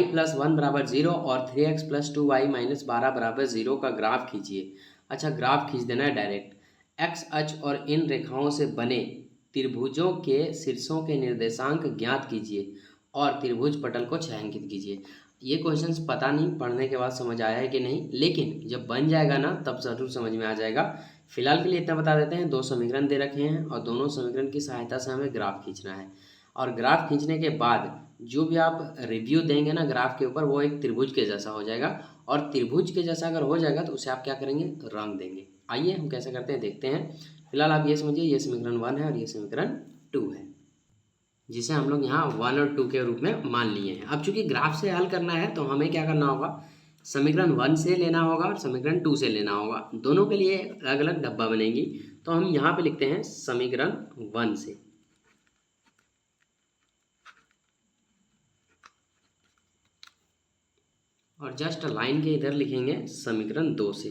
+ 1 = 0 और 3x + 2y - 12 = 0 का ग्राफ खींचिए। अच्छा, ग्राफ खींच देना है डायरेक्ट। x अक्ष और इन रेखाओं से बने त्रिभुजों के शीर्षों के निर्देशांक ज्ञात कीजिए और त्रिभुज पटल को छायांकित कीजिए। ये क्वेश्चंस पता नहीं पढ़ने के बाद समझ आया है कि नहीं, लेकिन जब बन जाएगा ना तब ज़रूर समझ में आ जाएगा। फिलहाल के लिए इतना बता देते हैं, 2 समीकरण दे रखे हैं और दोनों समीकरण की सहायता से हमें ग्राफ खींचना है। और ग्राफ खींचने के बाद जो भी आप रिव्यू देंगे ना ग्राफ के ऊपर, वो एक त्रिभुज के जैसा हो जाएगा। और त्रिभुज के जैसा अगर हो जाएगा तो उसे आप क्या करेंगे, रंग देंगे। आइए हम कैसे करते हैं देखते हैं। फिलहाल आप ये समझिए, ये समीकरण 1 है और ये समीकरण 2 है, जिसे हम लोग यहाँ 1 और 2 के रूप में मान लिए हैं। अब चूंकि ग्राफ से हल करना है तो हमें क्या करना होगा, समीकरण 1 से लेना होगा और समीकरण 2 से लेना होगा। दोनों के लिए अलग अलग डब्बा बनेगी। तो हम यहाँ पे लिखते हैं समीकरण 1 से, और जस्ट लाइन के इधर लिखेंगे समीकरण 2 से।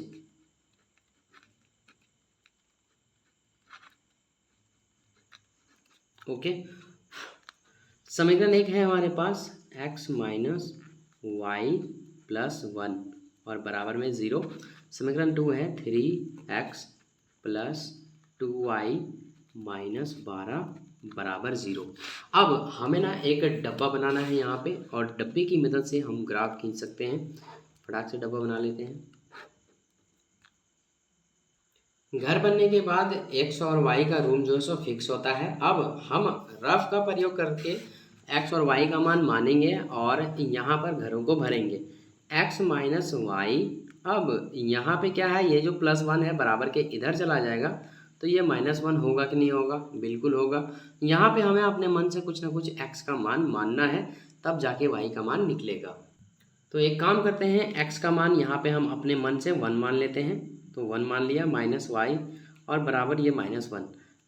ओके, समीकरण 1 है हमारे पास x माइनस वाई प्लस 1 और बराबर में 0। समीकरण 2 है 3x प्लस 2y माइनस 12 बराबर 0। अब हमें ना एक डब्बा बनाना है यहाँ पे, और डब्बे की मदद से हम ग्राफ खींच सकते हैं। फटाक से डब्बा बना लेते हैं। घर बनने के बाद x और y का रूम जो है सो फिक्स होता है। अब हम रफ का प्रयोग करके x और y का मान मानेंगे और यहाँ पर घरों को भरेंगे। x माइनस वाई, अब यहाँ पे क्या है, ये जो +1 है बराबर के इधर चला जाएगा, तो ये -1 होगा कि नहीं होगा, बिल्कुल होगा। यहाँ पे हमें अपने मन से कुछ ना कुछ x का मान मानना है, तब जाके y का मान निकलेगा। तो एक काम करते हैं, x का मान यहाँ पे हम अपने मन से 1 मान लेते हैं। तो 1 मान लिया, माइनस वाई और बराबर ये -1।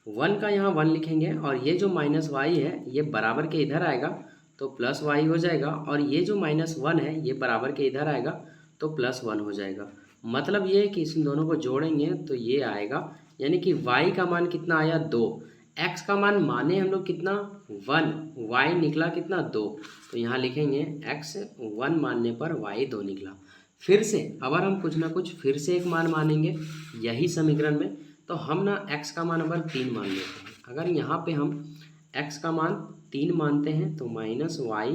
1 का यहाँ 1 लिखेंगे और ये जो माइनस वाई है ये बराबर के इधर आएगा तो प्लस वाई हो जाएगा, और ये जो -1 है ये बराबर के इधर आएगा तो +1 हो जाएगा। मतलब ये है कि इन दोनों को जोड़ेंगे तो ये आएगा, यानी कि y का मान कितना आया, 2। x का मान माने हम लोग कितना, 1, y निकला कितना, 2। तो यहाँ लिखेंगे x 1 मानने पर y 2 निकला। फिर से अगर हम कुछ ना कुछ फिर से एक मान मानेंगे यही समीकरण में, तो हम ना x का मान अगर 3 मान लेते हैं। अगर यहाँ पे हम x का मान 3 मानते हैं तो -y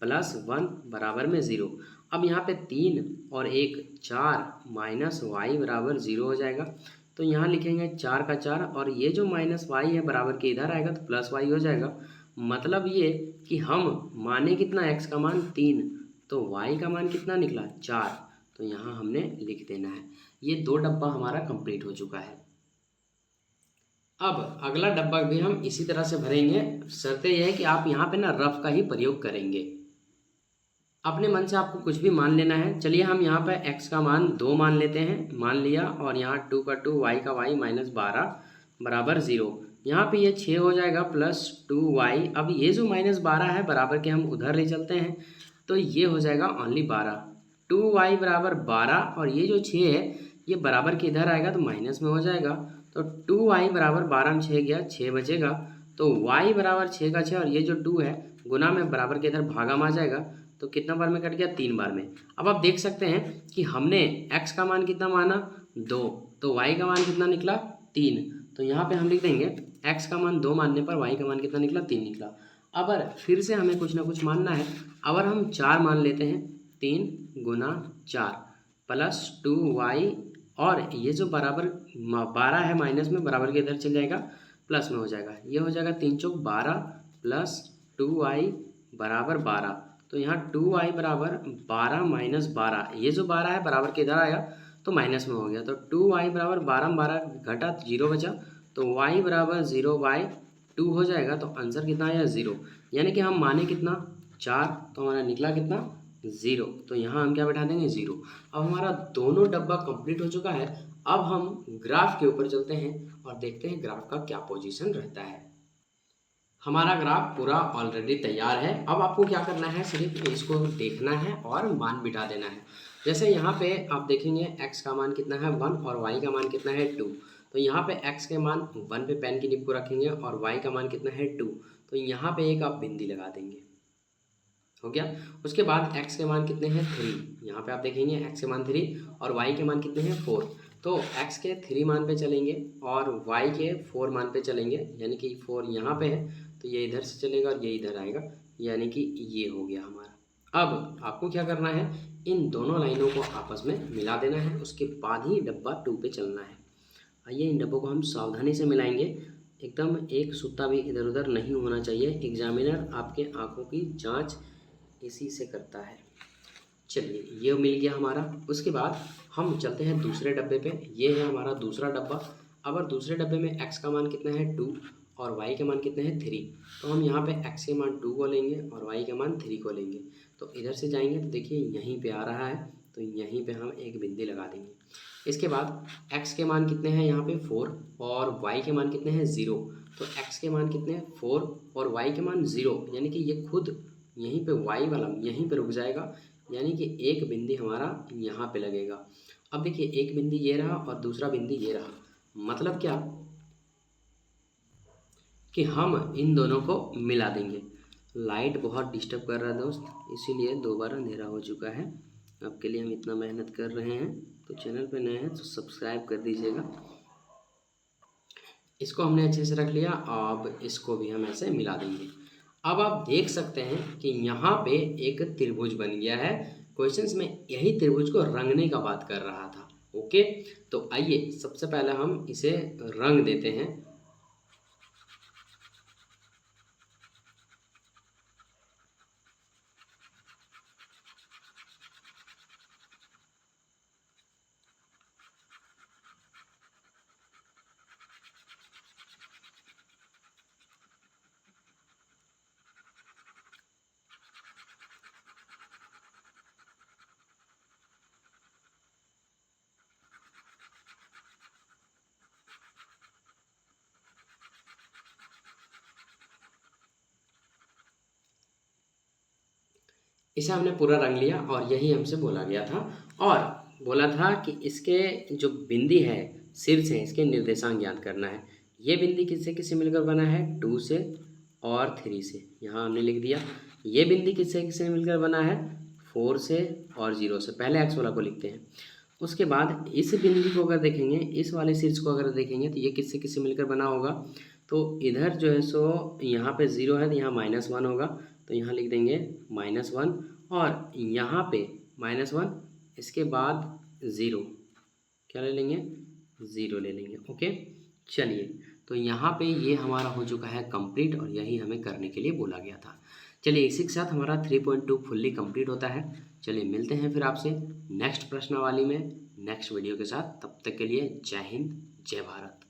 प्लस 1 बराबर में 0। अब यहाँ पे 3 और 1 4, -y बराबर 0 हो जाएगा। तो यहाँ लिखेंगे 4 का 4, और ये जो -y है बराबर के इधर आएगा तो +y हो जाएगा। मतलब ये कि हम माने कितना, x का मान 3, तो y का मान कितना निकला, 4। तो यहाँ हमने लिख देना है। ये 2 डब्बा हमारा कंप्लीट हो चुका है। अब अगला डब्बा भी हम इसी तरह से भरेंगे। शर्त यह है कि आप यहाँ पे ना रफ का ही प्रयोग करेंगे। अपने मन से आपको कुछ भी मान लेना है। चलिए हम यहाँ पे x का मान 2 मान लेते हैं, मान लिया, और यहाँ 2 का 2, y का y -12 बराबर 0। यहाँ पे ये 6 हो जाएगा प्लस 2y। अब ये जो -12 है बराबर के हम उधर ले चलते हैं, तो ये हो जाएगा ओनली 12। 2y बराबर 12, और ये जो 6 है ये बराबर के इधर आएगा तो माइनस में हो जाएगा। तो 2y बराबर 12 में 6 गया, 6 बचेगा। तो y बराबर 6 का 6, और ये जो 2 है गुना में बराबर के इधर भागा में आ जाएगा, तो कितना बार में कट गया, 3 बार में। अब आप देख सकते हैं कि हमने x का मान कितना माना, 2, तो y का मान कितना निकला, 3। तो यहाँ पे हम लिख देंगे x का मान 2 मानने पर y का मान कितना निकला, 3 निकला। अब फिर से हमें कुछ ना कुछ मानना है। अगर हम 4 मान लेते हैं, 3 गुना 4 प्लस 2y, और ये जो बराबर 12 है माइनस में बराबर के इधर चल जाएगा, प्लस में हो जाएगा। ये हो जाएगा 3 चौक 12 प्लस 2y बराबर 12। तो यहाँ 2y बराबर 12 माइनस 12, ये जो 12 है बराबर के इधर आया तो माइनस में हो गया। तो 2y बराबर 12 में 12 घटा 0 बचा, तो y बराबर 0/2 हो जाएगा। तो आंसर कितना आया, 0। यानी कि हम माने कितना, 4, तो हमारा निकला कितना, 0। तो यहाँ हम क्या बैठा देंगे, 0। अब हमारा दोनों डब्बा कंप्लीट हो चुका है। अब हम ग्राफ के ऊपर चलते हैं और देखते हैं ग्राफ का क्या पोजीशन रहता है। हमारा ग्राफ पूरा ऑलरेडी तैयार है। अब आपको क्या करना है, सिर्फ इसको देखना है और मान बिठा देना है। जैसे यहाँ पे आप देखेंगे x का मान कितना है, 1, और y का मान कितना है, 2। तो यहाँ पे x के मान 1 पे पेन की निब को रखेंगे और y का मान कितना है, 2। तो यहाँ पे एक आप बिंदी लगा देंगे, हो गया। उसके बाद x के मान कितने हैं, 3। यहाँ पे आप देखेंगे x के मान 3 और y के मान कितने हैं, 4। तो x के 3 मान पे चलेंगे और y के 4 मान पे चलेंगे, यानी कि 4 यहाँ पे है तो ये इधर से चलेगा और ये इधर आएगा। यानी कि ये हो गया हमारा। अब आपको क्या करना है, इन दोनों लाइनों को आपस में मिला देना है, उसके बाद ही डब्बा 2 पे चलना है। आइए इन डब्बों को हम सावधानी से मिलाएंगे, एकदम एक सूता भी इधर उधर नहीं होना चाहिए। एग्जामिनर आपके आंखों की जांच इसी से करता है। चलिए ये मिल गया हमारा। उसके बाद हम चलते हैं दूसरे डब्बे पे। ये है हमारा दूसरा डब्बा। अगर दूसरे डब्बे में x का मान कितना है 2 और y के मान कितने हैं 3, तो हम यहाँ पे x के मान 2 को लेंगे और y के मान 3 को लेंगे। तो इधर से जाएंगे तो देखिए यहीं पे आ रहा है, तो यहीं पे हम एक बिंदी लगा देंगे। इसके बाद x के मान कितने हैं यहाँ पे 4 और y के मान कितने हैं 0। तो x के मान कितने हैं 4 और y के मान 0, यानी कि ये खुद यहीं पे y वाला यहीं पे रुक जाएगा, यानी कि एक बिंदी हमारा यहाँ पे लगेगा। अब देखिए एक बिंदी ये रहा और दूसरा बिंदी ये रहा, मतलब क्या कि हम इन दोनों को मिला देंगे। लाइट बहुत डिस्टर्ब कर रहा है दोस्त, इसीलिए दोबारा अंधेरा हो चुका है। आपके लिए हम इतना मेहनत कर रहे हैं, तो चैनल पे नए हैं तो सब्सक्राइब कर दीजिएगा। इसको हमने अच्छे से रख लिया, अब इसको भी हम ऐसे मिला देंगे। अब आप देख सकते हैं कि यहाँ पे एक त्रिभुज बन गया है। क्वेश्चंस में यही त्रिभुज को रंगने का बात कर रहा था। ओके, तो आइए सबसे पहले हम इसे रंग देते हैं। इसे हमने पूरा रंग लिया और यही हमसे बोला गया था, और बोला था कि इसके जो बिंदी है शीर्ष है, इसके निर्देशांक ज्ञात करना है। ये बिंदी किससे किससे मिलकर बना है 2 से और 3 से, यहाँ हमने लिख दिया। ये बिंदी किससे किससे मिलकर बना है 4 से और 0 से, पहले एक्स वाला को लिखते हैं। उसके बाद इस बिंदी को अगर देखेंगे, इस वाले शीर्ष को अगर देखेंगे तो ये किससे किससे मिलकर बना होगा, तो इधर जो है सो यहाँ पे 0 है तो यहाँ -1 होगा, तो यहाँ लिख देंगे -1, और यहाँ पे -1, इसके बाद 0, क्या ले लेंगे 0 ले लेंगे। ओके, चलिए तो यहाँ पे ये हमारा हो चुका है कंप्लीट, और यही हमें करने के लिए बोला गया था। चलिए इसी के साथ हमारा 3.2 फुल्ली कंप्लीट होता है। चलिए मिलते हैं फिर आपसे नेक्स्ट प्रश्नावली में नेक्स्ट वीडियो के साथ। तब तक के लिए जय हिंद जय भारत।